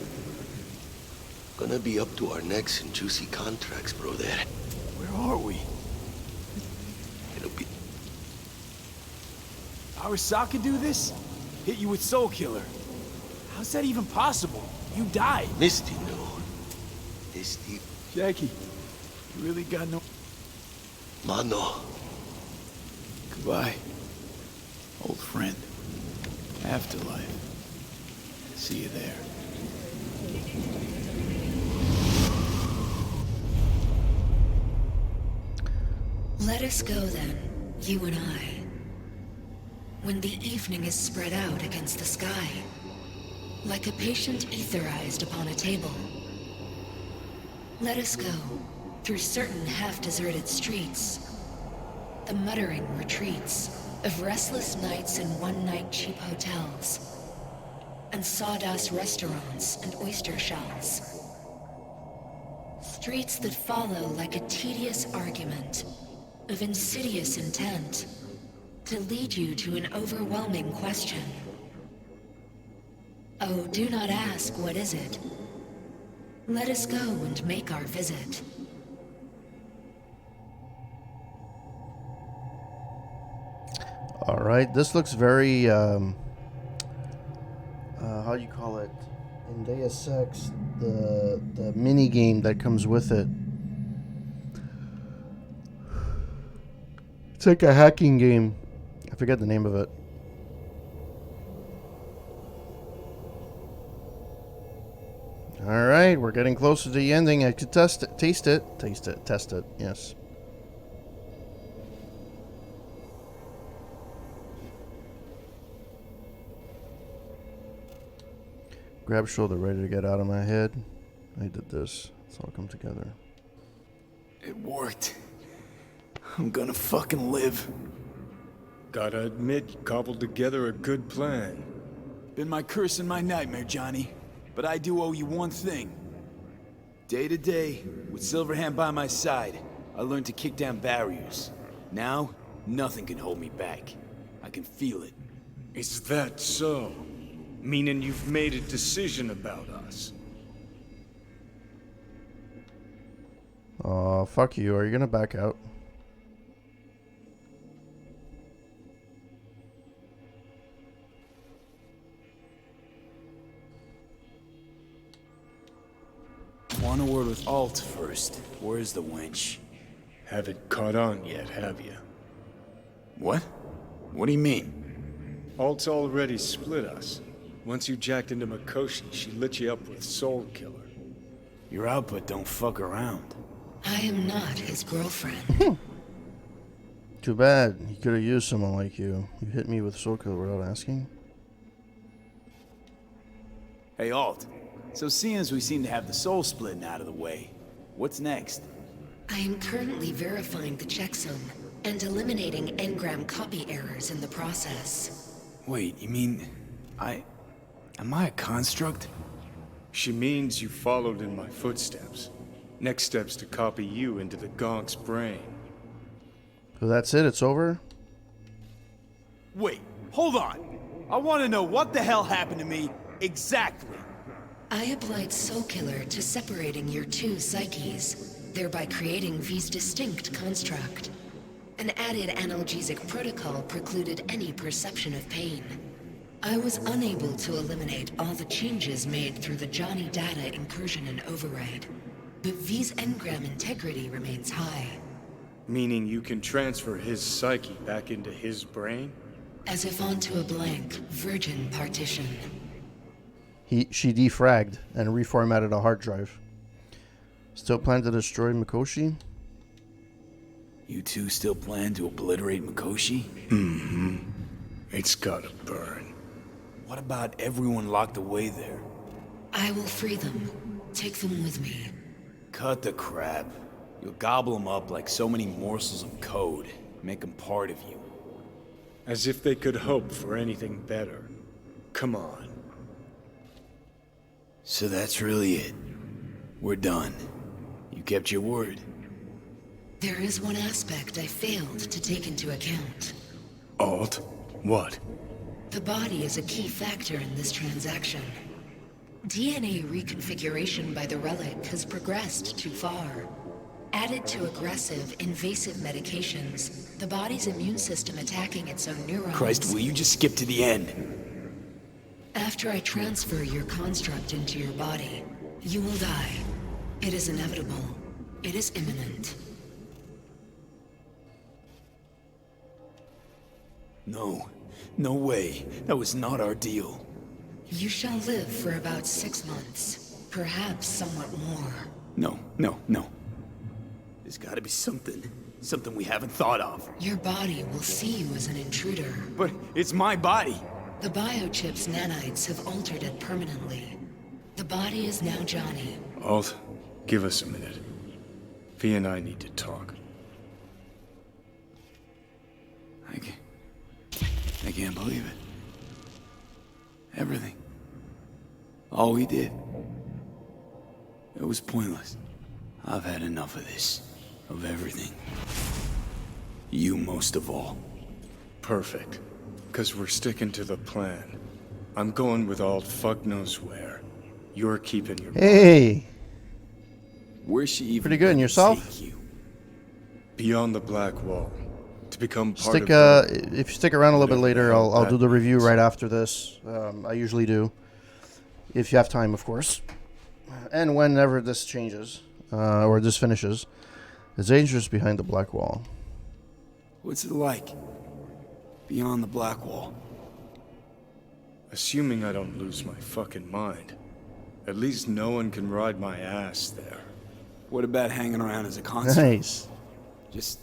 Gonna be up to our necks in juicy contracts, brother. Where are we? It'll be... Arasaka do this? Hit you with Soul Killer. How's that even possible? You died. Misty knew. Misty... Jackie, you really got no... Mano. Goodbye, old friend. Afterlife. See you there. Let us go then, you and I. When the evening is spread out against the sky, like a patient etherized upon a table. Let us go through certain half-deserted streets, the muttering retreats of restless nights in one-night cheap hotels, and sawdust restaurants and oyster shells. Streets that follow like a tedious argument of insidious intent to lead you to an overwhelming question. Oh, do not ask, what is it? Let us go and make our visit. All right, this looks very, how do you call it? In Deus Ex, the mini game that comes with it. It's like a hacking game. I forget the name of it. All right, we're getting closer to the ending. I could test it, test it. Yes. Grab shoulder, ready to get out of my head. I did this. It's all come together. It worked. I'm gonna fucking live. Gotta admit, you cobbled together a good plan. Been my curse and my nightmare, Johnny. But I do owe you one thing. Day to day, with Silverhand by my side, I learned to kick down barriers. Now, nothing can hold me back. I can feel it. Is that so? Meaning you've made a decision about us? Aw, fuck you. Are you gonna back out? Want a word with Alt first. Where's the wench? Haven't caught on yet, have you? What? What do you mean? Alt's already split us. Once you jacked into Mikoshi, she lit you up with Soul Killer. Your output don't fuck around. I am not his girlfriend. Too bad. He could have used someone like you. You hit me with Soul Killer without asking. Hey, Alt. So seeing as we seem to have the soul splitting out of the way, what's next? I am currently verifying the checksum and eliminating engram copy errors in the process. Wait, you mean... Am I a construct? She means you followed in my footsteps. Next step's to copy you into the Gonk's brain. So that's it? It's over? Wait, hold on. I want to know what the hell happened to me exactly. I applied Soul Killer to separating your two psyches, thereby creating V's distinct construct. An added analgesic protocol precluded any perception of pain. I was unable to eliminate all the changes made through the Johnny data incursion and override, but V's engram integrity remains high. Meaning you can transfer his psyche back into his brain? As if onto a blank, virgin partition. She defragged and reformatted a hard drive. Still plan to destroy Mikoshi? You two still plan to obliterate Mikoshi? Mm-hmm. It's gotta burn. What about everyone locked away there? I will free them. Take them with me. Cut the crap. You'll gobble them up like so many morsels of code. Make them part of you. As if they could hope for anything better. Come on. So that's really it. We're done. You kept your word. There is one aspect I failed to take into account. Alt? What? The body is a key factor in this transaction. DNA reconfiguration by the relic has progressed too far. Added to aggressive, invasive medications, the body's immune system attacking its own neurons... Christ, will you just skip to the end? After I transfer your construct into your body, you will die. It is inevitable. It is imminent. No. No way. That was not our deal. You shall live for about 6 months. Perhaps somewhat more. No. There's gotta be something. Something we haven't thought of. Your body will see you as an intruder. But it's my body. The biochip's nanites have altered it permanently. The body is now Johnny. Alt, give us a minute. V and I need to talk. I can't believe it. Everything. All we did. It was pointless. I've had enough of this. Of everything. You most of all. Perfect. Because we're sticking to the plan. I'm going with Alt fuck knows where. You're keeping your... Hey! Where's she even... Pretty good, and yourself? Beyond the Black Wall. To become part Stick, of if you stick around a little bit later, I'll do the review right after this. I usually do. If you have time, of course. And whenever this changes, or this finishes, the dangers behind the Black Wall. What's it like? Beyond the Black Wall? Assuming I don't lose my fucking mind. At least no one can ride my ass there. What about hanging around as a construct? Nice. Just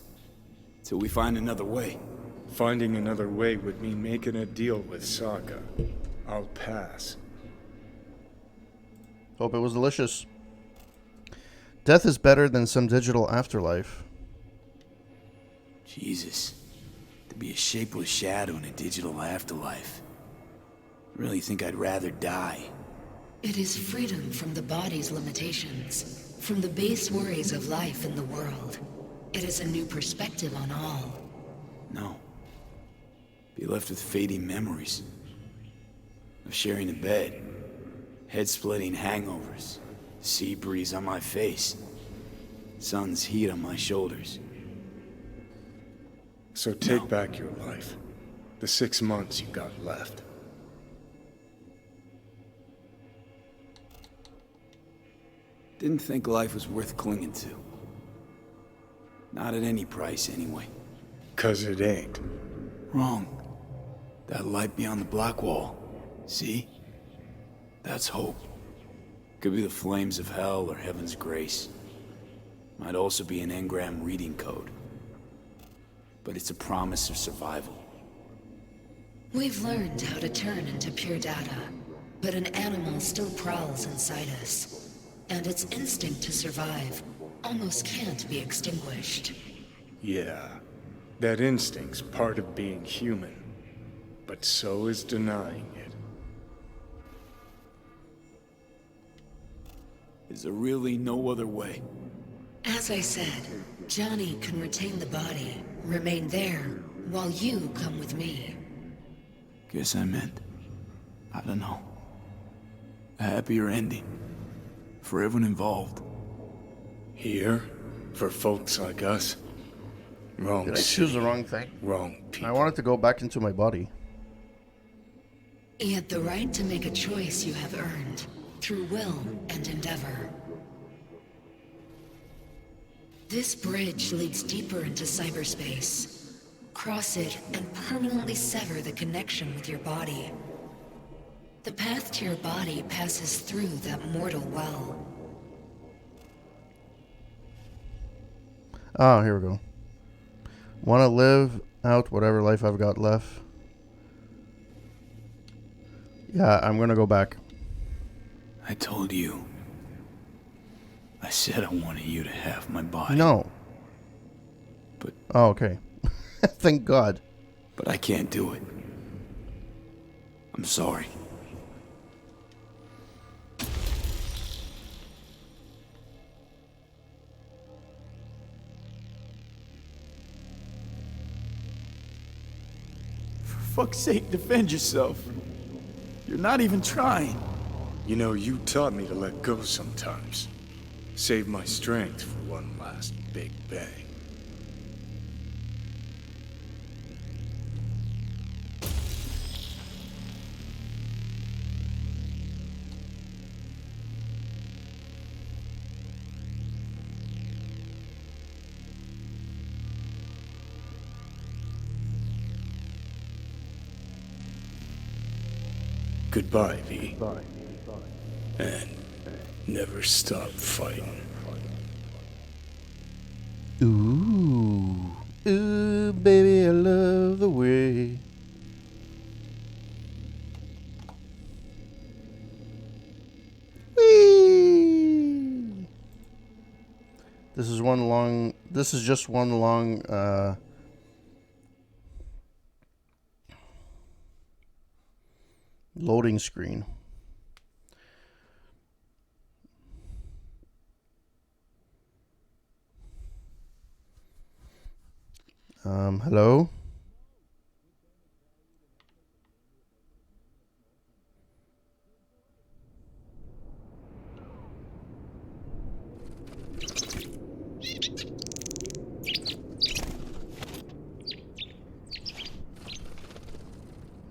till we find another way. Finding another way would mean making a deal with Sokka. I'll pass. Hope it was delicious. Death is better than some digital afterlife. Jesus. To be a shapeless shadow in a digital afterlife. I really think I'd rather die. It is freedom from the body's limitations, from the base worries of life in the world. It is a new perspective on all. No. Be left with fading memories. Of sharing a bed. Head-splitting hangovers. Sea breeze on my face. Sun's heat on my shoulders. So take back your life. The 6 months you got left. Didn't think life was worth clinging to. Not at any price, anyway. 'Cause it ain't. Wrong. That light beyond the black wall. See? That's hope. Could be the flames of hell or heaven's grace. Might also be an engram reading code. But it's a promise of survival. We've learned how to turn into pure data, but an animal still prowls inside us. And its instinct to survive almost can't be extinguished. Yeah. That instinct's part of being human. But so is denying it. Is there really no other way? As I said, Johnny can retain the body, remain there, while you come with me. Guess I meant, I don't know, a happier ending. For everyone involved. Here? For folks like us? Wrong. Did I choose the wrong thing? Wrong people. I wanted to go back into my body. Yet the right to make a choice you have earned, through will and endeavor. This bridge leads deeper into cyberspace. Cross it and permanently sever the connection with your body. The path to your body passes through that mortal well. Oh, here we go. Want to live out whatever life I've got left. Yeah, I'm gonna go back. I told you. I said I wanted you to have my body. No. But... Oh, okay. Thank God. But I can't do it. I'm sorry. For fuck's sake, defend yourself. You're not even trying. You know, you taught me to let go sometimes. Save my strength for one last big bang. Goodbye, V. And never stop fighting. Ooh. Ooh, baby, I love the way. Whee! This is just one long, loading screen. Hello?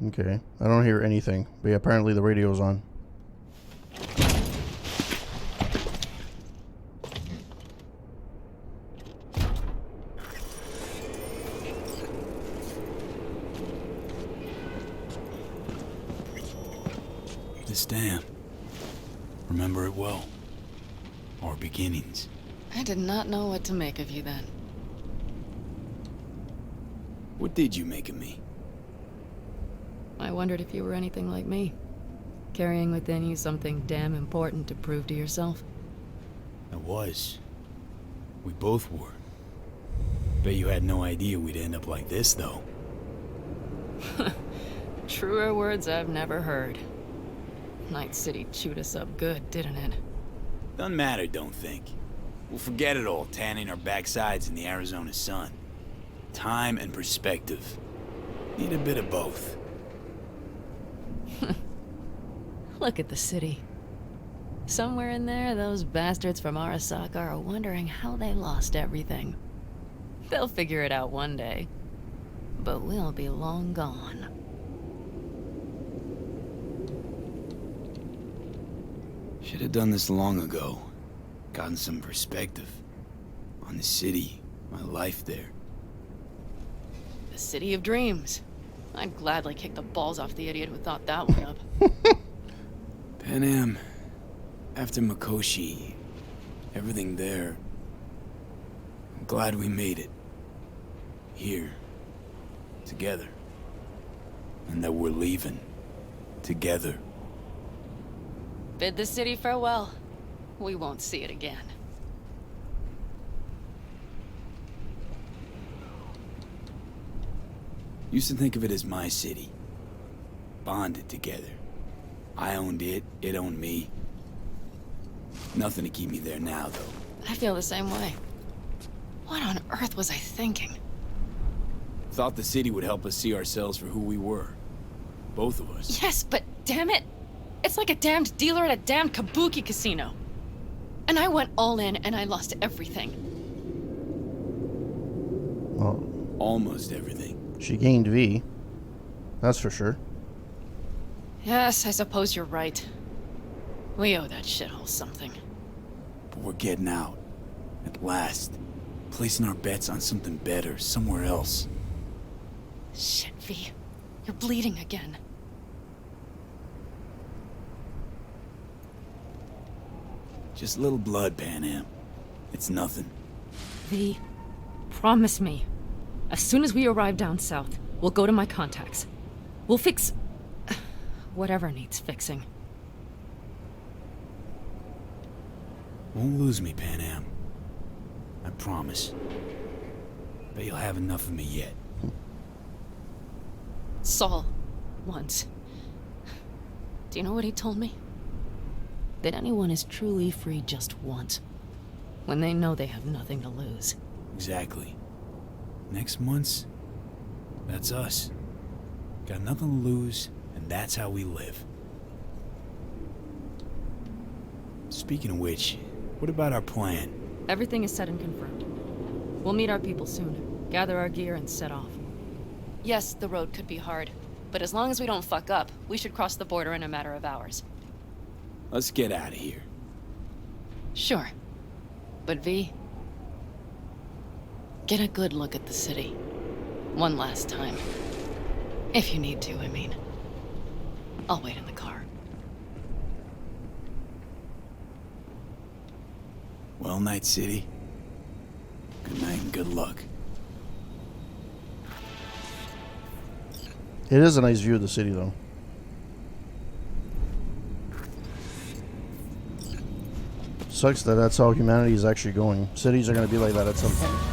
Okay, I don't hear anything, but yeah, apparently the radio's on. This dam. Remember it well. Our beginnings. I did not know what to make of you then. What did you make of me? I wondered if you were anything like me. Carrying within you something damn important to prove to yourself. I was. We both were. Bet you had no idea we'd end up like this, though. Truer words I've never heard. Night City chewed us up good, didn't it? Doesn't matter, don't think. We'll forget it all, tanning our backsides in the Arizona sun. Time and perspective. Need a bit of both. Look at the city. Somewhere in there, those bastards from Arasaka are wondering how they lost everything. They'll figure it out one day. But we'll be long gone. Should have done this long ago. Gotten some perspective. On the city, my life there. The city of dreams. I'd gladly kick the balls off the idiot who thought that one up. Panam, after Mikoshi, everything there. I'm glad we made it. Here. Together. And that we're leaving. Together. Bid the city farewell. We won't see it again. Used to think of it as my city. Bonded together. I owned it, it owned me. Nothing to keep me there now, though. I feel the same way. What on earth was I thinking? Thought the city would help us see ourselves for who we were. Both of us. Yes, but damn it! It's like a damned dealer at a damned kabuki casino. And I went all in and I lost everything. Well, almost everything. She gained V. That's for sure. Yes, I suppose you're right. We owe that shithole something. But we're getting out. At last. Placing our bets on something better, somewhere else. Shit, V. You're bleeding again. Just a little blood, Panam. It's nothing. V, promise me. As soon as we arrive down south, we'll go to my contacts. We'll fix... whatever needs fixing. Won't lose me, Panam. I promise. Bet you'll have enough of me yet. Saul, once. Do you know what he told me? That anyone is truly free just once. When they know they have nothing to lose. Exactly. Next month's... that's us. Got nothing to lose, and that's how we live. Speaking of which, what about our plan? Everything is set and confirmed. We'll meet our people soon, gather our gear, and set off. Yes, the road could be hard, but as long as we don't fuck up, we should cross the border in a matter of hours. Let's get out of here. Sure. But V, get a good look at the city. One last time. If you need to, I mean. I'll wait in the car. Well, Night City. Good night and good luck. It is a nice view of the city, though. Sucks that that's how humanity is actually going. Cities are going to be like that at some point.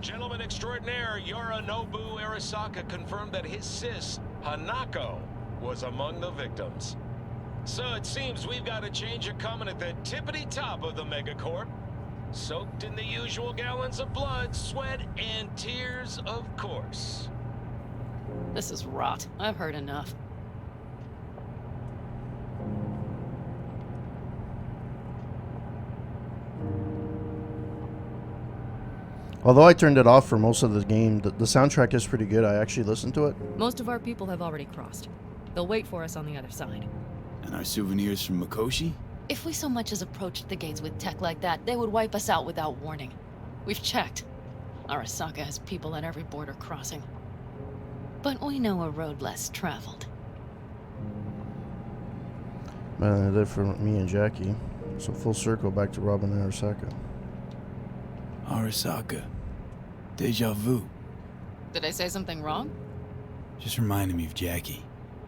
Gentleman extraordinaire Yorinobu Arasaka confirmed that his sis, Hanako, was among the victims. So it seems we've got a change of coming at the tippity top of the megacorp. Soaked in the usual gallons of blood, sweat, and tears, of course. This is rot. I've heard enough. Although I turned it off for most of the game, the soundtrack is pretty good. I actually listened to it. Most of our people have already crossed. They'll wait for us on the other side. And our souvenirs from Mikoshi? If we so much as approached the gates with tech like that, they would wipe us out without warning. We've checked. Arasaka has people at every border crossing. But we know a road less traveled. Man, they did for me and Jackie. So full circle back to Robin and Arasaka. Arasaka. Deja vu. Did I say something wrong? Just reminded me of Jackie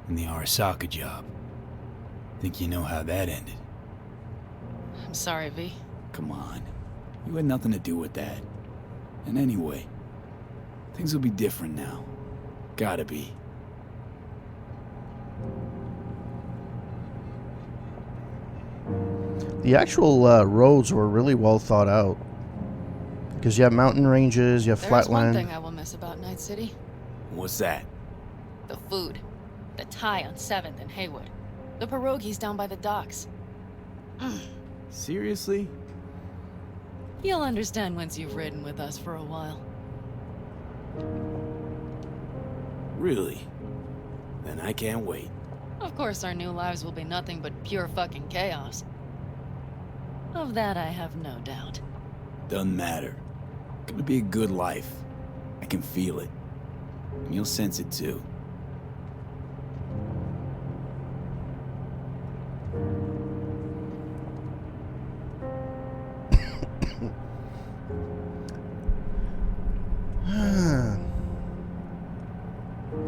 and the Arasaka job. Think you know how that ended? I'm sorry, V. Come on. You had nothing to do with that. And anyway, things will be different now. Gotta be. The actual roads were really well thought out. Because you have mountain ranges, you have There's flat one land. thing I will miss about Night City. What's that? The food. The Thai on 7th and Haywood. The pierogies down by the docks. Seriously? You'll understand once you've ridden with us for a while. Really? Then I can't wait. Of course, our new lives will be nothing but pure fucking chaos. Of that, I have no doubt. Doesn't matter. Gonna be a good life. I can feel it. And you'll sense it too.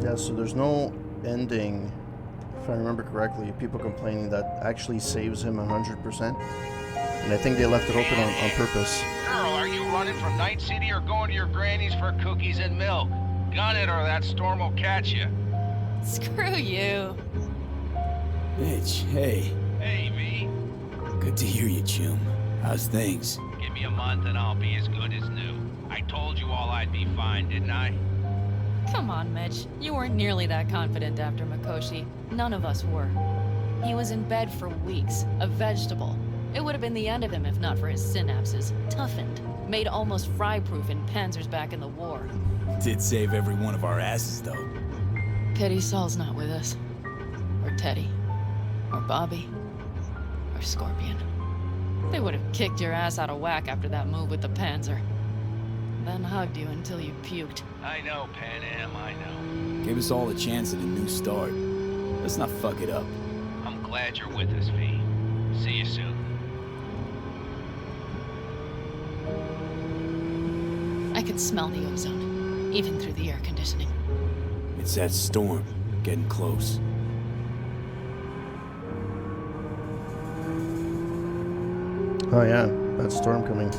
Yeah, so there's no ending, if I remember correctly. People complaining that actually saves him 100%. And I think they left it open on purpose. Girl, are you running from Night City or going to your granny's for cookies and milk? Gun it or that storm will catch you. Screw you. Mitch, hey. Hey, V. Good to hear you, chum. How's things? Give me a month and I'll be as good as new. I told you all I'd be fine, didn't I? Come on, Mitch. You weren't nearly that confident after Mikoshi. None of us were. He was in bed for weeks, a vegetable. It would have been the end of him if not for his synapses. Toughened, made almost fry-proof in panzers back in the war. Did save every one of our asses, though. Pity Saul's not with us. Or Teddy. Or Bobby. Or Scorpion. They would have kicked your ass out of whack after that move with the Panzer. Then hugged you until you puked. I know, Pan Am, I know. Gave us all a chance at a new start. Let's not fuck it up. I'm glad you're with us, V. See you soon. I can smell the ozone, even through the air conditioning. It's that storm. Getting close. Oh yeah, that storm coming.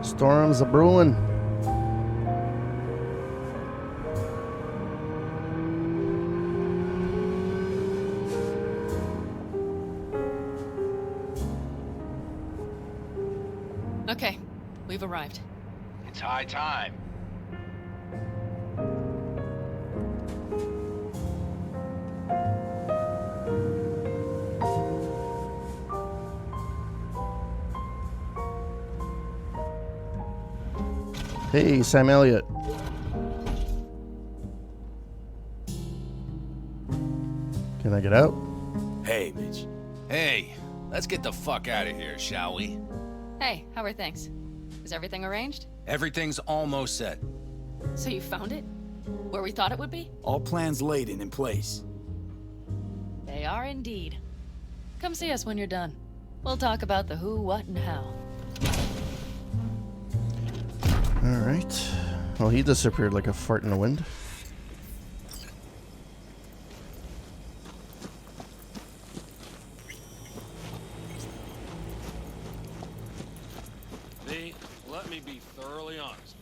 Storms a brewing. Okay, we've arrived. It's high time. Hey, Sam Elliott. Can I get out? Hey, Mitch. Hey, let's get the fuck out of here, shall we? Hey, how are things? Is everything arranged? Everything's almost set. So you found it? Where we thought it would be? All plans laid and in place. They are indeed. Come see us when you're done. We'll talk about the who, what, and how. Alright. Well, he disappeared like a fart in the wind. V, let me be thoroughly honest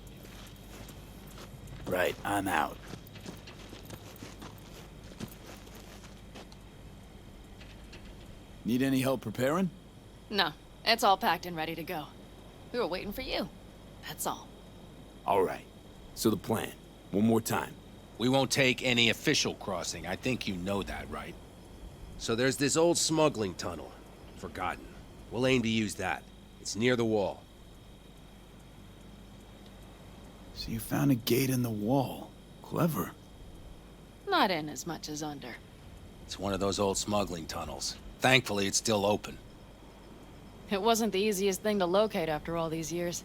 with Right, I'm out. Need any help preparing? No, it's all packed and ready to go. We were waiting for you. That's all. All right. So the plan. One more time. We won't take any official crossing. I think you know that, right? So there's this old smuggling tunnel. Forgotten. We'll aim to use that. It's near the wall. So you found a gate in the wall. Clever. Not in as much as under. It's one of those old smuggling tunnels. Thankfully, it's still open. It wasn't the easiest thing to locate after all these years.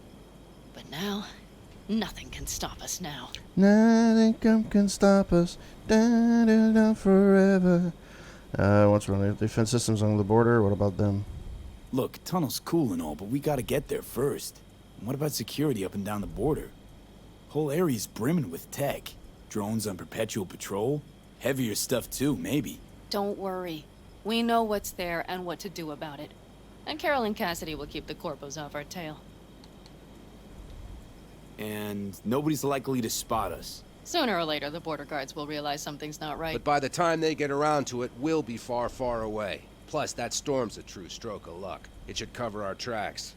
But now, nothing can stop us now. Nothing can stop us. Da, da, da, forever. What's wrong? The defense systems along the border. What about them? Look, tunnel's cool and all, but we gotta get there first. And what about security up and down the border? Whole area's brimming with tech. Drones on perpetual patrol. Heavier stuff too, maybe. Don't worry. We know what's there and what to do about it. And Carol and Cassidy will keep the corpos off our tail. and nobody's likely to spot us. Sooner or later, the border guards will realize something's not right. But by the time they get around to it, we'll be far, far away. Plus, that storm's a true stroke of luck. It should cover our tracks.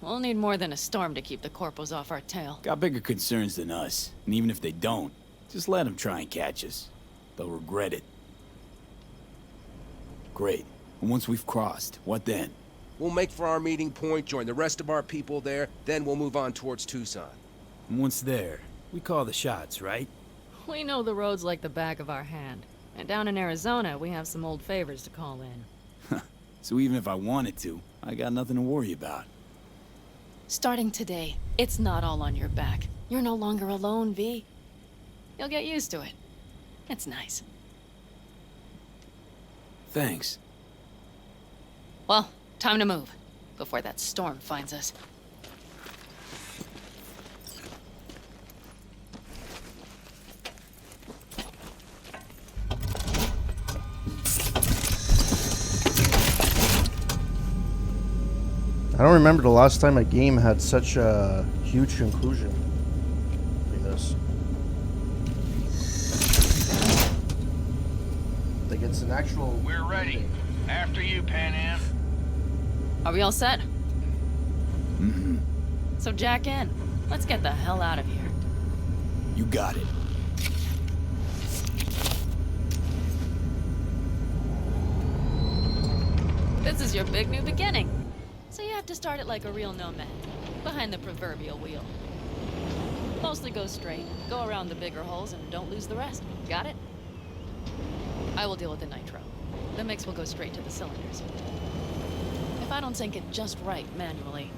We'll need more than a storm to keep the corpos off our tail. Got bigger concerns than us, and even if they don't, just let them try and catch us. They'll regret it. Great. And once we've crossed, what then? We'll make for our meeting point, join the rest of our people there, then we'll move on towards Tucson. And once there, we call the shots, right? We know the roads like the back of our hand. And down in Arizona, we have some old favors to call in. So even if I wanted to, I got nothing to worry about. Starting today, it's not all on your back. You're no longer alone, V. You'll get used to it. It's nice. Thanks. Well, time to move, before that storm finds us. I don't remember the last time a game had such a huge conclusion like this. Like it's an actual... We're ready. After you, Pan Am. Are we all set? Mm-hmm. So jack in. Let's get the hell out of here. You got it. This is your big new beginning. So you have to start it like a real nomad, behind the proverbial wheel. Mostly go straight, go around the bigger holes, and don't lose the rest. Got it? I will deal with the nitro. The mix will go straight to the cylinders. If I don't sync it just right manually,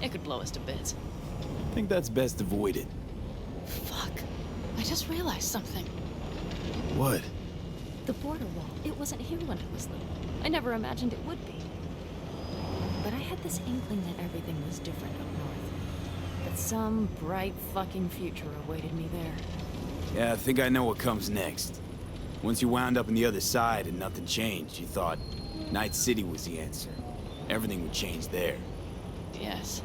it could blow us to bits. I think that's best avoided. Fuck. I just realized something. What? The border wall, it wasn't here when I was little. I never imagined it would be. But I had this inkling that everything was different up north. That some bright fucking future awaited me there. Yeah, I think I know what comes next. Once you wound up on the other side and nothing changed, you thought Night City was the answer. Everything would change there. Yes.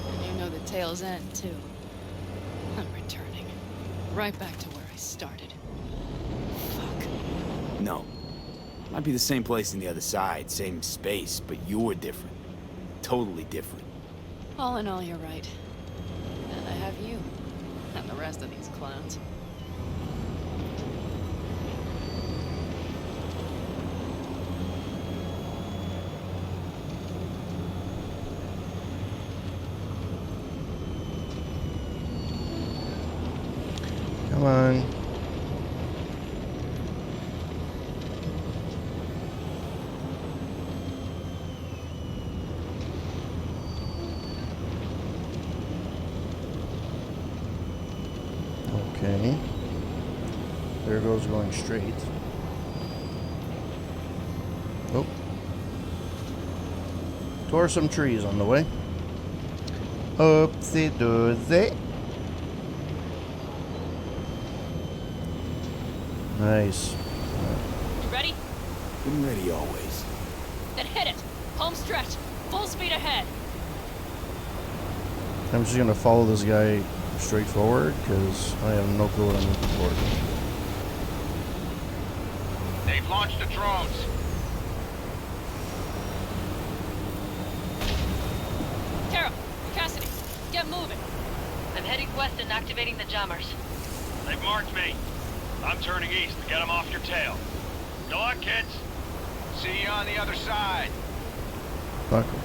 And you know the tale's end, too. I'm returning. Right back to where I started. No. Might be the same place on the other side, same space, but you're different. Totally different. All in all, you're right. And I have you. And the rest of these clowns. Come on. Okay. There goes going straight. Oh. Tore some trees on the way. Oopsie doopsie. Nice. You ready? Been ready always. Then hit it! Home stretch! Full speed ahead! I'm just gonna follow this guy straight forward because I have no clue what I'm looking for. They've launched the drones. Carol! Cassidy! Get moving! I'm heading west and activating the jammers. They've marked me. I'm turning east to get them off your tail. Good luck, kids. See you on the other side. Fuck, I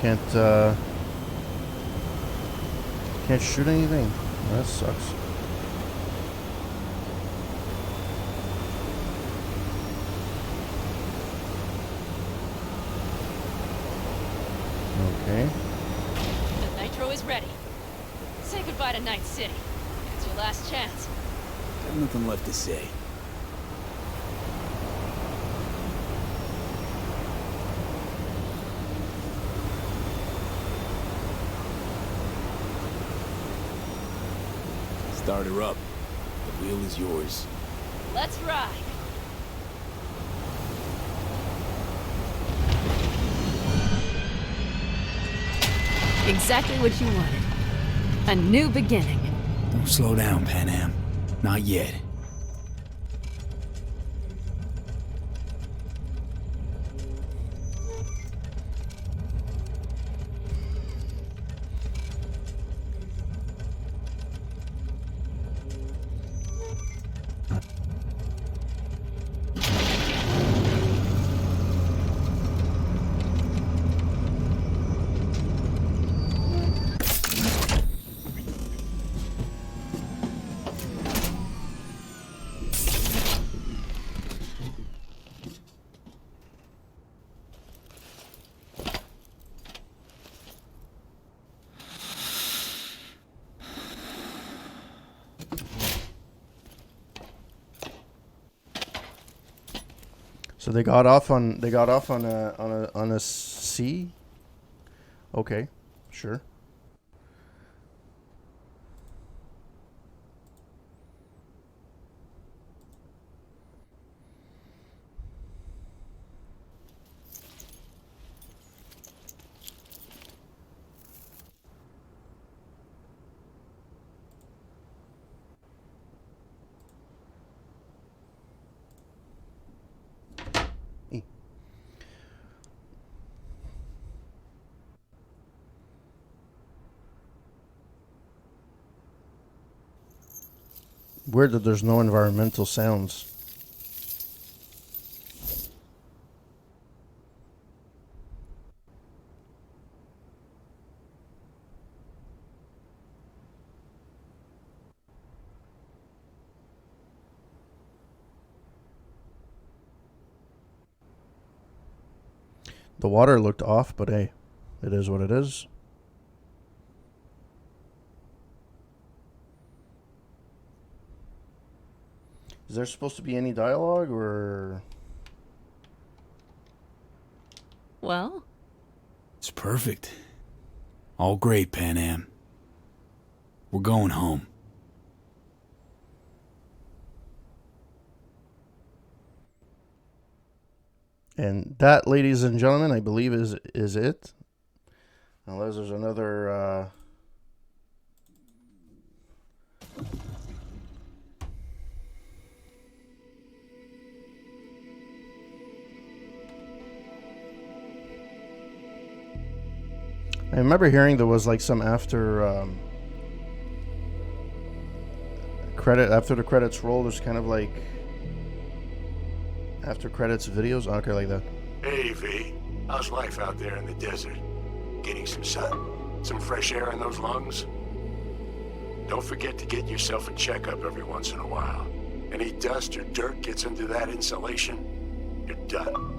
can't shoot anything. That sucks. Okay. The nitro is ready. Say goodbye to Night City. It's your last chance. Got nothing left to say. Start her up. The wheel is yours. Let's ride! Exactly what you wanted. A new beginning. Don't slow down, Pan Am. Not yet. So they got off on a C. Okay, sure. Weird that there's no environmental sounds. The water looked off, but hey, it is what it is. Is there supposed to be any dialogue, or? Well? It's perfect. All great, Pan Am. We're going home. And that, ladies and gentlemen, I believe is it. Unless there's another... I remember hearing there was like some after after the credits roll, there's kind of like after credits videos. I don't care like that. Hey, V. How's life out there in the desert? Getting some sun? Some fresh air in those lungs? Don't forget to get yourself a checkup every once in a while. Any dust or dirt gets into that insulation, you're done.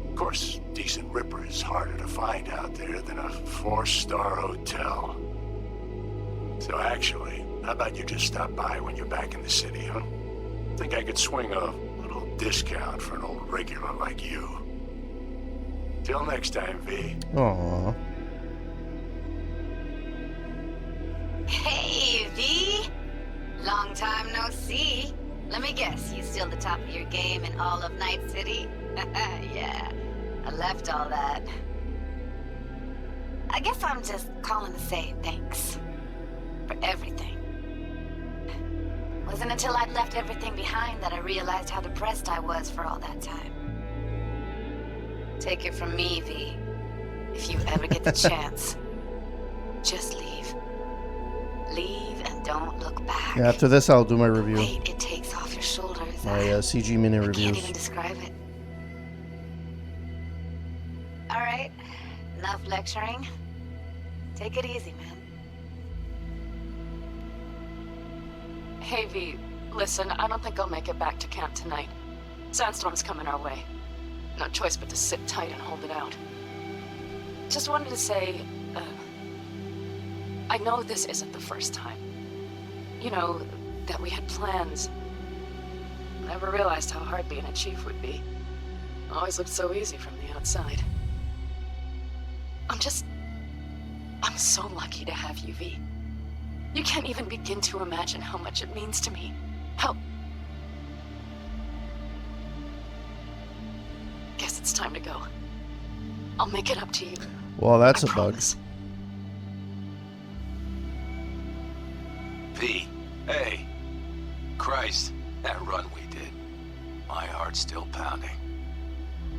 Of course, decent ripper is harder to find out there than a 4-star hotel. So actually, how about you just stop by when you're back in the city, huh? Think I could swing a little discount for an old regular like you. Till next time, V. Aww. Hey, V! Long time no see. Let me guess, you still the top of your game in all of Night City? Yeah, I left all that. I guess I'm just calling to say thanks. For everything. Wasn't until I'd left everything behind that I realized how depressed I was for all that time. Take it from me, V. If you ever get the chance, just leave. Leave and don't look back. Yeah, after this, I'll do my review. Weight it takes off your shoulders. My CG mini I can't reviews. even describe it. All right, enough lecturing. Take it easy, man. Hey, V, listen, I don't think I'll make it back to camp tonight. Sandstorm's coming our way. No choice but to sit tight and hold it out. Just wanted to say, I know this isn't the first time. You know, that we had plans. Never realized how hard being a chief would be. Always looked so easy from the outside. I'm so lucky to have you, V. You can't even begin to imagine how much it means to me. How... Guess it's time to go. I'll make it up to you. Well, that's I a promise. bug. V, Christ, that run we did. My heart's still pounding.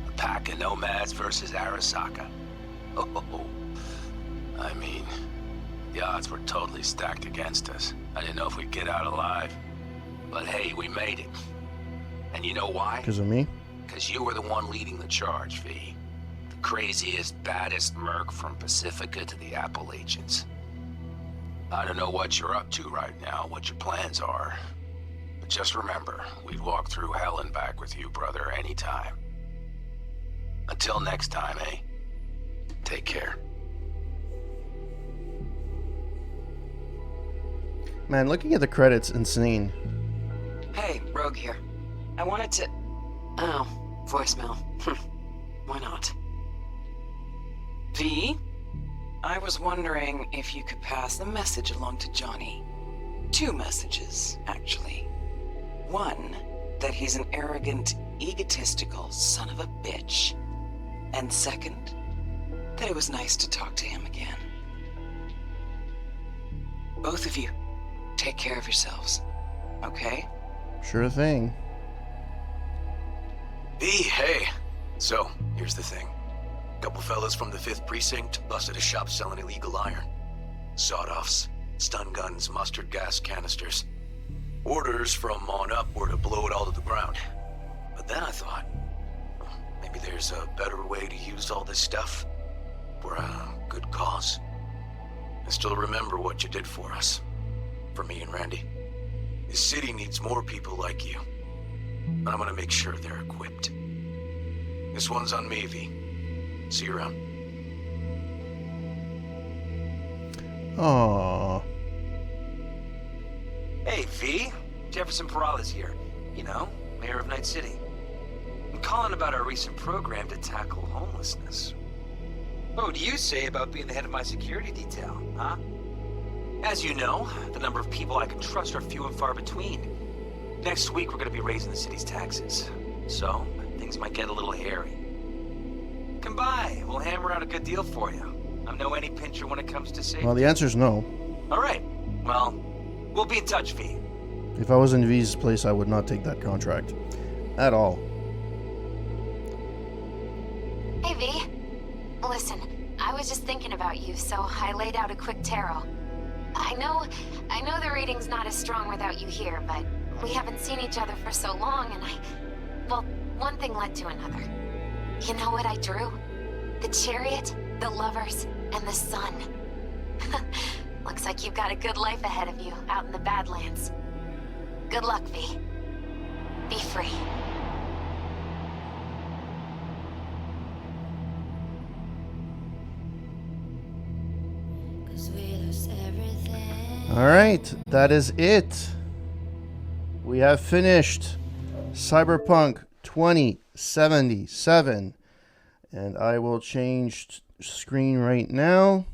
A pack of nomads versus Arasaka. Oh, I mean, the odds were totally stacked against us. I didn't know if we'd get out alive. But hey, we made it. And you know why? Because of me? Because you were the one leading the charge, V. The craziest, baddest merc from Pacifica to the Appalachians. I don't know what you're up to right now, what your plans are. But just remember, we'd walk through hell and back with you, brother, anytime. Until next time, eh? Take care. Man, looking at the credits, insane. Hey, Rogue here. I wanted to... Oh, voicemail. Why not? V? I was wondering if you could pass the message along to Johnny. 2 messages, actually. One, that he's an arrogant, egotistical son of a bitch. And second, that it was nice to talk to him again. Both of you, take care of yourselves, okay? Sure thing. V, hey. So, here's the thing. Couple fellas from the 5th Precinct busted a shop selling illegal iron. Sawed-offs, stun guns, mustard gas canisters. Orders from on up were to blow it all to the ground. But then I thought, maybe there's a better way to use all this stuff for a good cause. I still remember what you did for us. For me and Randy. This city needs more people like you. And I'm gonna make sure they're equipped. This one's on me, V. See you around. Aww. Hey, V. Jefferson Peralta's here. You know, mayor of Night City. I'm calling about our recent program to tackle homelessness. What do you say about being the head of my security detail, huh? As you know, the number of people I can trust are few and far between. Next week, we're going to be raising the city's taxes. So, things might get a little hairy. Come by. We'll hammer out a good deal for you. I'm no any pincher when it comes to safety. Well, the answer's no. All right. Well, we'll be in touch, V. If I was in V's place, I would not take that contract. At all. Hey, V. Listen, I was just thinking about you, so I laid out a quick tarot. I know the reading's not as strong without you here, but we haven't seen each other for so long, and well, one thing led to another. You know what I drew? The chariot, the lovers, and the sun. Looks like you've got a good life ahead of you out in the Badlands. Good luck, V. Be free. Alright, that is it. We have finished Cyberpunk 2077. And I will change screen right now.